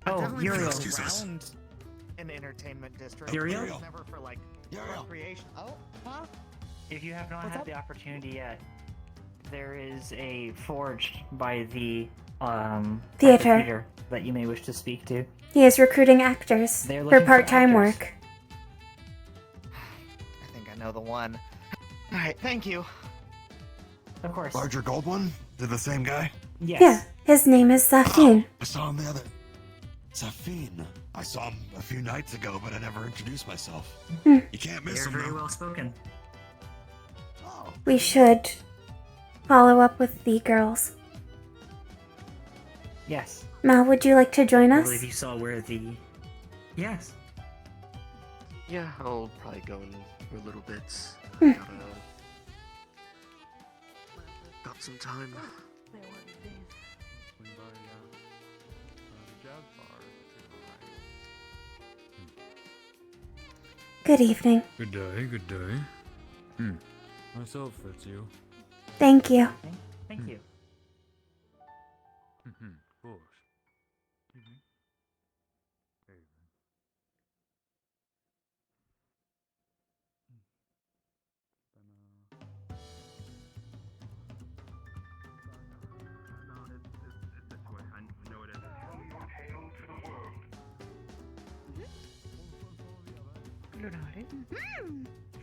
Uriel. Around an entertainment district. Uriel? Never for like recreation. Oh, huh? If you have not had the opportunity yet, there is a forge by the Theater that you may wish to speak to. He is recruiting actors They're for looking for part-time actors. work. I think I know the one. All right, thank you. Of course. Larger gold one? They're the same guy? Yes. Yeah, his name is Zafin. I saw him the other. Zafin. I saw him a few nights ago, but I never introduced myself. You can't miss They're him. very though. well spoken. We should follow up with the girls. Yes. Mal, would you like to join I us? believe you saw where the... Yes. Yeah, I'll probably go in for a little bit. Hmm. Got some time. Good evening. Good day, good day. Myself, that's you. Thank you. Thank you. Of course.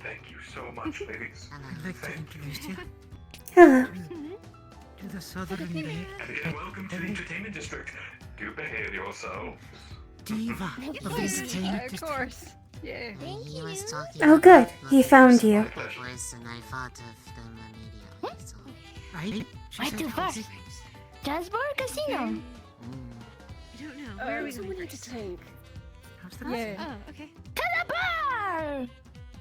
Thank you so much, ladies. I'd like to introduce you Hello. to the Southern Gate. And welcome to the entertainment district. Do behave yourselves. Diva of the entertainment Of district. course. Yeah. He was talking Oh, good. about He found you. voice, and I thought of them immediately. So. Right? Where to first? Jazz bar or casino? I don't know. Where are we going to take? Yeah. Oh, okay. To the bar!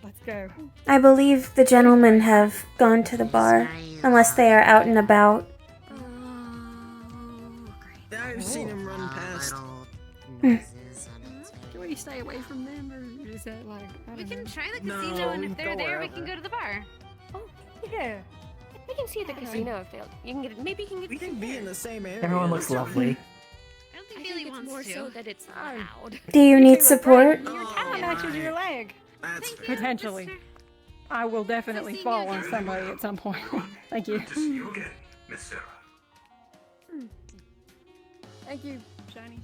Let's go. I believe the gentlemen have gone to the bar, unless they are out and about. I've seen him run past. Hmm. Can we stay away from them, or is that like? We can try the No, casino, and if they're go there, we wherever. can go to the bar. Yeah. We can see the casino if they'll. You can get. Maybe you can get. We can be in the same area. Everyone looks lovely. I don't think Billy wants more so that it's loud. Do you need support? Your talent matches your leg. That's fair. Potentially. I will definitely fall on somebody at some point. Thank you. Good to see you again, Miss Sarah. Thank you, Shiny.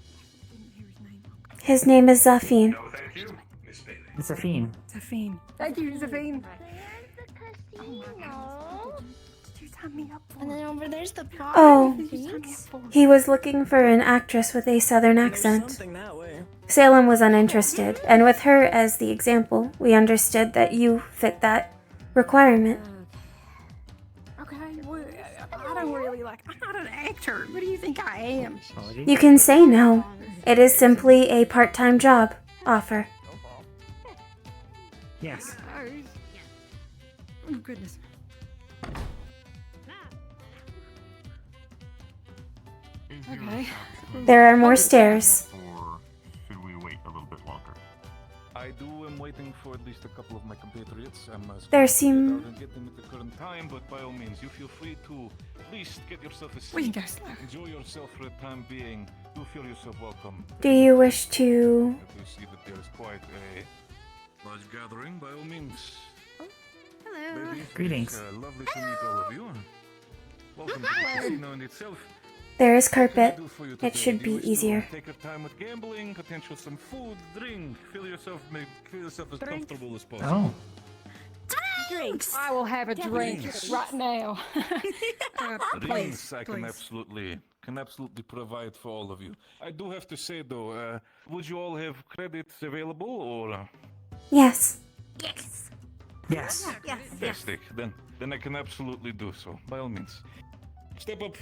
Didn't hear his name. His name is Zafin. No, thank you, Miss Bailey. It's a fiend. Zafine. Thank you, Zafine. And then over there's the bar. Oh, he was looking for an actress with a southern accent. Something that way. Salem was uninterested, and with her as the example, we understood that you fit that requirement. Okay, well, I don't really like. I'm not an actor. What do you think I am? You can say no. It is simply a part-time job offer. Yes. Oh, goodness. Okay. There are more stairs. Or should we wait a little bit longer? I am waiting for at least a couple of my compatriots. There seem- Get them at the current time, but by all means, you feel free to at least get yourself a seat. We can go slow. Enjoy yourself for the time being. Do feel yourself welcome. Do you wish to... If you see that there is quite a large gathering, by all means. Hello. Ladies, Greetings. It's, lovely to meet all of you. Welcome to the casino in itself. There is carpet. Do for you It today? should Do you be wish to easier. Take your time with gambling, potential some food, drink, feel yourself as comfortable as possible. Oh. Drinks. I will have a drink Drinks. right now. Drinks I can absolutely provide for all of you. I do have to say though, would you all have credits available or? Yes. Yes. Yes. Yes. Fantastic. Then I can absolutely do so. By all means. Step up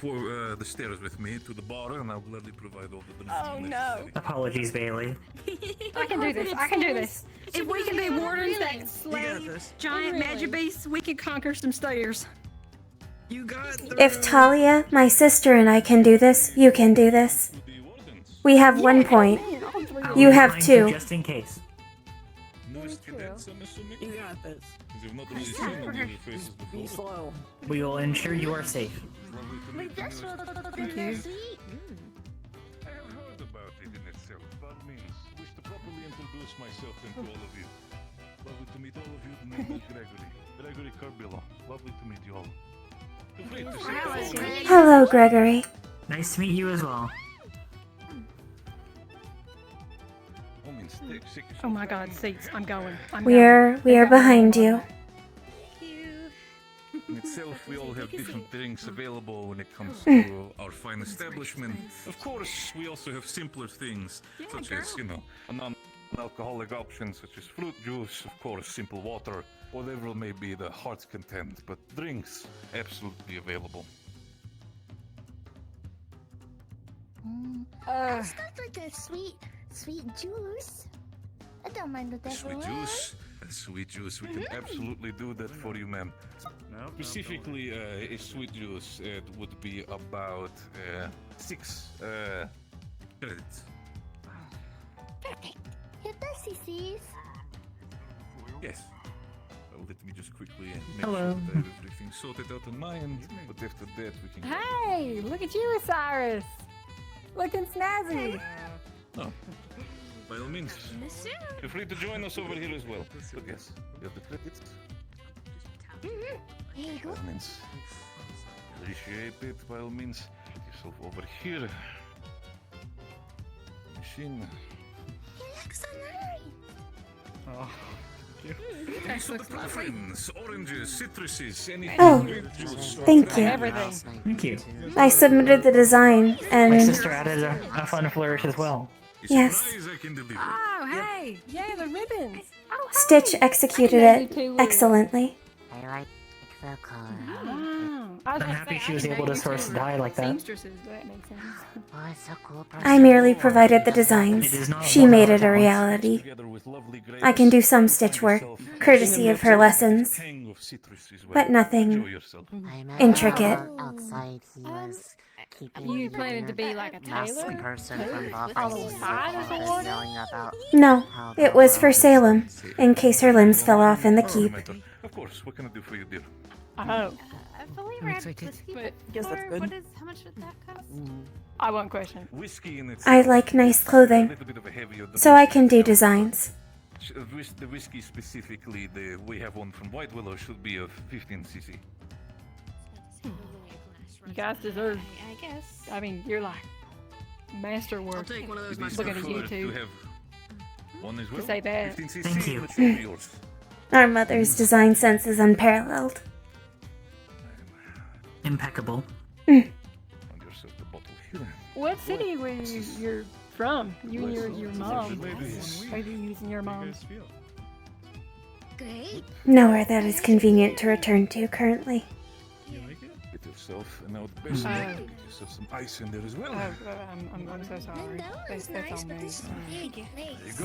the stairs with me to the bar, and I'll gladly provide all the drinks. Oh no. Apologies, Bailey. I can do this. I can do this. If we can be wardens that slay this. giant magic beasts, we can conquer some stairs. You got If Talia, my sister, and I can do this, you can do this. We have 1 point. You have 2. Just in case. You got this. You've not really seen any of your faces Be before. slow. We will ensure you are safe. Thank you. I have heard about it in itself. By all means, wish to properly introduce myself and to all of you. Lovely to meet all of you. The name is Gregory. Gregory Carbillo. Lovely to meet you all. Feel free to sit down. Hello, Gregory. Nice to meet you as well. All means, take yourself Oh my god, seats. I'm going. We are behind you. In itself, we all have different drinks available when it comes to our fine establishment. Of course, we also have simpler things, such as, a non-alcoholic option, such as fruit juice, of course, simple water, whatever may be the heart's content. But drinks, absolutely available. I'll start like a sweet juice. I don't mind with that. Sweet juice? Sweet juice, we can absolutely do that for you, ma'am. Specifically, a sweet juice, it would be about 6 credits. Perfect. Here, CC's. Yes. Well, let me just quickly make Hello. sure that I have everything sorted out on my end, but after that we can... Hey, look at you, Osiris. Looking snazzy. Oh. By all means, feel free to join us over here as well. But yes, you have the credits. Here you go. By all means, appreciate it. By all means, get yourself over here. Machine. You look so nice. Oh. Any sort of preference? Oranges, citruses, anything. Oh, grape juice. thank you. Everything. Thank you. I submitted the design, My and sister added a fun flourish as well. yes, Surprise I can deliver. Oh, hey. Yeah, the ribbons. Oh, Stitch executed it excellently. I like the color. I'm happy she was able to source dye like that. Seamstresses, that makes sense. Oh, it's so cool. I merely provided the designs. She made it a reality. I can do some stitch work, courtesy of her lessons, but nothing intricate. Outside, he was keeping You planning to be like a tailor? person from On the Boston side of the water? yelling about No, it was for Salem, in case her limbs fell off in the keep. Of course, what can I do for you, dear? Oh. A fully wrapped excited. whiskey But- guess that's good. How much would that cost? I won't question. Whiskey in I like nice clothing, so I can do designs. The whiskey specifically, we have one from White Willow, should be of 15 cc. You guys deserve. I guess. I mean, you're like masterwork. I'll take one of those It is Looking at preferred to YouTube. have one as well. say that. 15 cc, Thank you. let's see yours. Our mother's design sense is unparalleled. Impeccable. Find yourself the bottle here. What city were you're from? You and your mom. Ladies. Are you using your mom? Great. Nowhere that is convenient to return to currently. Get yourself an out basin. Get yourself some ice in there as well. I'm so sorry. That's on me. Thank you.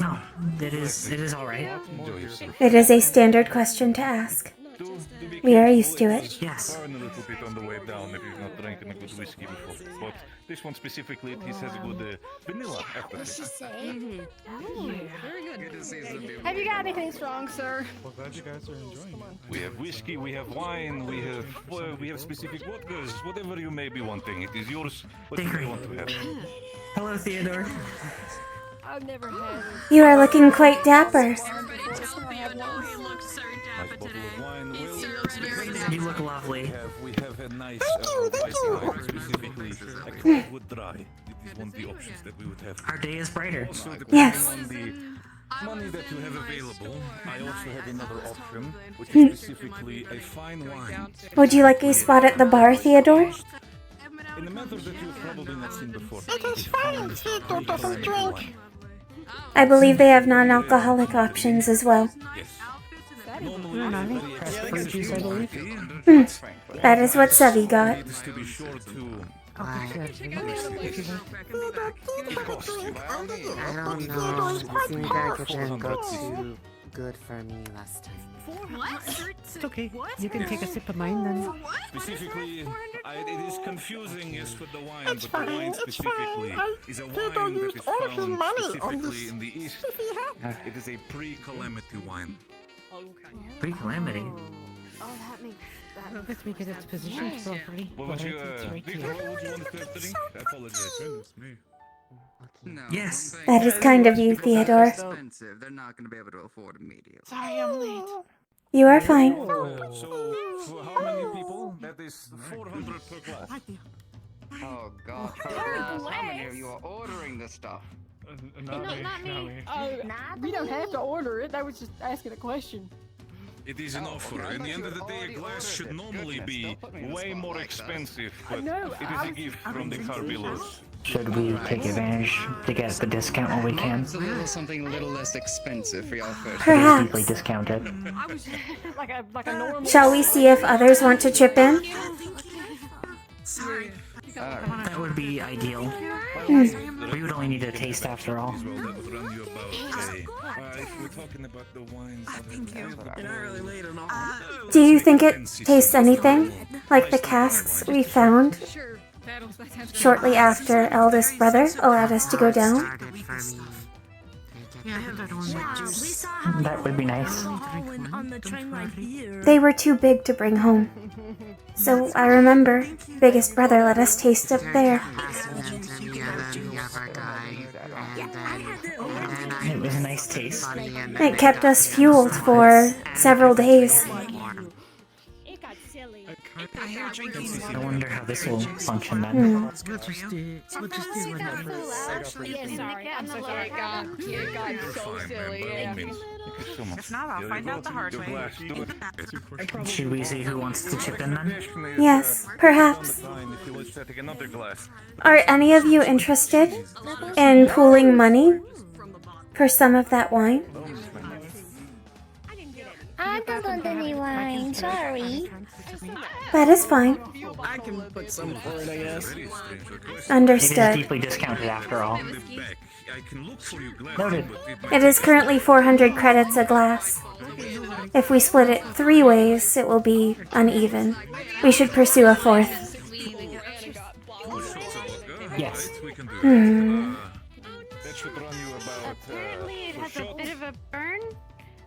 No, it is all right. Enjoy yourself. It is a standard question to ask. We are used to it. Yes. Burn a little bit on the way down if you've not drank a good whiskey before. But this one specifically, it has a good vanilla aftertaste. Very good. Have you got anything strong, sir? Well, glad you guys are enjoying it. We have whiskey, we have wine, we have specific vodkas, whatever you may be wanting. It is yours. Whatever you want to have. Hello, Theodore. I've never had. You are looking quite dapper. Nice bottle of wine. Well, You look lovely. we have a nice white wine, specifically a Cloudwood Dry. It is one of the options that we would have. Our day is brighter. Also, depending Yes. on the money that you have available, I also have another option, which is specifically a fine wine. Would you like a spot at the bar, Theodore? In a method that you've probably not seen before. It is fine, Theodore doesn't drink. I believe they have non-alcoholic options as well. That is what Sevi got. To be sure to I don't know. It seemed like it didn't go too good for me last time. It's okay. You can take a sip of mine then. Specifically, it is confusing, yes, with the wine, It's but the fine, wine it's specifically fine. is a Theodore wine that used is all his found money on specifically this in the east. spiffy hat. It is a pre-calamity wine. Pre-calamity. Oh, that makes Let me get its position properly. What would you, It's right Victor, here. what would you want to drink? I apologize. Yes. That is kind of you, Theodore. Expensive. They're not going to be able to afford immediately. Sorry, I'm late. You are fine. So, for how many people? That is 400 per glass. Oh god. How many of you are ordering this stuff? Not me. We don't have to order it. I was just asking a question. It is an offer. In the end of the day, a glass should normally be way more expensive, but know, it is a gift from the Carbillos. Should we take advantage to get the discount while we can? Something a little less expensive for y'all first. It is Perhaps. deeply discounted. I was like a normal. Shall we see if others want to chip in? That would be ideal. We would only need a taste after all. Well, that would run you about if we're talking about the wines. Do you think it tastes anything like the casks we found shortly after eldest brother allowed us to go down? That would be nice. They were too big to bring home. So I remember biggest brother let us taste up there. It was a nice taste. It kept us fueled for several days. I wonder how this will function then. Let's just do it. Sorry, I'm so sorry. God, you got so silly. Yeah. If not, I'll find out the hard way. Should we see who wants to chip in then? Yes, perhaps. If you wish to take another glass. Are any of you interested in pooling money for some of that wine? I don't want any wine, sorry. That is fine. I can put some for it, I guess. It is Understood. deeply discounted after all. Noted. It is currently 400 credits a glass. If we split it 3 ways, it will be uneven. We should pursue a fourth. Yes. Hmm. That should run you about. Apparently, it has a bit of a burn,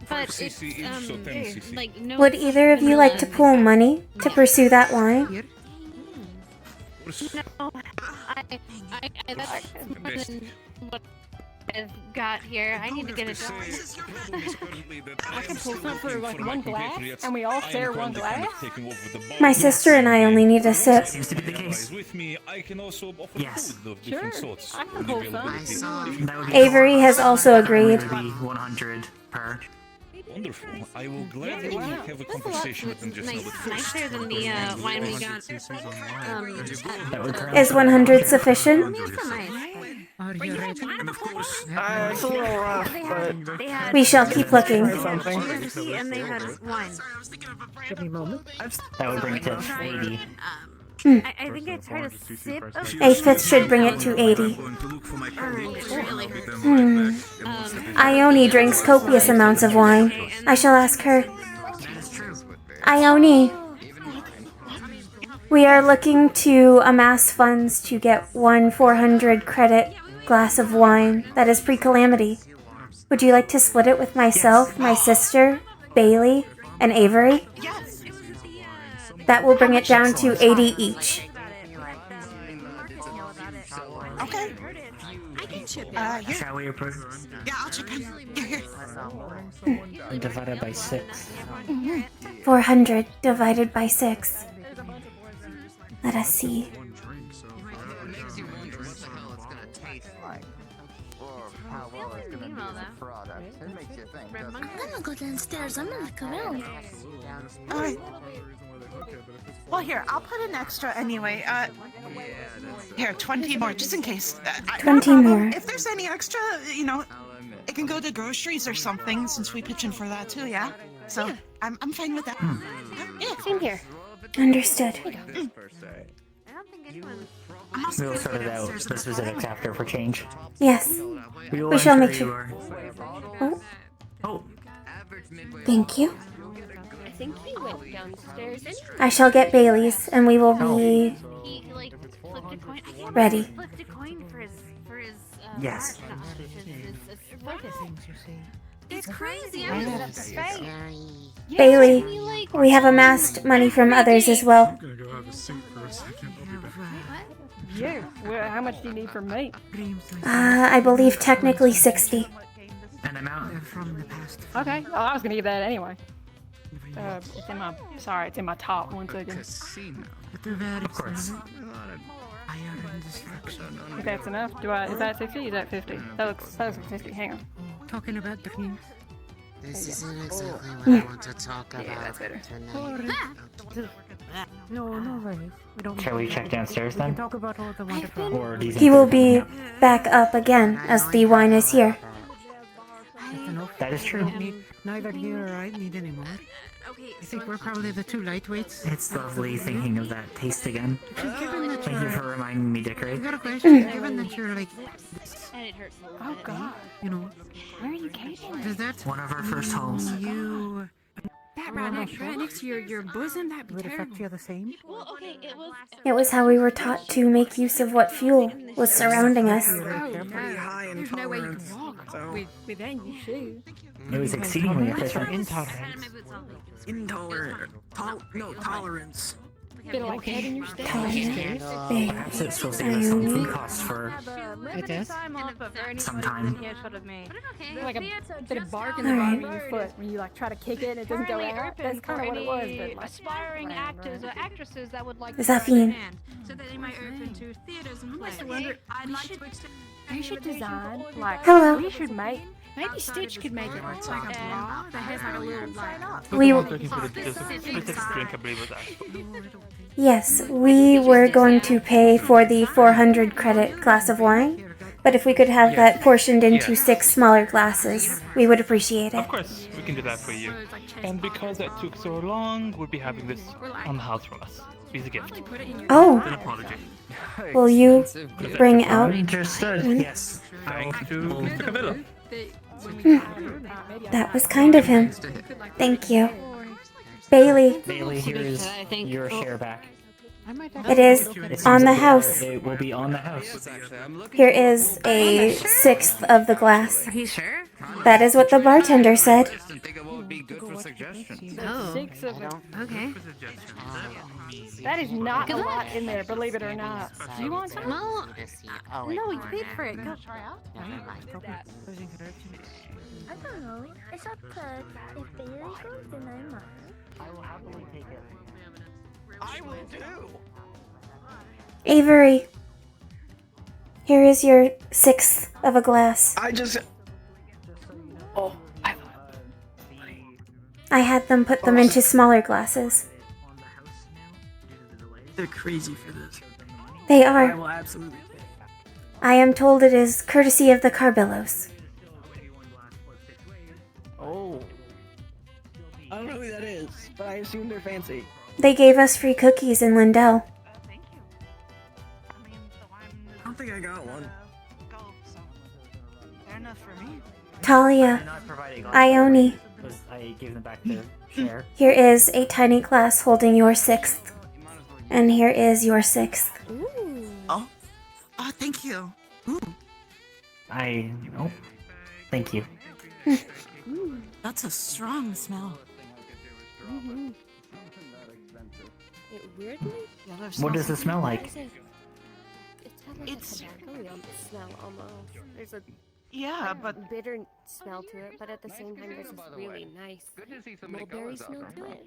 but it's like no. Would either of you like to pool money to pursue that wine? No, that's more than what I've got here. I need to get it going. I can pull some for like one glass, and we all share one glass. My sister and I only need a sip. Seems to be the case. With me, I can also offer Yes. food of different Sure, sorts. I can and pull availability. some. That would be Avery has also agreed. That would be 100 per. Wonderful. I will gladly have a conversation with them just now. But first, Nicer than the wine we got. That would turn Is 100 sufficient? and of course, It's a little rough, but They had We shall keep looking. something. and they had wine. Give me a moment. That would bring it to 80. I think I tried a sip of A fifth should bring it to 80. going to look for my colleagues. really I'll be them Hmm. right back. And once that is Ione drinks copious amounts of wine. I shall ask her. Ione, we are looking to amass funds to get one 400 credit glass of wine that is pre-calamity. Would you like to split it with myself, my sister, Bailey, and Avery? That will bring it down to 80 each. Okay. chip in. Shall we approach? Yeah, I'll chip in. Here. Divided by 6. 400 divided by 6. Let us see. I'm gonna go downstairs. I'm gonna look around. Alright. Well, here, I'll put an extra anyway. Here, 20 more, just in case. 20 more. If there's any extra, you know, it can go to groceries or something, since we pitch in for that too, yeah? So, I'm fine with that. Yeah. Same here. Understood. We will sort it out the specifics after for change. Yes. will We shall ensure make you sure. are- Oh. Thank you. I think he went downstairs. I shall get Bailey's, and we will be He like flipped a coin. I can't ready. remember if he flipped a coin for his Yes. focus. It's crazy. Bailey, we have amassed money from others as well. I'm gonna go have a seat for a second. I'll be back. You? Well, how much do you need from me? I believe technically 60. An amount from the past. Okay. Oh, I was gonna give that anyway. It's in my. Sorry, it's in my top. 1 second. Of course. If that's enough, is that 60? Is that 50? That looks like 50. Hang on. Talking about dreams. This isn't exactly what I want to talk about that's better. tonight. No worries. We don't. Shall we check downstairs We can then? talk about all the wonderful. Or do you think He will there's be back up again as the wine is here. That is true. Neither you or I need any more. I think we're probably the two lightweights. It's lovely thinking of that taste again. Given that Thank you for reminding me, Dickory. I got a question. Given that you're like, Oh God. you know, Where are you keeping does that One of our first homes. you? That right next to your bosom, that'd be Would affect terrible. you the same? Well, okay, it was. It was how we were taught to make use of what fuel was surrounding us. They're pretty high in There's no way you can walk with any shoes. It was exceedingly efficient. Tolerance. Bit of like head in your step. Perhaps it's supposed to give us some food costs for It is. some time. Like a bit of bark in the bottom of your foot when you like try to kick it and it doesn't go out. That's kind of what it was. But like, Aspiring actors or actresses that would like to Zafine. So that they might open to theaters and plays. I'd like to extend. we should design like Hello. we should make. Maybe Stitch could make it. It's like a bra that has like a little like. We Yes, we were going to pay for the 400 credit glass of wine, but if we could have that portioned into 6 smaller glasses, we would appreciate it. Of course, we can do that for you. And because that took so long, we'll be having this on the house for us. Be the gift. Oh. An apology. Will you bring out? Understood. Yes. Thanks to Mr. Cavillo. That was kind of him. Thank you. Bailey, Bailey, here is your share back. it is on the house. It will be on the house. Here is a 1/6 of the glass. Are you sure? That is what the bartender said. Oh. 6 of them. Okay. That is not a lot in there, believe it or not. Do you want some? No. No, you paid for it. Go. I don't know. It's up to if Bailey goes, then I might. I will happily take it. I will do. Avery, here is your 1/6 of a glass. I had them put them into smaller glasses. They're crazy for this. They I are. will absolutely. I am told it is courtesy of the Carbillos. Oh. I don't know who that is, but I assume they're fancy. They gave us free cookies in Lindell. I don't think I got one. Fair enough for me. Talia, Ione, I gave them back their share. here is a tiny glass holding your 1/6. And here is your 1/6. Oh, thank you. Ooh. Oh, thank you. That's a strong smell. It weirdly. What does it smell like? It's It's smell almost. There's a but bitter smell to it, but at the same time, there's this really nice mulberry smell to it.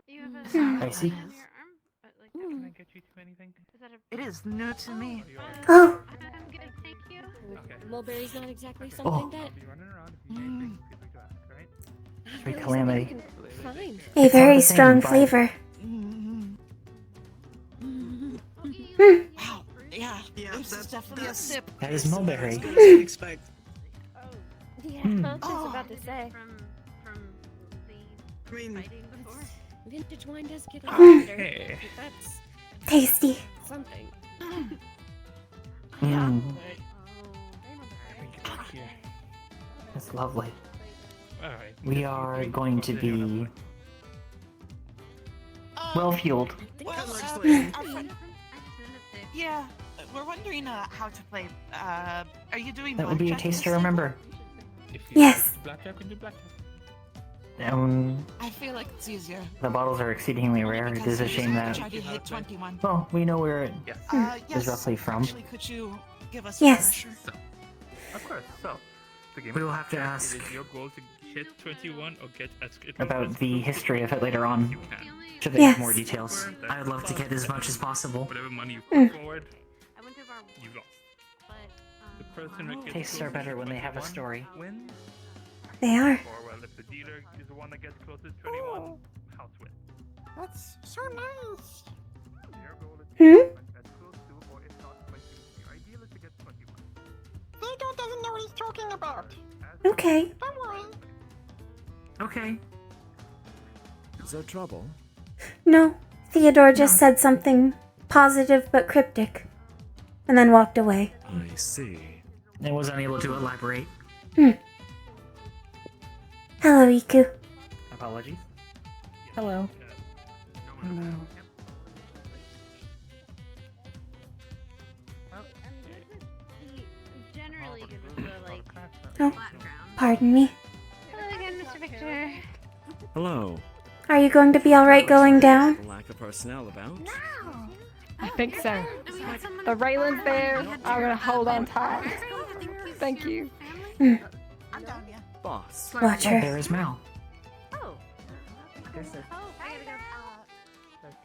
You have a I scratch see. on your arm, but like, can I get you to anything? Is that a? it is new to me. Oh, I'm good, thank you. Mulberry's not exactly something that Sweet calamity. find. a very same strong vibe. flavor. Wow. Yeah, this is definitely a sip. That is mulberry. Yeah, Hmm. I was just about to say. From the fighting before. Vintage wine does get a little bitter. Okay. but That's Tasty. something. Mm. That's lovely. Alright. We are going to be well fueled. Yeah, we're wondering how to play. Are you doing That will be a blackjack taste to this time? remember. If Yes. Blackjack, we can do blackjack. I feel like it's easier. The bottles are exceedingly rare. It is a shame that. Try to hit 21. Well, we know where it Yes. is roughly from. Actually, could you give us Yes. a refresher? Of course. So, the game. We will have to ask Is it your goal to hit 21 or get as about the history of it later on. You can. Should they Yes. have more details? I would love to get as much as possible. Whatever money you Mm. put forward, I went to bar you lost. but The person that gets Tastes are closest better to when they have a 21 story. wins. They are. Or well, if the dealer is the one that gets closest to 21, house wins. That's so nice. Your goal is Hmm? as close to or if not 22. Your ideal is to get 21. Theodore doesn't know what he's talking about. Okay. Don't worry. Okay. Is there trouble? No, Theodore just said something positive but cryptic, and then walked away. I see. I was unable to elaborate. Hello, Iku. Apologies. Hello. Hello. generally good with the like Oh, background. pardon me. Hello again, Mr. Victor. Hello. Are you going to be alright going down? Lack of personnel about? I think so. The railings there are gonna hold on tight. Thank you. Hmm. Boss. Watch Oh, her. there is Mal. Oh. Oh, I gotta go.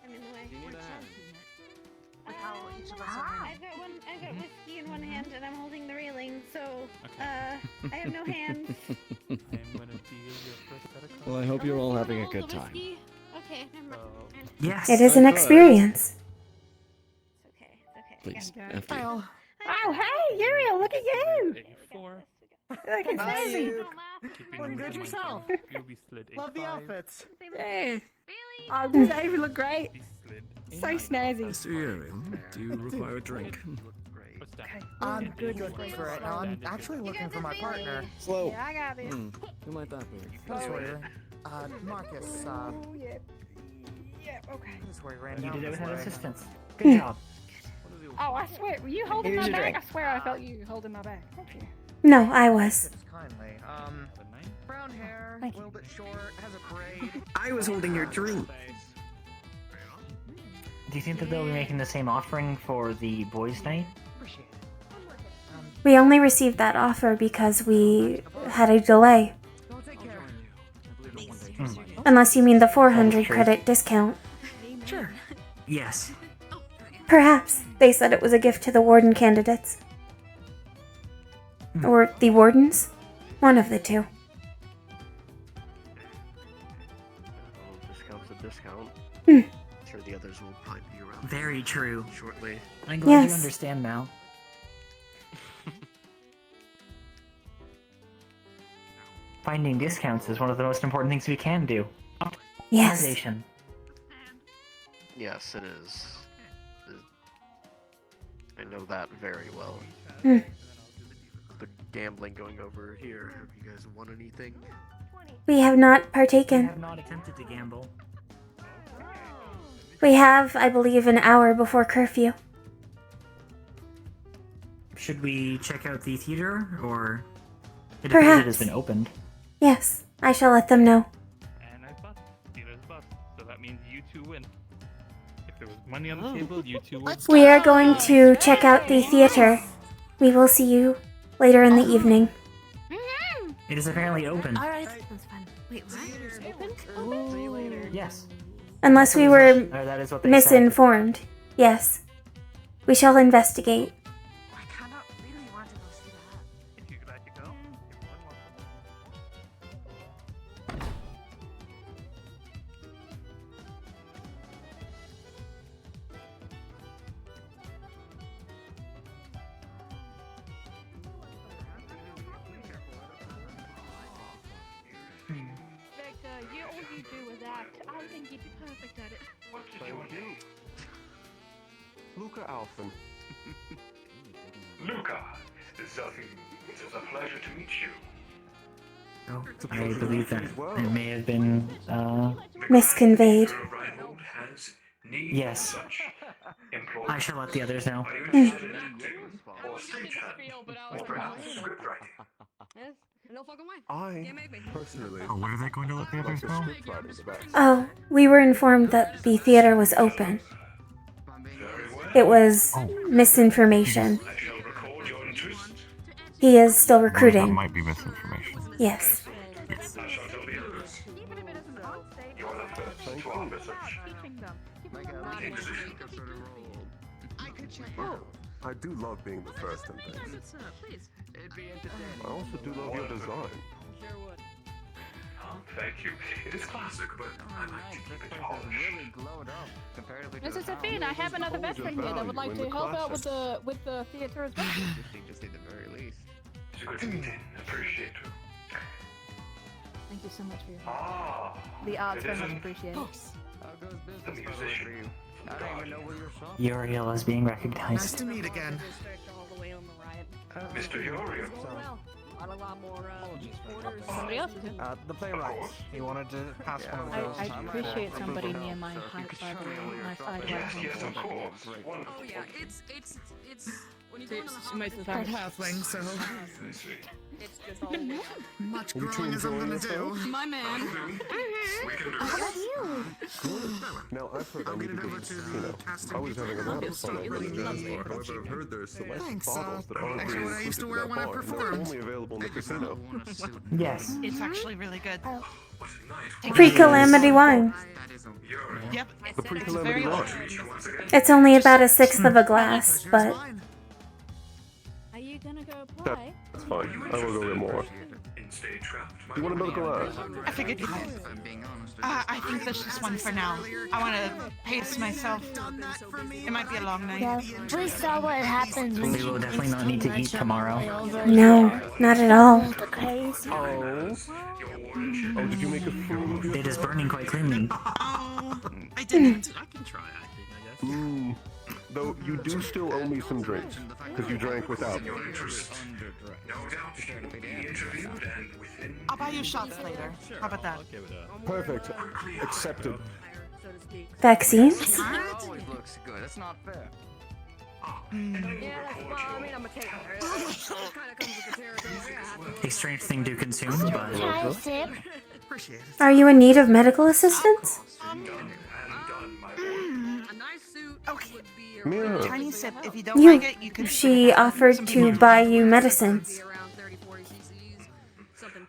I'm in the way. I've got whiskey in one hand and I'm holding the railing, so I have no hands. Well, I hope you're all having a good time. Okay, never mind. Yes. It is an experience. It's okay. Please, I got after you. Oh, hey, Uriel, look at you! 84. Look at Snazzy. Looking good yourself. You'll be slid Love the 85. outfits. Yeah. Oh, David look great. Be slid So snazzy. Mr. Uriel, do you require a drink? What's that? I'm good looking for it. No, I'm actually looking for my partner. Slow. Yeah, I got this. Who might that be? Don't worry. Marcus, Oh, yeah. Yeah, okay. this way ran You down did it this without way. assistance. Good job. Oh, I swear, were you holding Here's my your back? drink. I swear I felt you holding my back. Thank you. No, I was. Tips kindly. Brown hair, a little bit short, has a braid. I was holding your drink. Do you think that they'll be making the same offering for the boys' night? We only received that offer because we had a delay. Unless you mean the 400 credit discount. Sure. Yes. Perhaps. They said it was a gift to the warden candidates. Or the wardens. One of the two. Discount's a discount. Hmm. I'm sure the others will probably be around Very true. shortly. I'm glad you Yes. understand, Mal. Finding discounts is one of the most important things we can do. Yes. Optimization. Yes, it is. I know that very well. Hmm. The gambling going over here. Have you guys won anything? We have not I partaken. have not attempted to gamble. We have, I believe, an hour before curfew. Should we check out the theater, or it appears it has Perhaps. been opened? Yes, I shall let them know. And I bust. Dealer's bust. So that means you two win. If There was money on the table. You two were. We are going to check out the theater. We will see you later in the evening. It is apparently open. Alright, that's fun. Wait, what? Open? Yes. Unless we were That is what they said. misinformed. Yes. We shall investigate. You do with that. I think you'd be perfect at it. Thank you. Luca Alphen. Luca, Zuffy, it is a pleasure to meet you. Oh, I believe that it may have been, Misconveyed. Yes. I shall let the others know. Or stagehand, or perhaps scriptwriting. No fucking way. I personally. Oh, when are they going to let the others know? Oh, we were informed that the theater was open. It was misinformation. He is still That recruiting. might be misinformation. Yes. Yes. I shall tell the others. You are the first to our message. Take position. I do love being the first in things. Please. I also do love your design. Thank you. It is classic, but I like to keep it polished. Mrs. Safine, I have another veteran here that would like to help out with the theater as well. Just at the very least. It's good to meet you. Appreciate you. Thank you so much for your help. The odds very much appreciated. The musician. I don't even know where you're from. Uriel is being recognized. Nice to meet again. Mr. Uriel. A lot more orders. Somebody else is here. The playwright. He wanted to pass one of those. I appreciate somebody near my heart, by the way. My side Yes, of course. Oh yeah, it's when you go in the hospital. I'm halfling, so It's just all much growing as I'm gonna do. my man. Now I've heard I need to get, I was having a lot of fun over the jazz bar. However, I've heard there's select bottles that aren't actually being what I used to included wear in when I that bar, and performed. they're only available in the casino. Yes. It's actually really good. Pre-calamity wine. Yep. The It's pre-calamity very wine. It's only about a sixth of a glass, but Are you gonna go play? That's fine. I will go get more. You want another glass? I figured you did. I think that's just one for now. I want to pace myself. It might be a long night. Yeah, please tell what happens when We will definitely not need to eat tomorrow. no, not at all. Oh. Oh, did you make a food? It is burning quite cleanly. I didn't. I can try, I think, I guess. Though you do still owe me some drinks, because you drank without me. I'll buy you shots later. How about that? Perfect. Accepted. Vaccines? Always looks good. That's not fair. Yeah, well, I mean, I'm a taker. It kind of comes with the territory. A strange thing to consume, but... Appreciate it. Are you in need of medical assistance? A nice suit would be Mira. Tiny sip. If you don't like it, you can. She offered to buy you medicine. around 30-40 cc's. Something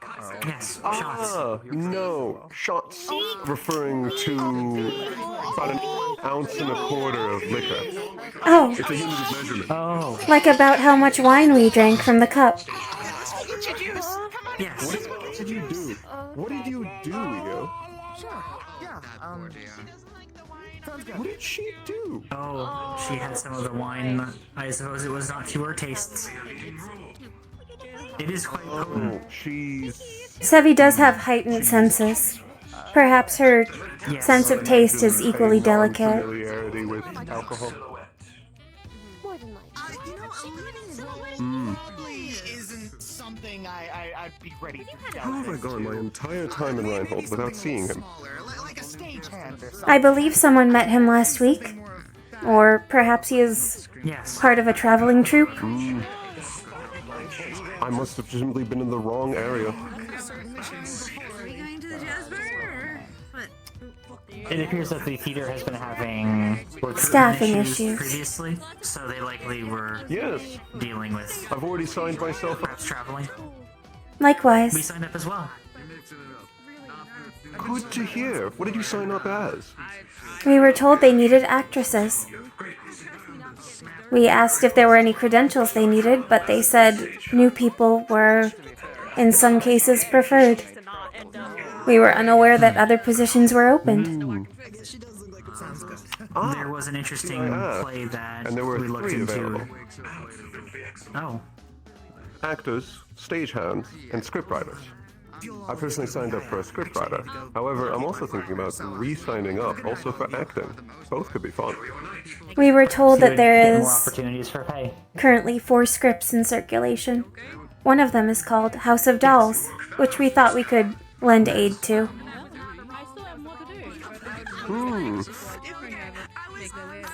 Yes, shots. Ah, no. Shots. Referring to about an ounce and a quarter of liquor. Oh, It's a unit of measurement. Oh, like about how much wine we drank from the cup. yes. What did you do? What did you do, Ego? Sure. Yeah. What did she do? Oh, she had some of the wine. I suppose it was not to her tastes. It is quite potent. Oh, she's... Sevi does have heightened senses. Perhaps her Yes. sense of taste is equally delicate. Familiarity with alcohol. More than likely. Probably isn't something I'd be ready to How have I gone my entire time in Reinhold without seeing him? like a stagehand or something. I believe someone met him last week. Or perhaps he is Yes. part of a traveling troupe. I must have simply been in the wrong area. Are we going to the jazz bar? Or what? It appears that the theater has been having Staffing issues previously, so they likely were dealing with. I've already signed myself perhaps traveling. Likewise. We signed up as well. Good to hear. What did you sign up as? We were told they needed actresses. We asked if there were any credentials they needed, but they said new people were, in some cases, preferred. We were unaware that other positions were opened. There was an interesting play that and there were we looked 3 into. available. Oh. Actors, stagehands, and scriptwriters. I personally signed up for a scriptwriter. However, I'm also thinking about re-signing up also for acting. Both could be fun. We were told that there More is opportunities for pay. currently 4 scripts in circulation. One of them is called House of Dolls, which we thought we could lend aid to.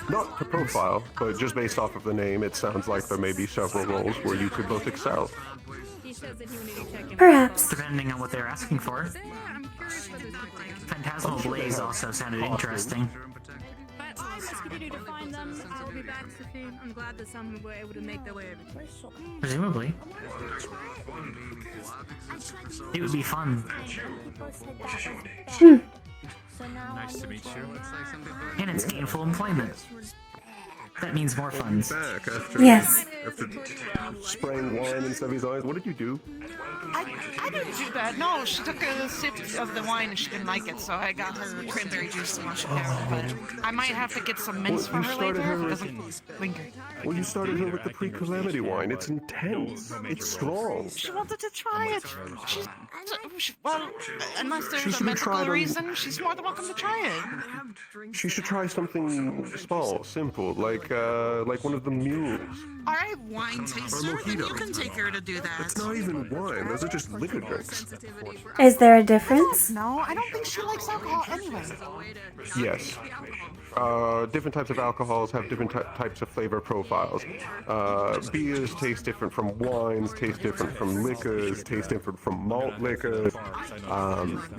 Not to profile, but just based off of the name, it sounds like there may be several roles where you could both excel. Perhaps. Depending on what they're asking for. Phantasmal Blaze also sounded interesting. I'm glad that some were able to make their way over. Presumably. It would be fun. Nice to meet you. And it's gainful employment. That means more funds. Back after, Yes. After spraying wine in Sevi's eyes, what did you do? I didn't do that. No, she took a sip of the wine and she didn't like it, so I got her cranberry juice to wash it down. But I might have to get some mints for her later if it doesn't linger. Well, you started her with the pre-calamity wine. It's intense. It's strong. She wanted to try it. Well, unless there's She a should have tried medical 'em. reason, she's more than welcome to try it. She should try something small, simple, like one of the mules. All right, wine taster, then you can take her to do that. It's not even wine. Those are just liquor drinks. Is there a difference? No, I don't think she likes alcohol anyway. Yes. Different types of alcohols have different types of flavor profiles. Beers taste different from wines, taste different from liquors, taste different from malt liquors.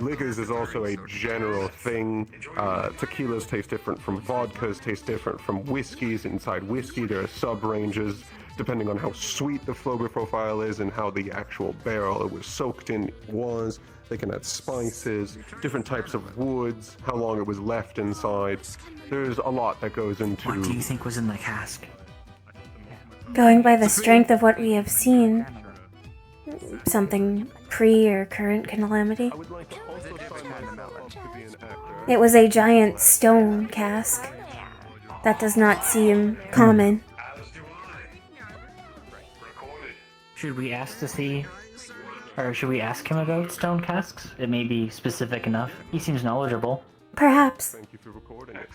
Liquors is also a general thing. Tequilas taste different from vodkas, taste different from whiskeys. Inside whiskey, there are sub-ranges depending on how sweet the flavor profile is and how the actual barrel it was soaked in was. They can add spices, different types of woods, how long it was left inside. There's a lot that goes into... What do you think was in the cask? Going by the strength of what we have seen, something pre or current calamity. It was a giant stone cask. That does not seem common. Should we ask to see, or should we ask him about stone casks? It may be specific enough. He seems knowledgeable. Perhaps. Thank you for recording it.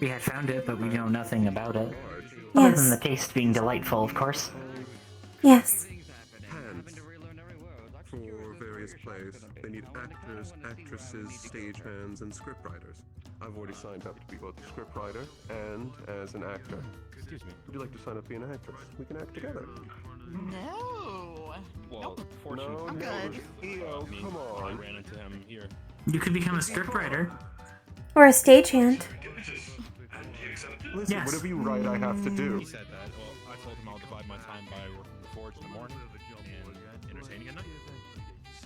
We had found it, but we know nothing about it. Yes. Other than the taste being delightful, of course. Yes. Hands. For various plays, they need actors, actresses, stagehands, and scriptwriters. I've already signed up to be both a scriptwriter and as an actor. Excuse me. Would you like to sign up to be an actress? We can act together. No. Well, No, I'm no, good. EO, come I on. ran into him here. You could become a scriptwriter. Or a stagehand. Listen, Yes. whatever you write, I have to do. He said that. Well, I told him I'll divide my time by working the forge in the morning and entertaining at night.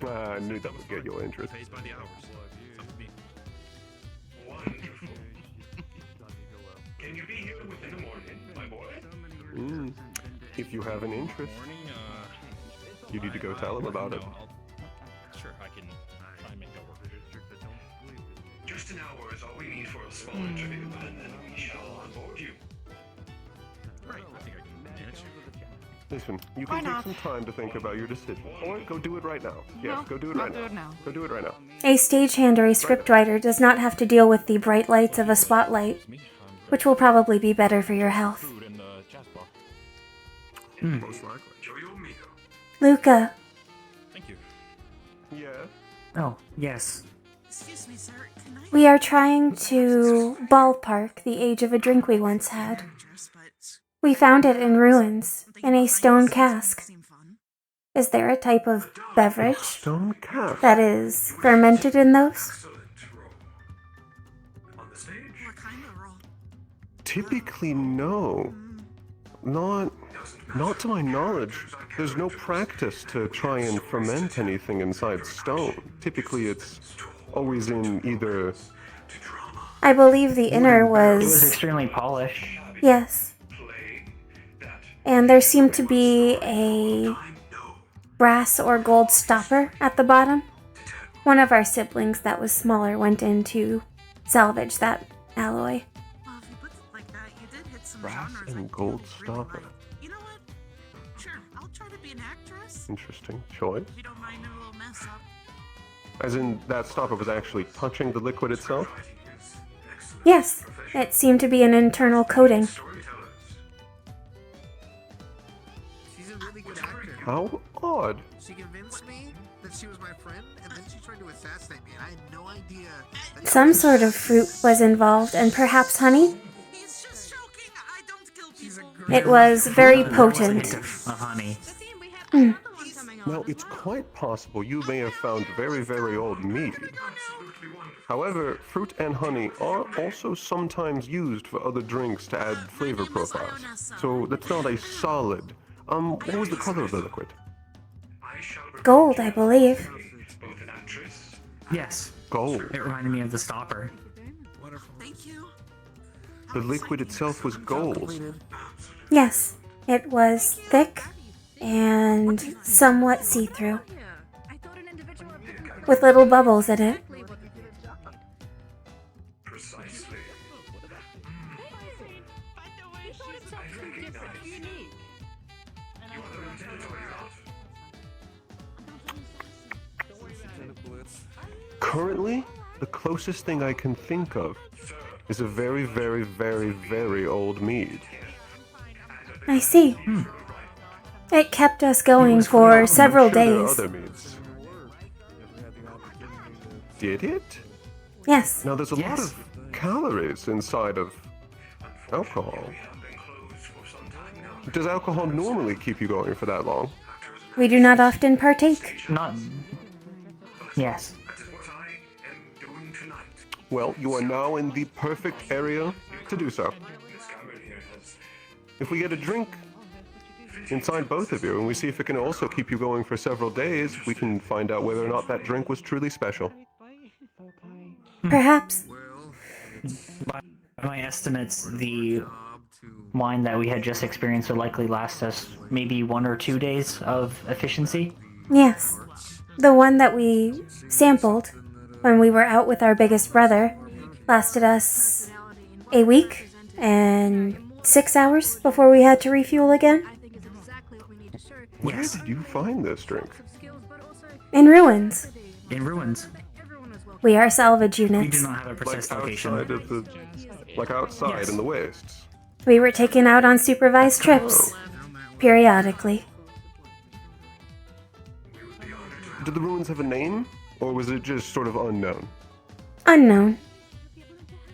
I knew that would get your interest. Pays by the hours. It's up to me. Can you be here within the morning, my boy? If you have an interest, you need to go tell him about it. Sure, I can try and make that work. Just an hour is all we need for a small interview, and then we shall onboard you. Right, I think I can manage. Listen, you Why can take not? some time to think about your decision. Or go do it right now. Yes, No, go do it I'll right do now. it now. Go do it right now. A stagehand or a scriptwriter does not have to deal with the bright lights of a spotlight, which will probably be better for your health. Food in the jazz bar. Most likely. Enjoy your meal. Luca, Thank you. Yeah. Oh, yes. Excuse me, sir. Can I? we are trying to ballpark the age of a drink we once had. We found it in ruins, in a stone cask. Is there a type of beverage Stone cask. that is fermented in those? Typically, no. Not to my knowledge. There's no practice to try and ferment anything inside stone. Typically, it's always in either... I believe the inner was... It was extremely polished. Yes. And there seemed to be a brass or gold stopper at the bottom. One of our siblings that was smaller went in to salvage that alloy. Brass and gold stopper. You know what? Sure, I'll try to be an actress. Interesting choice. If you don't mind a little mess up. As in, that stopper was actually touching the liquid itself? Yes, it seemed to be an internal coating. She's a really good actor. How odd. She convinced me that she was my friend, and then she tried to assassinate me, and I had no idea. Some sort of fruit was involved, and perhaps honey? It was very potent. Of honey. Now, it's quite possible you may have found very, very old mead. However, fruit and honey are also sometimes used for other drinks to add flavor profiles. So that's not a solid. What was the color of the liquid? Gold, I believe. Yes. Gold. It reminded me of the stopper. Thank you. The liquid itself was gold. Yes, it was thick and somewhat see-through, with little bubbles in it. Precisely. Currently, the closest thing I can think of is a very, very, very, very old mead. I see. It kept us going for several There are days. other meads. Did it? Yes. Now, there's a lot of calories inside of alcohol. Does alcohol normally keep you going for that long? We do not often partake. Not... Yes. Well, you are now in the perfect area to do so. If we get a drink inside both of you and we see if it can also keep you going for several days, we can find out whether or not that drink was truly special. Perhaps. By my estimates, the wine that we had just experienced would likely last us maybe 1 or 2 days of efficiency. Yes. The one that we sampled when we were out with our biggest brother lasted us a week and 6 hours before we had to refuel again. Where did you find this drink? In ruins. In ruins. We are salvage We units. do not have a precise location. Outside in the wastes. We were taken out on supervised trips, periodically. Did the ruins have a name, or was it just sort of unknown? Unknown.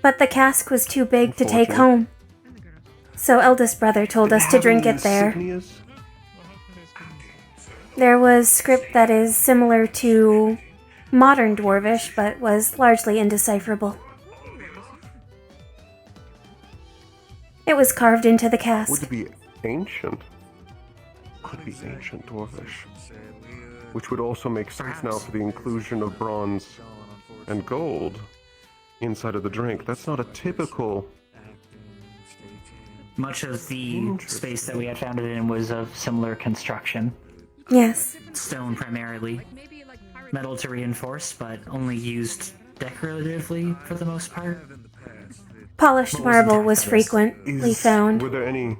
But the cask was too big to take home. So eldest brother told us to drink it there. There was script that is similar to modern Dwarvish, but was largely indecipherable. It was carved into the cask. Would it be ancient? Could be ancient Dwarvish. Which would also make sense now for the inclusion of bronze and gold inside of the drink. That's not a typical... Much of the space that we had found it in was of similar construction. Yes. Stone primarily. Metal to reinforce, but only used decoratively for the most part. Polished marble was frequently found. Were there any...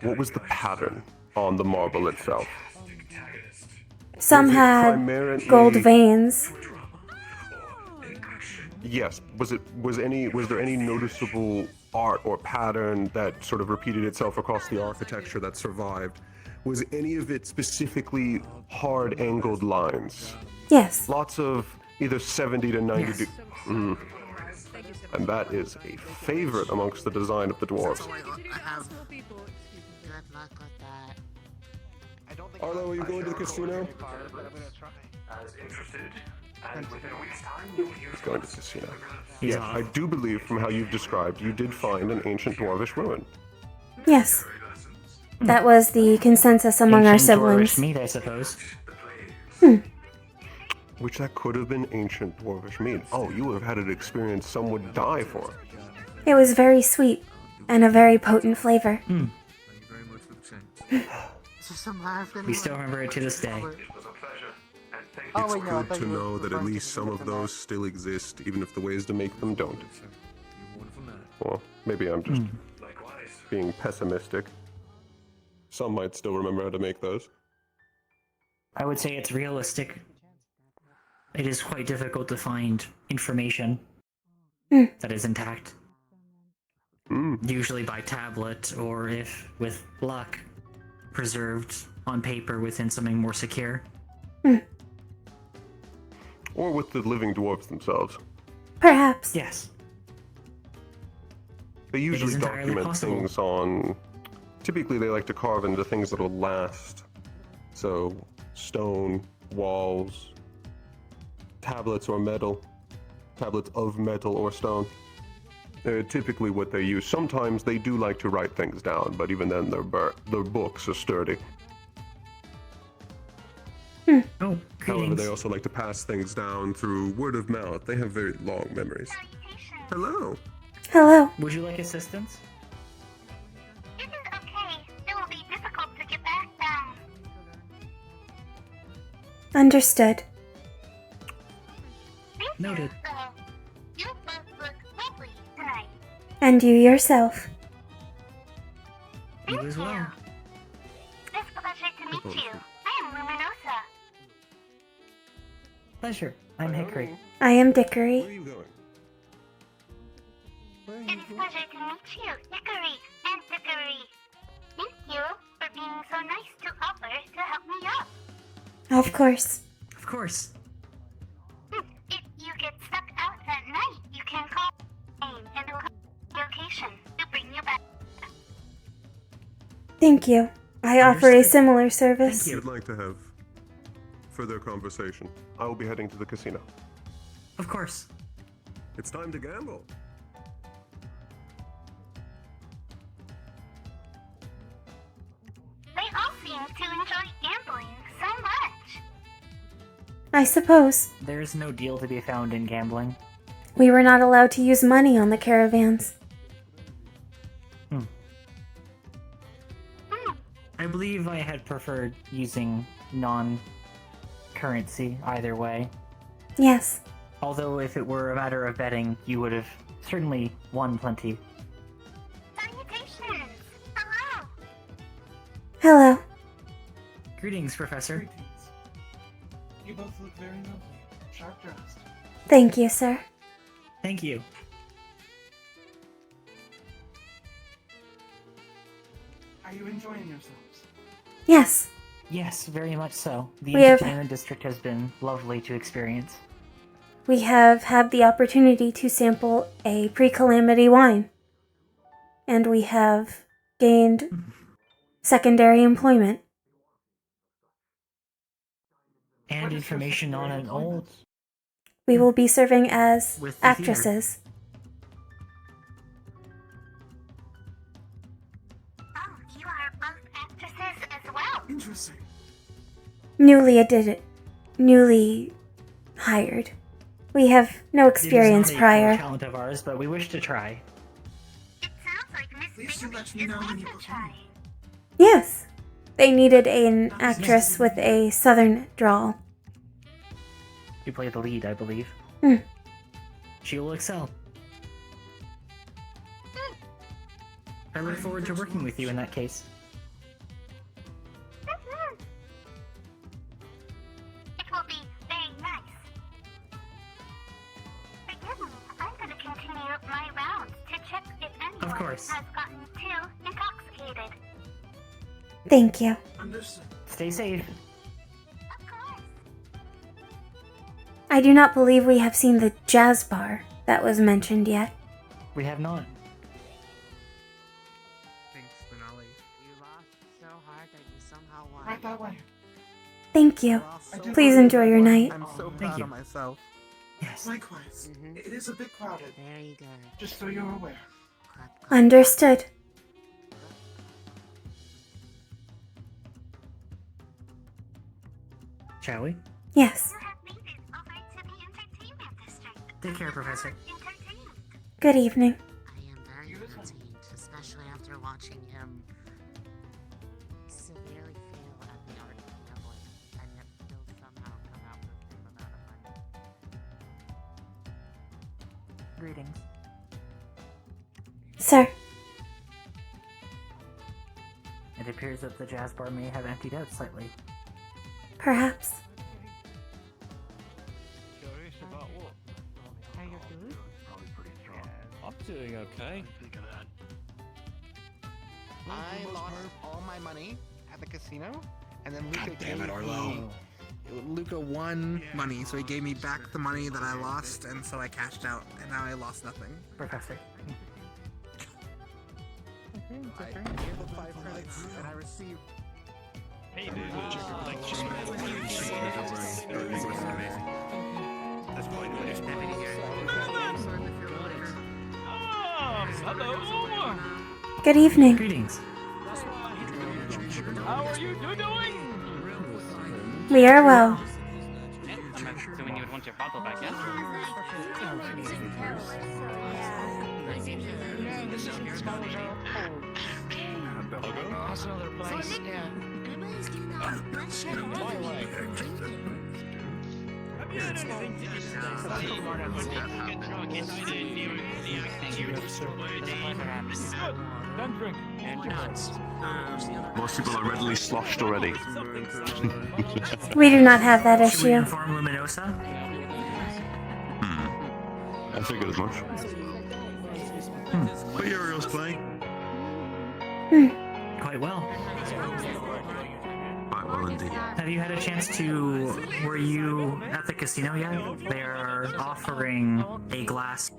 What was the pattern on the marble itself? Some had gold veins. Yes. Was there any noticeable art or pattern that sort of repeated itself across the architecture that survived? Was any of it specifically hard angled lines? Yes. Lots of either 70 to 90 Yes. And that is a favorite amongst the design of the dwarves. Good luck with that. Arlo, are you going to the casino? As interested, and within a week's time, you'll hear He's going to the casino. He's Yes, off. I do believe from how you've described, you did find an ancient dwarvish ruin. Yes. That was the consensus among our Ancient dwarvish siblings. meat, I suppose. Which that could have been ancient dwarvish meat. Oh, you would have had an experience some would die for. It was very sweet and a very potent flavor. We still remember it to this day. It's good to know that at least some of those still exist, even if the ways to make them don't. Well, maybe I'm just being pessimistic. Some might still remember how to make those. I would say it's realistic. It is quite difficult to find information that is intact. Usually by tablet, or if, with luck, preserved on paper within something more secure. Or with the living dwarves themselves. Perhaps. Yes. They usually is entirely document possible. things on... Typically they like to carve into things that will last. So, stone, walls, tablets or metal. Tablets of metal or stone. Typically what they use. Sometimes they do like to write things down, but even then their books are sturdy. Oh, however, they also like to pass things down through word of mouth. They have very long memories. Hello. Hello. Would you like assistance? This is okay. It will be difficult to get back down. Understood. Noted. You both look lovely tonight. And you yourself. You as well. It's a pleasure to meet you. I am Luminosa. Pleasure. I'm Hickory. I am Dickory. Where are you going? It is a pleasure to meet you, Dickory and Dickory. Thank you for being so nice to offer to help me up. Of course. Of course. If you get stuck out at night, you can call me and the location to bring you back. Thank you. I offer a similar service. If you'd like to have further conversation, I will be heading to the casino. Of course. It's time to gamble. They all seem to enjoy gambling so much. I suppose. There is no deal to be found in gambling. We were not allowed to use money on the caravans. I believe I had preferred using non-currency either way. Yes. Although if it were a matter of betting, you would have certainly won plenty. Salutations! Hello! Hello. Greetings, Professor. You both look very lovely. Sharp dressed. Thank you, sir. Thank you. Are you enjoying yourselves? Yes. Yes, very much so. The We have- entertainment district has been lovely to experience. We have had the opportunity to sample a pre-calamity wine. And we have gained secondary employment. And information on an old... We will be serving as With the actresses. Oh, you are both actresses as well. Interesting. Newly hired. We have no experience It is not a prior. core talent of ours, but we wish to try. It sounds like Miss Bailey is also trying. Yes. They needed an actress with a southern drawl. You play the lead, I believe. She will excel. I look forward to working with you in that case. It will be very nice. Forgive me, I'm going to continue my rounds to check if anyone Of course. has gotten too intoxicated. Thank you. Understood. Stay safe. I do not believe we have seen the jazz bar that was mentioned yet. We have not. Thanks, Denali. You laughed so hard that you somehow won. right that way. Thank you. Please enjoy your night. I'm so proud of myself. Yes. Likewise. It is a bit crowded. Very good. Just so you're aware. Understood. Shall we? Yes. Take care, Professor. Good evening. I am very entertained, especially after watching him severely fail at the art of gambling, and yet still somehow come out with the same amount of money. Greetings. Sir. It appears that the jazz bar may have emptied out slightly. Perhaps. Curious about what? How you doing? I'm doing okay. I lost all my money at the casino, and then Luca damn it, Arlo. Luca won money, so he gave me back the money that I lost, and so I cashed out, and now I lost nothing. Professor. I gave the 5 credits, and I received. Hey, hello. Good evening. Greetings. How are you doing? We are well. I'm assuming you would want your bottle back, yes? That's another place, yeah. Most people are readily sloshed already. We do not have that Should we issue. inform Luminosa? I figured as much. But Uriel's playing. Quite well. Quite well indeed. Have you had a chance to... Were you at the casino yet? They are offering a glass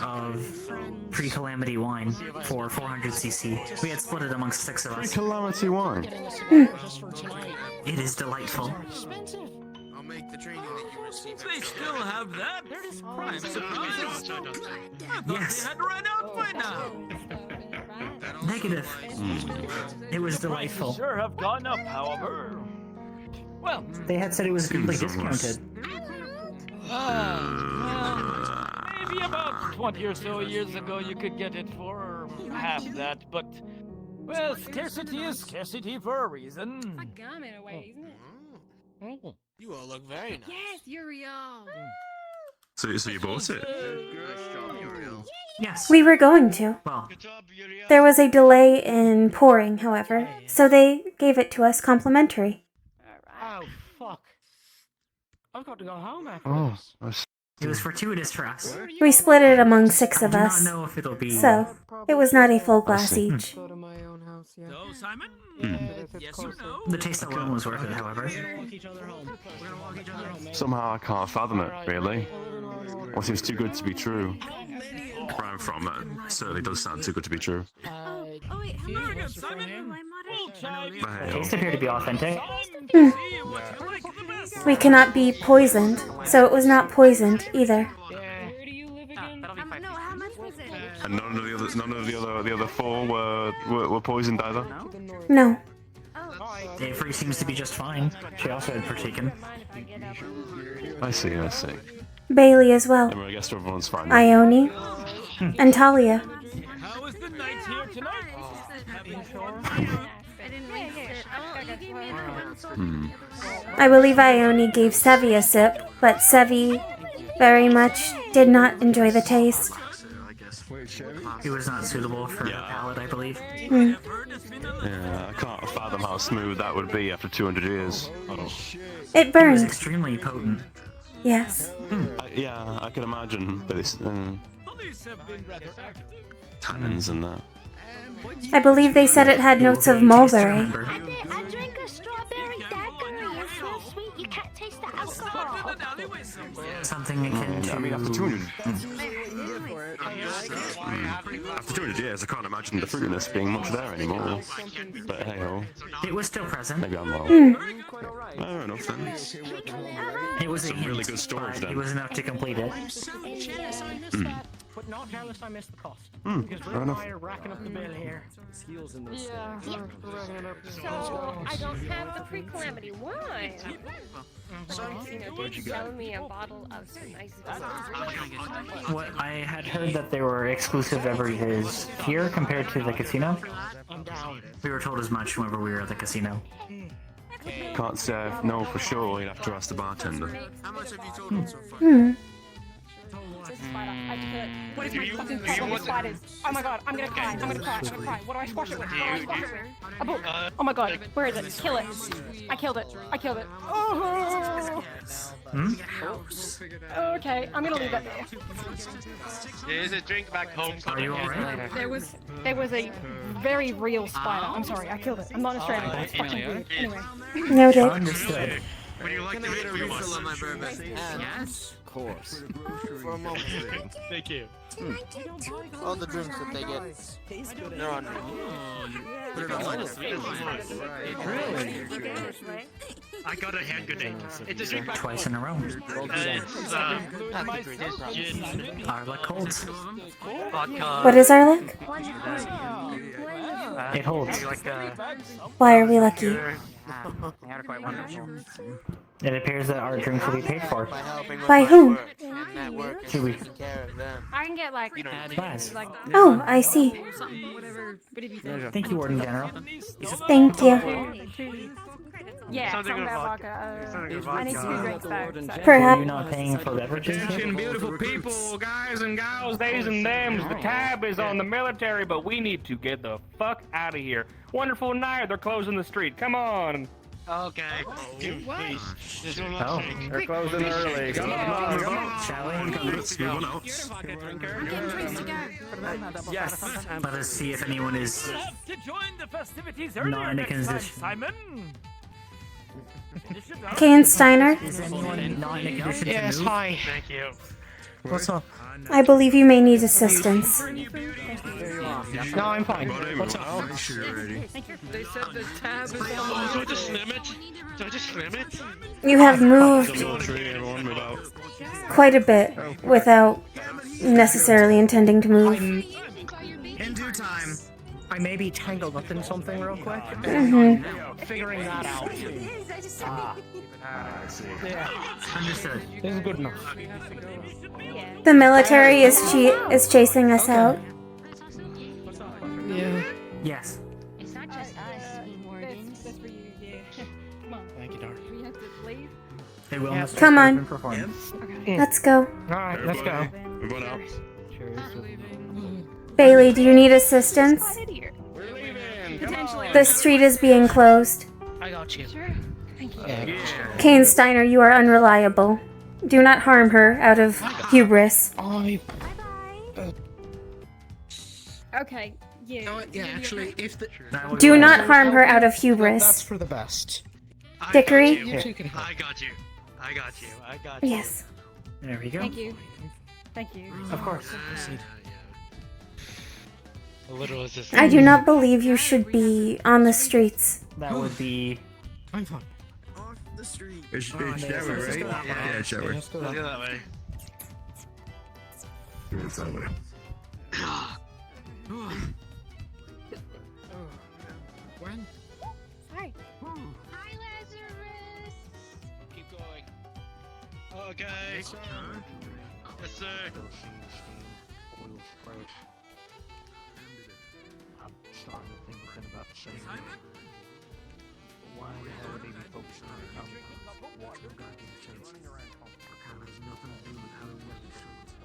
of pre-calamity wine for 400cc. We had split it amongst 6 of us. Calamity wine. It is delightful. I'll make the training that you receive. They still have that? I'm surprised. Yes. They had run out by now. Negative. It was delightful. Sure have gone up, however. Well, They had said it was completely discounted. maybe about 20 or so years ago you could get it for half that, but well, scarcity is scarcity for a reason. A gum in a way, isn't it? You all look very nice. Yes, Uriel. So you bought it? Yes. We were going to. Well, There was a delay in pouring, however, so they gave it to us complimentary. Oh, fuck. I've got to go home after this. it was fortuitous for us. We split it among 6 I of do not us. know if it'll be... So, it was not a full glass each. Go to my own house, yeah. So, Simon? Yes or no? The taste alone was worth it, however. Somehow I can't fathom it, really. Well, it seems too good to be true. Where I'm from, that certainly does sound too good to be true. Oh wait, Very good, Simon. The taste appeared to be authentic. We cannot be poisoned, so it was not poisoned either. No, how much was it? And none of the other 4 were poisoned either. No. Avery seems to be just fine. She also had partaken. I see. Bailey as well. I guess everyone's fine. Ione. And Talia. How was the night here tonight? I believe Ione gave Sevi a sip, but Sevi very much did not enjoy the taste. It was not suitable for the palate, I believe. Yeah, I can't fathom how smooth that would be after 200 years. It It was burned. extremely potent. Yes. Yeah, I can imagine, but it's tannins and that. I believe they said it had notes of mulberry. I drank a strawberry daiquiri. It's so sweet, you can't taste the alcohol. Something akin to... I mean, after 200. After 200 years, I can't imagine the fruitiness being much there anymore. But hey ho. It was still present. Maybe I'm wrong. Fair enough then. It was some really good storage then. It was enough to complete it. But not jealous I missed the cost. fair Because Rick and enough. I are racking up the bill here. Yeah. So I don't have the pre-calamity wine. So did sell me a bottle of some nice. What I had heard that they were exclusive beverages here compared to the casino. We were told as much whenever we were at the casino. Can't say no for sure, you'd have to ask the bartender. How much have you told them so far? What is my fucking problem with spiders? Oh my god, I'm gonna cry, I'm gonna cry, I'm gonna cry. What do I squash it with? What do I squash it with? A book. Oh my god, where is it? Kill it. I killed it. I killed it. Oh. Okay, I'm gonna leave that there. There's a drink back home. Are you alright? There was a very real spider. I'm sorry, I killed it. I'm not Australian, but it's fucking weird. Anyway. Noted. Understood. Would you like to get a refill on my bourbon? Yes. Of course. For a moment. Thank you. All the drinks that they get, they're on me. Put it on. I got a hand grenade. It's a drink back Twice home. in a row. It's gin. Arla colds. Vodka. What is our luck? It holds. Why are we lucky? It appears that our drinks will be paid for. By whom? Should we? I can get like. Class. Oh, I see. Thank you, Warden General. Thank you. Yeah, something about vodka. I need 2 drinks though. Perhaps. You're not paying for beverages? Attention, beautiful people, guys and gals, theys and thems. The tab is on the military, but we need to get the fuck out of here. Wonderful night. They're closing the street. Come on. Okay. Oh, they're closing early. Come on, come on. Shall we? Yes. Let us see if anyone is To join the festivities not in a condition. Simon. Kane Steiner, Is anyone not in a condition Yes, to move? hi. Thank you. What's up? I believe you may need assistance. No, I'm fine. What's up? They said the tab is on. Do I just slam it? Do I just slam it? You have moved quite a bit without necessarily intending to move. In due time, I may be tangled up in something real quick. Figuring that out. Yeah. Understood. This is good enough. The military is chasing us out. Yeah. Yes. It's not just us, Morgan. That's for you, yeah. Come on. Thank you, darling. We have to leave. They will must Come on. perform. Let's go. Alright, let's go. Everyone out. Bailey, do you need assistance? Potentially. The street is being closed. I got you. Sure. Thank you. Kane Steiner, you are unreliable. Do not harm her out of hubris. Okay. Yeah. You know what? Yeah, actually, if the... Do not harm her out of That's hubris. for the best. Dickory? I got you. I got you. I got you. Yes. There we go. Thank you. Thank you. Of course. A little assistance. I do not believe you should be on the streets. That would be. I'm fine. Off the street. It's shower, right? Yeah, shower. Let's go that way. It's that way. When? Hi. Hi, Lazarus. Keep going. Okay. Yes, sir. Yes, sir. I'm starting to think we're about the same. Why the hell would they be focusing on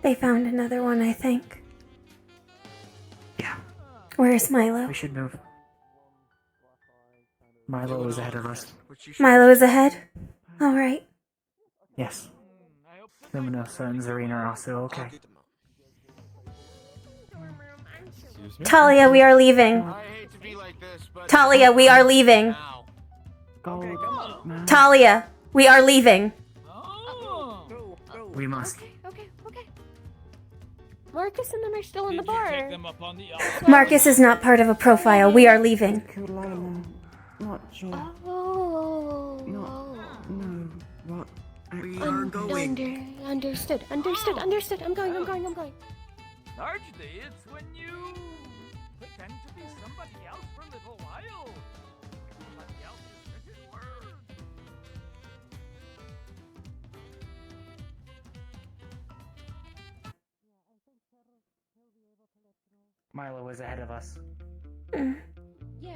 They found another one, I think. Yeah. Where's Milo? We should move. Milo is ahead of us. Milo is ahead? Alright. Yes. Luminosa and Zarina are also okay. Talia, we are leaving. Talia, we are leaving. Talia, we are leaving. We must. Okay. Marcus and them are still in the bar. Marcus is not part of a profile. We are leaving. Not Joe. Oh. No. What? We are going. Understood. I'm going. Largely, it's when you pretend to be somebody else for a little while. Somebody else's written word. Milo was ahead of us. Yeah,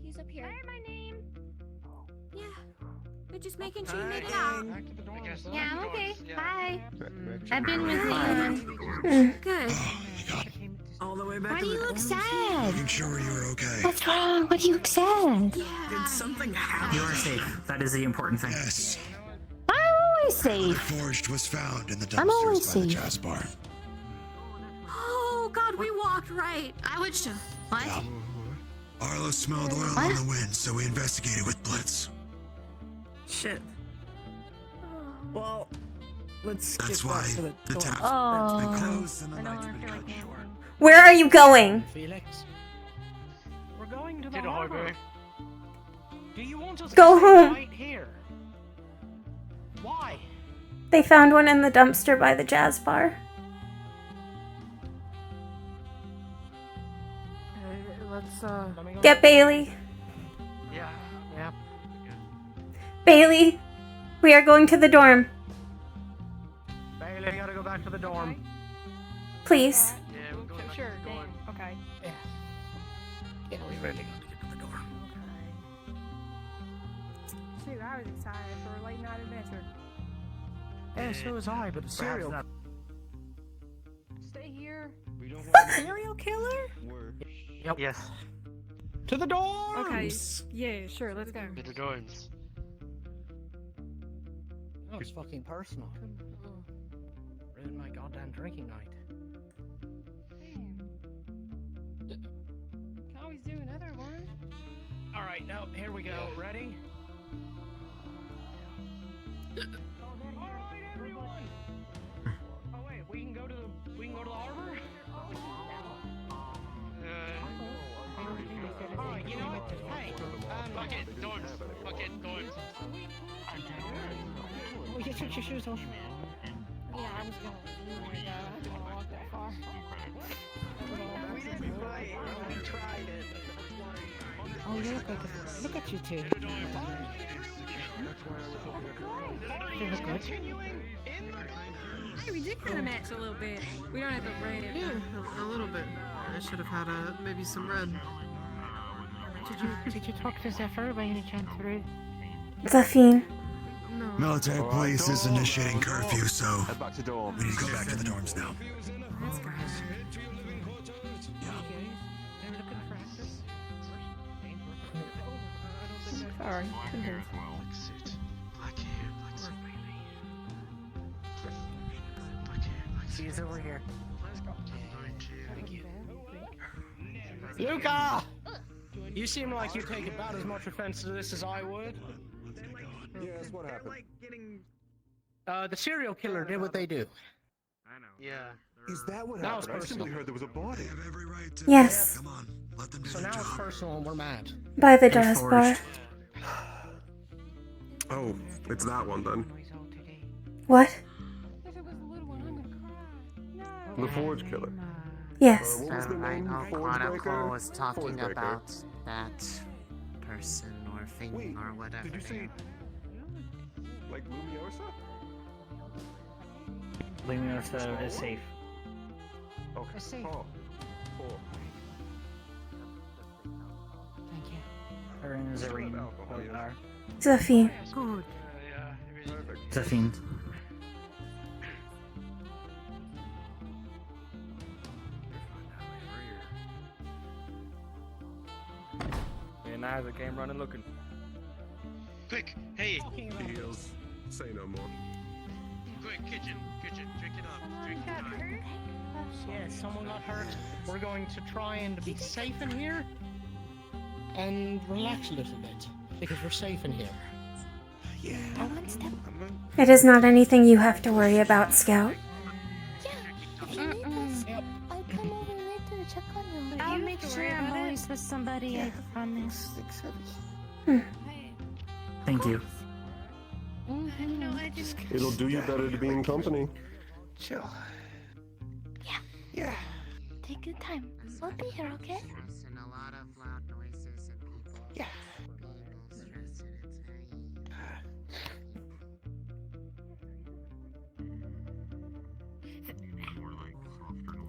he's up here. Hi, my name. Yeah. We're just making sure you made it out. Yeah, I'm okay. Bye. I've been with you. Good. All the way back. Why do to you the look sad? Making sure you're okay. What's wrong? What do you look sad? Did something happen? You are safe. That is the important thing. Yes. I'm always The safe. forged was found in the I'm always dumpsters by the safe. jazz bar. Oh God, we walked right. I would show. What? Arlo smelled oil on the wind, so we investigated with Blitz. Shit. Well, let's get That's back why to the the door. tap's Oh. been closed and the night's been cut short. Where are you going? Felix. We're going to the harbor. Do you want us Go to stay home. right here? Why? They found one in the dumpster by the jazz bar. Let's Get Bailey. Yeah. Bailey, we are going to the dorm. Bailey, I gotta go back to the dorm. Please. Yeah, we're going Sure, okay. Yeah, we really got to get to the dorm. Shoot, I was excited for a late night adventure. Yeah, so was I, but serial. Stay here. Serial killer? Yep. Yes. To the dorms! Okay. Yeah, sure, let's go. To the dorms. Oh, it's fucking personal. Ruined my goddamn drinking night. Can always do another one. Alright, now, here we go. Ready? Alright, everyone! Oh, wait, we can go to the harbor? Alright, you know what? Hey, Fuck it, dorms. Fuck it, dorms. Oh, you took your shoes off. Yeah, I was going. I didn't want to walk that far. We didn't fight. We tried it. Oh, you look at you two. You look good. Hey, we did kind of match a little bit. We don't have the red. Yeah, a little bit. I should have had maybe some red. Did you talk to Zephyr by any chance, Ruth? Zafine. Military police is initiating curfew, so Head back to dorm. we need to go back to the dorms now. That's good. Sorry. Black suit. Black hair, black suit. Black hair, black suit. She's over here. Thank you. Luca! You seem like you take about as much offense to this as I would. Yes, what happened? The serial killer did what they do. I know. Yeah. Is that what Now it's happened? I personal. simply heard there was a body. Yes. Come on, let them do So their now it's job. personal and we're mad. By the jazz bar. Oh, it's that one then. What? If it was a little one, I'm gonna cry. The Forge Killer. Yes. What was the The name? Rhino Forge Chronicle Breaker? was talking Forge Breaker. about that person or thing or whatever. Did you say like Lumiosa? Lumiosa is safe. Okay. safe. Oh. Cool. Thank you. Her and Zareen both are. Zafine. Good. Zafine. Me and Isaac came running looking. Quick, hey! Heels. Say no more. Quick, kitchen, drink it up, drink it up. Yeah, someone got hurt. We're going to try and be safe in here and relax a little bit because we're safe in here. Yeah. It is not anything you have to worry about, Scout. If you need us, I'll come over later to check on you. I'll make sure I'm always with somebody, I promise. Thank you. No, I just... It'll do you better to be in company. Chill. Yeah. Take your time. We'll be here, okay? Yeah.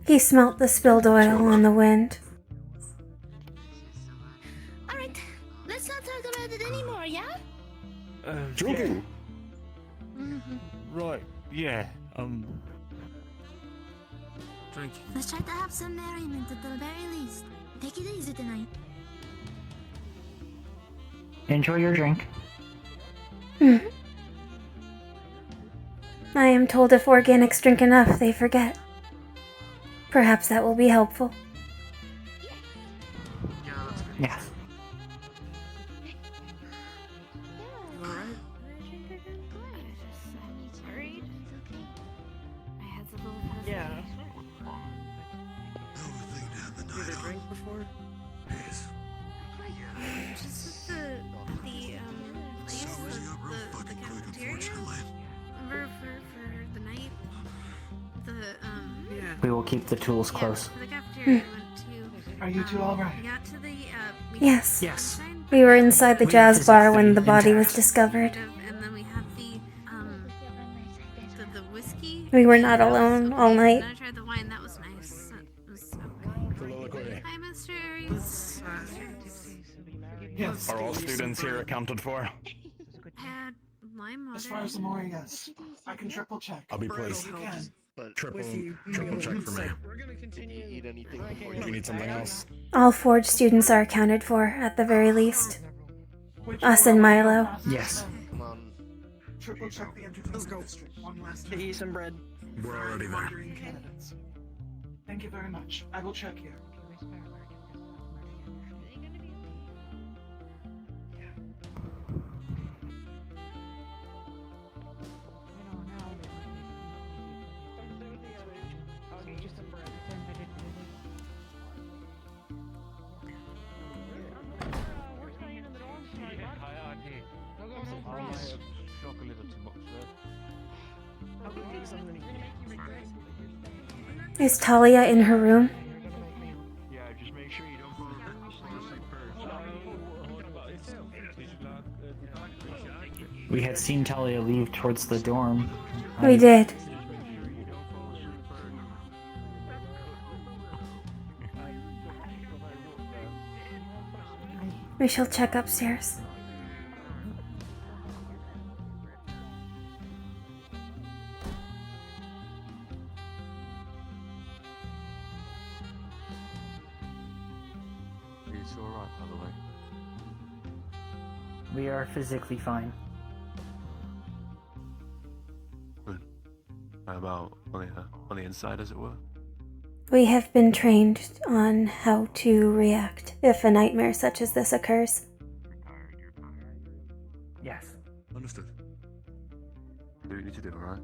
He smelt the spilled oil on the wind. Alright, let's not talk about it anymore, yeah? Drinking. Right. Yeah. Drinking. Let's try to have some merriment at the very least. Take it easy tonight. Enjoy your drink. I am told if organics drink enough, they forget. Perhaps that will be helpful. Yeah. Yeah. Did they drink before? Yes. Just the place, the cafeteria. Remember for the night? We will keep the tools close. The cafeteria we went to. Are you two alright? We got to the Yes. Yes. We were inside the jazz bar when the body was discovered. and then we had the whiskey. We were not alone all night. And I tried the wine. That was nice. That was so good. Hi, Mr. Aries. Yes. Are all students here accounted for? Had lime water. As far as the mooring goes, I can triple check. I'll be pleased. You can. Triple check for me. Did you eat anything before? Do you need something else? All Forge students are accounted for, at the very least. Us and Milo. Yes. Come on. Triple check the entertainment district. One last time. Eat some bread. We're already there. Wandering candidates. Thank you very much. I will check here. Is Talia in her room? Yeah, just make sure you don't go first. We had seen Talia leave towards the dorm. We did. We shall check upstairs. It's alright, by the way. We are physically fine. Good. How about on the inside, as it were? We have been trained on how to react if a nightmare such as this occurs. Yes. Understood. Do what you need to do, alright?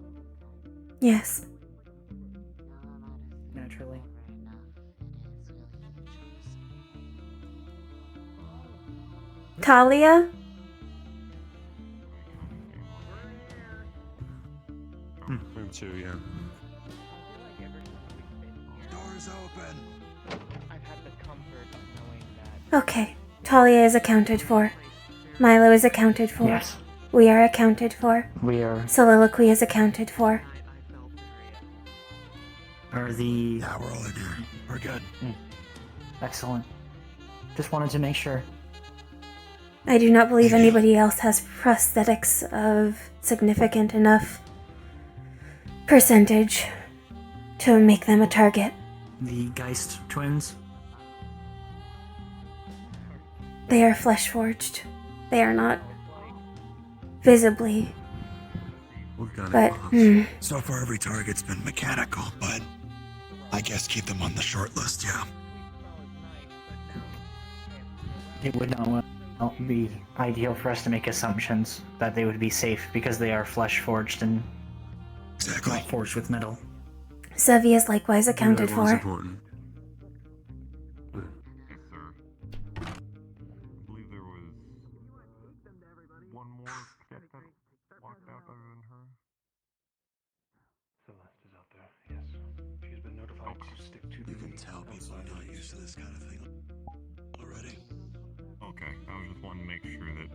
Yes. Naturally. Talia? Room 2, yeah. Doors open. I've had the comfort of knowing that. Okay. Talia is accounted for. Milo is accounted for. Yes. We are accounted for. We are. Soliloquy is accounted for. Are the. Yeah, we're all in here. We're good. Excellent. Just wanted to make sure. I do not believe anybody else has prosthetics of significant enough percentage to make them a target. The Geist twins? They are flesh forged. They are not visibly. We've got But, it. So far, every target's been mechanical, but I guess keep them on the short list, yeah. It would not be ideal for us to make assumptions that they would be safe because they are flesh forged and not forged with metal. Zevi is likewise accounted That was for. important. One more cadet that walked out other than her. Celeste is out there, yes. She's been notified to stick to the... You can tell people are not used to this kind of thing already. Okay, I was just wanting to make sure that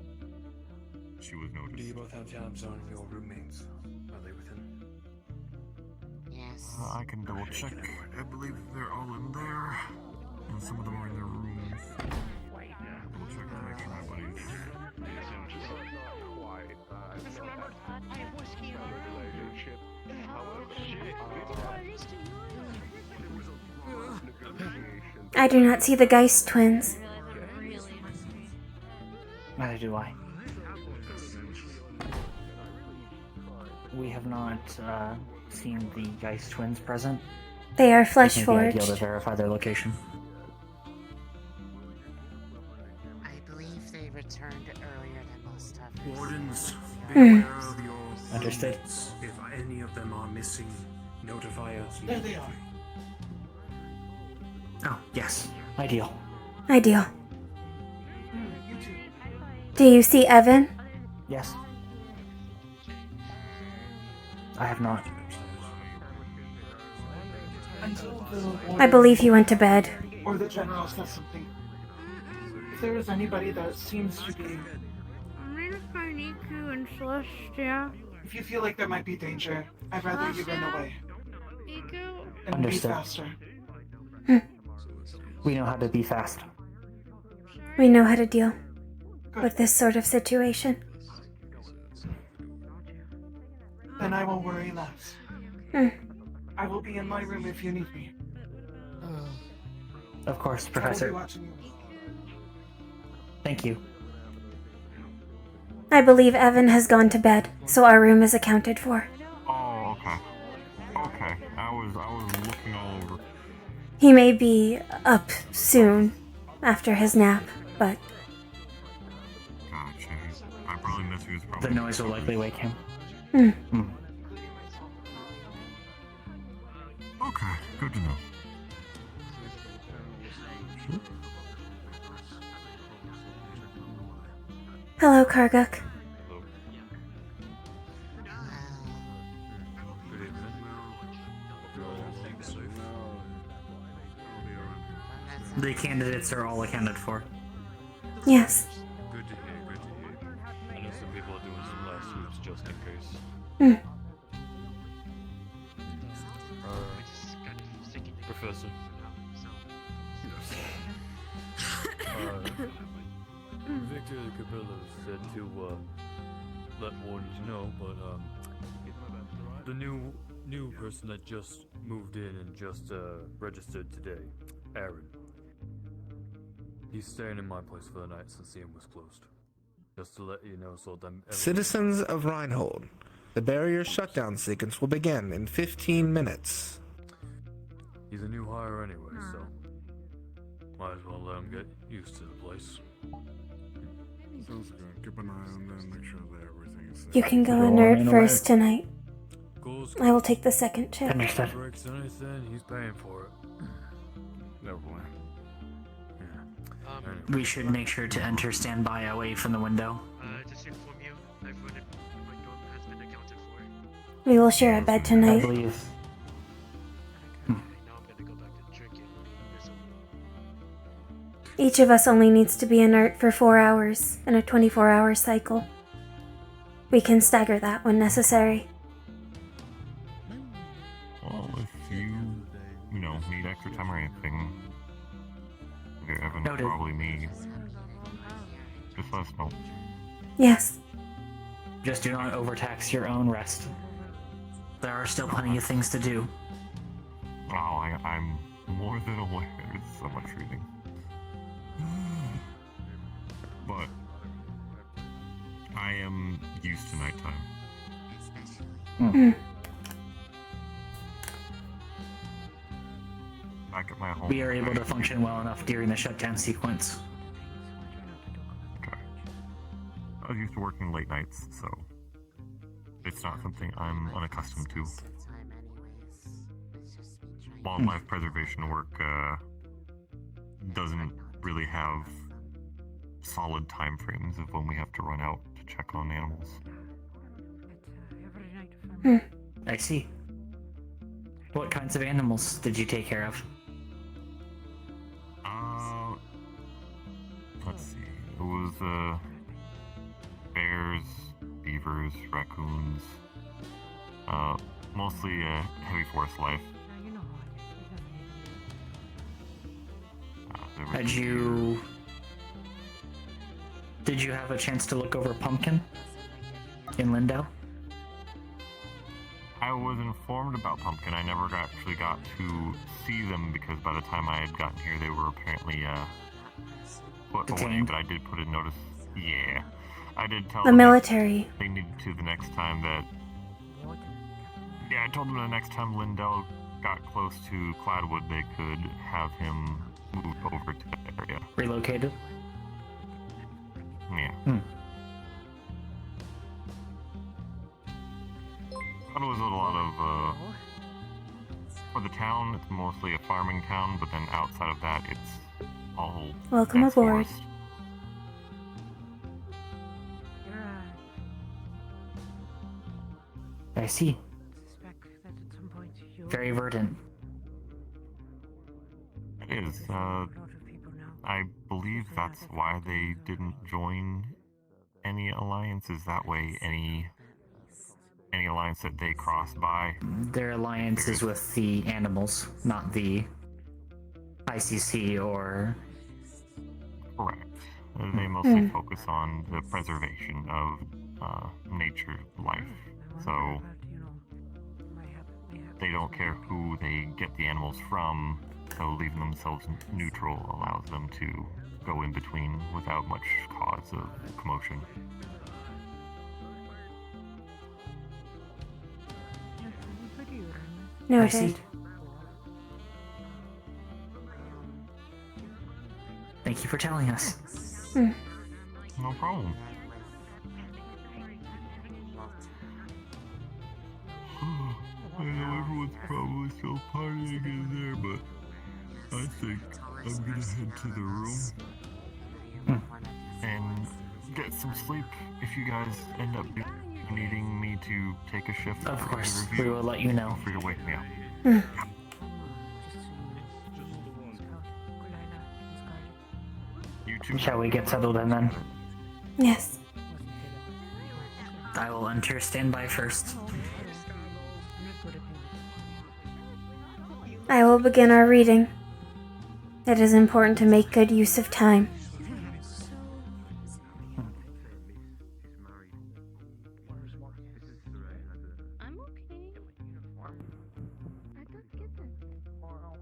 she was noticed. Do you both have jobs on your roommates? Are they within? Yes. I can double check. I believe they're all in there. And some of them are in their rooms. Double check to make sure nobody's... I do not see the Geist twins. Neither do I. We have not seen the Geist twins present. They are flesh It may be ideal to forged. verify their location. I believe they returned earlier than most others. Wardens, Hmm. beware of your Understood. roommates. If any of them are missing, notify us. There they are. Oh, yes. Ideal. Ideal. Do you see Evan? Yes. I have not. Until the I believe he went to bed. or the general says something. If there is anybody that seems to be, I'm gonna find Iku and Celestia. if you feel like there might be danger, I'd rather you run away Iku? and Understood. be faster. We know how to be fast. We know how to deal with this sort of situation. Then I will worry less. Hmm. I will be in my room if you need me. Of course, I will Professor. be watching you. Thank you. I believe Evan has gone to bed, so our room is accounted for. Oh, okay. Okay, I was looking all over. He may be up soon after his nap, but Gotcha. I probably missed who's The probably... noise will likely wake him. hmm. Okay, good to know. Hello, Karguk. The candidates are all accounted for. Yes. Good to hear, good to hear. I know some people are doing some last sweeps just in case. Hmm. Professor. Victor Cabrillo said to let wardens know, but the new person that just moved in and just registered today, Aaron. He's staying in my place for the night since the inn was closed. Just to let you know, so them. Citizens of Reinhold, the barrier shutdown sequence will begin in 15 minutes. He's a new hire anyway, so might as well let him get used to the place. Sounds good. Keep an eye on them, make sure that everything's You can go Go inert on, first alert. tonight. I will take the second shift. Understood. Breaks anything, he's paying for it. Never mind. We should make sure to enter standby away from the window. Just to inform you, I've run it. My dorm has been accounted for. We will share a bed I tonight. believe. Now I'm gonna go back to drinking. Each of us only needs to be inert for 4 hours in a 24-hour cycle. We can stagger that when necessary. Well, if you need extra time or anything, Evan Noted. probably me. Just let us know. Yes. Just do not overtax your own rest. There are still plenty of things to do. Oh, I'm more than aware there's so much reading. But I am used to nighttime. Hmm. Back at my home. We are able to function well enough during the shutdown sequence. Okay. I was used to working late nights, so it's not something I'm unaccustomed to. wildlife preservation work doesn't really have solid time frames of when we have to run out to check on animals. I see. What kinds of animals did you take care of? Let's see. It was bears, beavers, raccoons. Mostly heavy forest life. Did you have a chance to look over Pumpkin in Lindau? I was informed about Pumpkin. I never actually got to see them because by the time I had gotten here, they were apparently put away. But I did put a notice. Yeah, I did tell The them military. they needed to the next time that. Yeah, I told them the next time Lindell got close to Cladwood, they could have him moved over to the area. Relocated? Yeah. But it was a lot of, for the town, it's mostly a farming town, but then outside of that, it's all Welcome dense aboard. forest. I see. Very verdant. It is. I believe that's why they didn't join any alliances. That way, any alliance that they cross by. Their alliance is with the animals, not the ICC or... Correct. They mostly focus on the preservation of nature life. So they don't care who they get the animals from, so leaving themselves neutral allows them to go in between without much cause of commotion. Noted. Thank you for telling us. No problem. I know everyone's probably still partying in there, but I think I'm gonna head to the room and get some sleep. If you guys end up needing me to take a shift, Of course, review, we will let you know. feel free to wake me up. You too. Shall we get settled in then? Yes. I will enter standby first. I will begin our reading. It is important to make good use of time. I'm okay. I don't get that. You as well.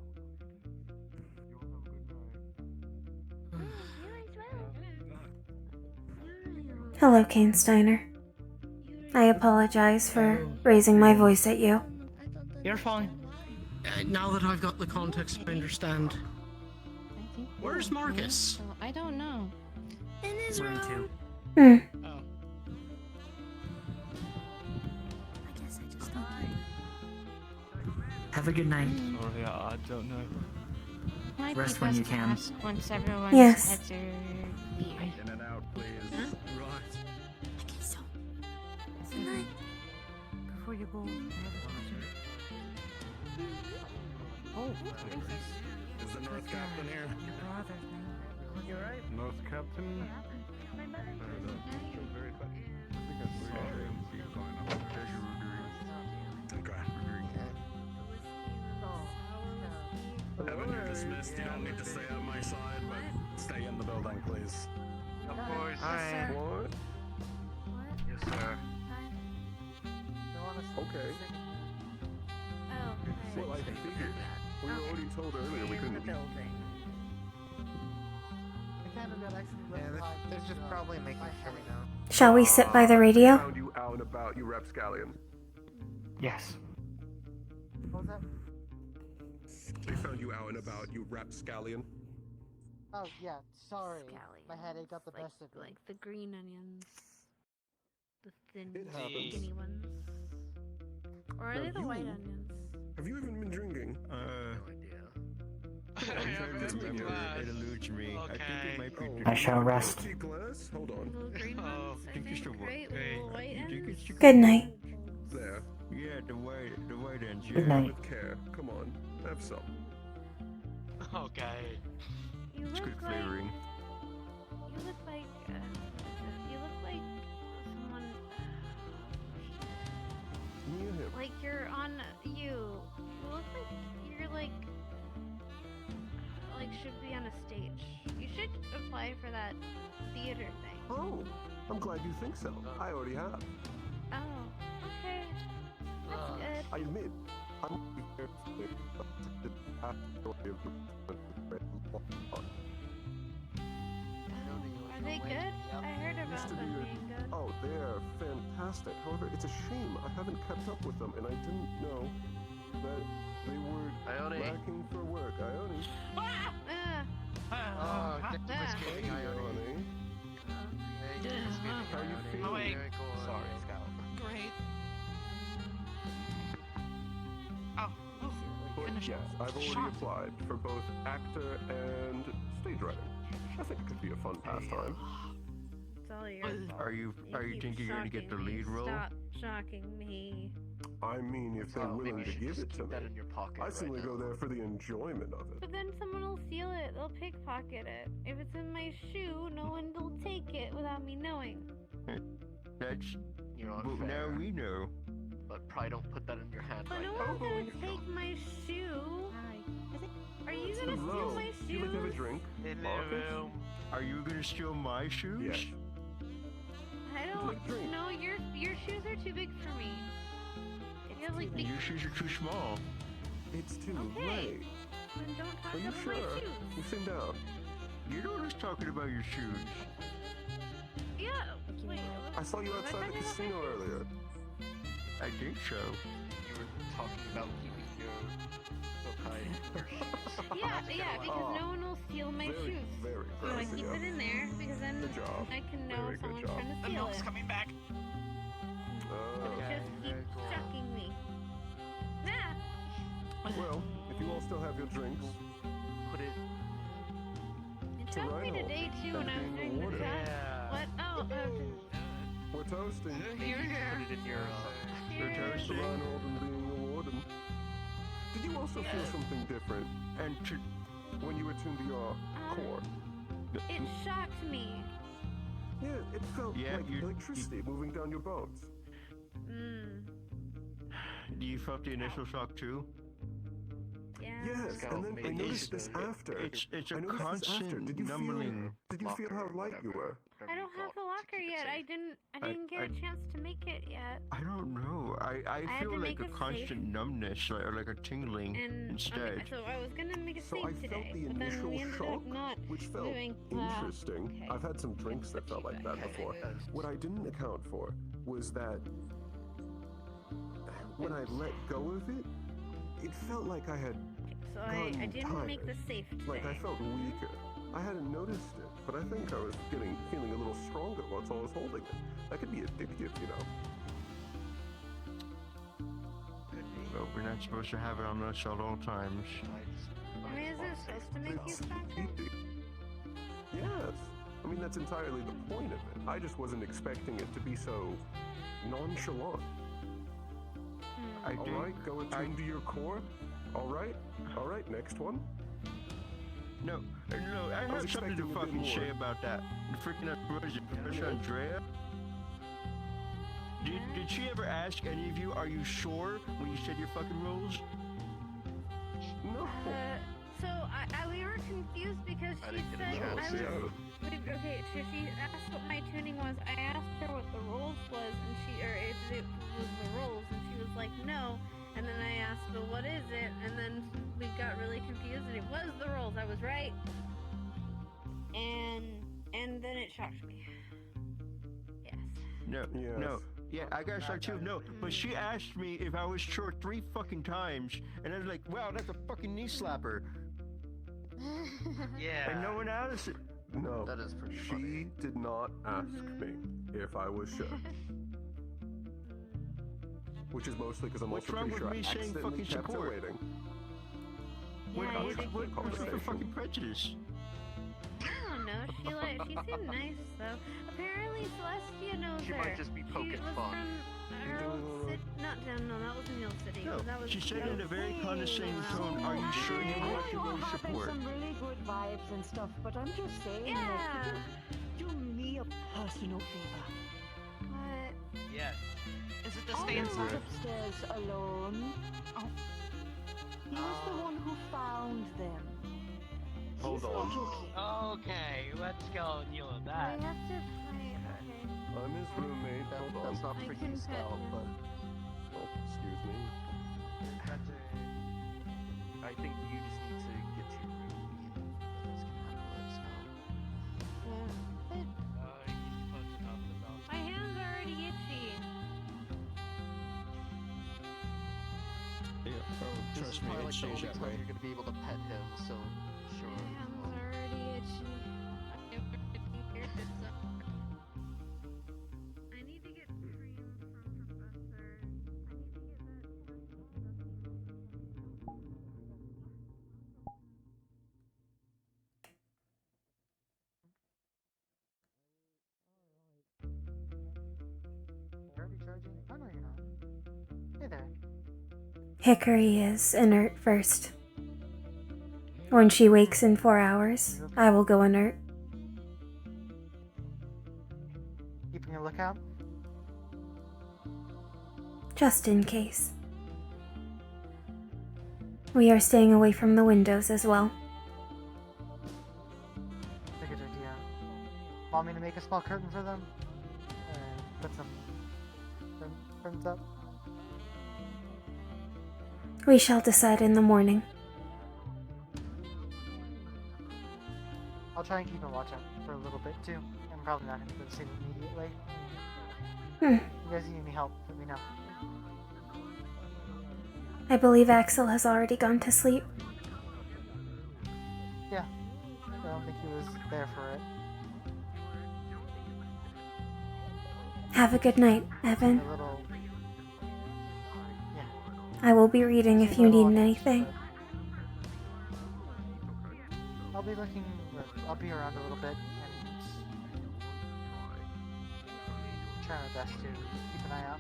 Hello, Kane Steiner. I apologize for raising my voice at you. You're fine. Now that I've got the context, I understand. Where's Marcus? I don't know. In his room. Hmm. I guess I just don't. Have a good night. Sorry, I don't know. Might Rest be when you best to can. ask once everyone's Yes. heads are clear. In and out, please. Right. Okay, so tonight, before you go, Is the North Captain here? your brother's name. You're right. North Captain? Evan, you're dismissed. You don't need to stay on my side, but stay in the building, please. Of course. What? Yes, sir. Okay. Oh, Well, I figured. We were already told earlier we couldn't. Yeah, they're just probably making sure we know. Shall we sit by the radio? Found you out and about, you rapscallion. Yes. What was that? They found you out and about, you rapscallion. Oh, yeah, sorry. Scallions, My headache got the best of me. like the green onions, the thin, It happens. skinny ones, or are Now they the you- white onions? Have you even been drinking? I'm trying to remember. It eludes me. I think it might be. I shall rest. Hold on. Little green ones, I think, right? Little white ends. Good night. There. Yeah, the white ends. Good night. With care. Come on, have some. Okay. You It's look good like flavoring. you look like someone Me and him. like you're on you look like you're like should be on a stage. You should apply for that theater thing. Oh, I'm glad you think so. I already have. Oh, okay. That's good. I admit, I'm Are they good? I heard about them being good. Oh, they're fantastic. However, it's a shame I haven't kept up with them, and I didn't know that they were lacking for work. Ione. Oh, thanks for kidding, Ione. How you feeling? Oh, wait. Sorry, Scout. Great. But yes, I've already applied for both actor and stage writing. I think it could be a fun pastime. It's all yours. Are you keep thinking you're gonna get the shocking me. lead role? Stop shocking me. I mean, if they're willing to give it to me, that in your pocket I simply right go there for the enjoyment of it. But then someone will steal it. They'll pickpocket it. If it's in my shoe, no one will take it without me knowing. That's. You're Well, unfair. now we know. But probably don't put that in your hand But right no now. one's gonna take my shoe. Are you gonna steal my You like to have a shoes? drink? Marcus? Are you gonna steal my shoes? Yes. I don't. No, your shoes are too big for me. You have like big. Your shoes are too small. It's too Okay. late. Then don't talk Are you about sure? my shoes. You sit down. You know who's talking about your shoes? Yeah. Wait. I saw you was I outside the talking about casino my shoes? earlier. I think so. You were talking about keeping your yokai. Yeah, because no one will steal my Very, shoes. very So I gross of keep you. it in there because then Good job. I can know Very if good someone's job. trying to The steal milk's it. coming back. Just keep shocking me. Nah. Well, if you all still have your drinks, Put it. It to took me Reinhold today too when I was and being doing the awarded. shot. What? Oh, We're toasting. Put it in your. We're cheers. toasting. Reinhold and being awarded. Did you also feel something different And when you attuned to your core? It shocked me. Yeah, it felt Yeah, like electricity moving down your bones. you felt the initial shock too? Yeah. Yes, and then I noticed this after. It's a I noticed this after. constant Did you numbing. feel how light you were? I don't have the locker yet. I didn't get a chance to make it yet. I don't know. I had feel to like make a it constant safe. numbness, or like a tingling And instead. so I was gonna make it So safe I felt today, the but then initial we ended shock, up not which felt doing. interesting. Okay. I've had some drinks that felt like that before. What I didn't account for was that when I let go of it, it felt like I had So gotten I didn't tired. make the safe today. Like I felt weaker. I hadn't noticed it, but I think I was feeling a little stronger once I was holding it. That could be addictive, you know. But we're not supposed to have it on us at all times. I mean, is it supposed to make you stronger? Yes. I mean, that's entirely the point of it. I just wasn't expecting it to be so nonchalant. All right, go attune to your core. All right, next one. No, I have something to fucking say about that. The freaking, what is it, Professor Andrea? Did she ever ask any of you, are you sure when you said your fucking rules? No. So we were confused because she said okay. So she asked what my tuning was. I asked her what the rolls was, and or if it was the rolls, and she was like no. And then I asked, well, what is it? And then we got really confused, and it was the rolls. I was right. And then it shocked me. Yes. No. Yeah, I got shocked too. No, but she asked me if I was sure 3 fucking times, and I was like, wow, that's a fucking knee slapper. Yeah. And no one else. No. That is pretty She funny. did not ask me if I was sure. which is mostly because I'm What's also wrong pretty with sure me I saying accidentally fucking kept her support? waiting. What's the fucking prejudice? I don't know. She seemed nice though. Apparently Celestia knows She her. might just be poking She was fun. from Emerald City. No, that was Emerald City. No, that was, she said in a very condescending tone, "Are you sure you want to go support?" Some really good vibes and stuff, but I'm just saying that do me a personal favor. What? Yes. Is it the I'll stay be inside? upstairs alone. Oh. He was the one who found them. Hold He's on. not okay. Okay, let's go deal with that. We have to play. Okay. I'm his roommate. Hold on. That's not I pretty can pet style, him. but Oh, excuse me. That's I think you just need to get to your room. My hands are already itchy. yeah, This trust is me, probably it like the stays only that time way. you're gonna be able to pet him, so sure. My hands are already itchy. I need to get cream from Professor. Already charging? Oh no, you're not. Hey there. Hickory is inert first. When she wakes in 4 hours, I will go inert. Keeping a lookout? Just in case. We are staying away from the windows as well. That's a good idea. Want me to make a small curtain for them? Put some prints up? We shall decide in the morning. I'll try and keep a watch out for a little bit too. I'm probably not going to go to sleep immediately. Hmm. You guys need any help, let me know. I believe Axel has already gone to sleep. Yeah. I don't think he was there for it. Have a good night, Evan. A little... Yeah. I will be reading if you need anything. I'll be looking... I'll be around a little bit and try my best to keep an eye out.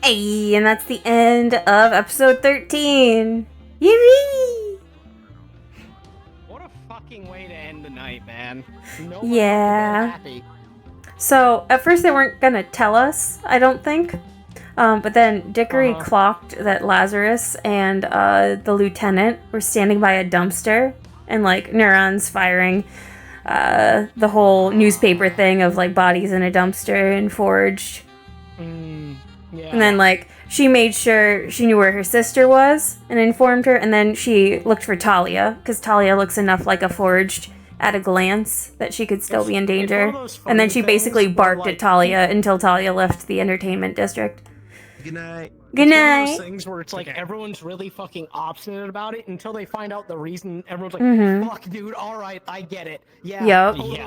Hey, and that's the end of episode 13. Yee! What a fucking way to end the night, man. No one Yeah. happy. So, at first they weren't gonna tell us, I don't think. But then Dickory clocked that Lazarus and the lieutenant were standing by a dumpster and like neurons firing the whole newspaper thing of like bodies in a dumpster and forged. Yeah. And then like she made sure she knew where her sister was and informed her, and then she looked for Talia because Talia looks enough like a forged at a glance that she could still be in danger. And then she basically barked at Talia until Talia left the entertainment district. Good night. Good It's one of night. those things where it's like everyone's really fucking obstinate about it until they find out the reason. Everyone's like, Mhm. "Fuck, dude. All right, I get it. Yeah. Yup. Totally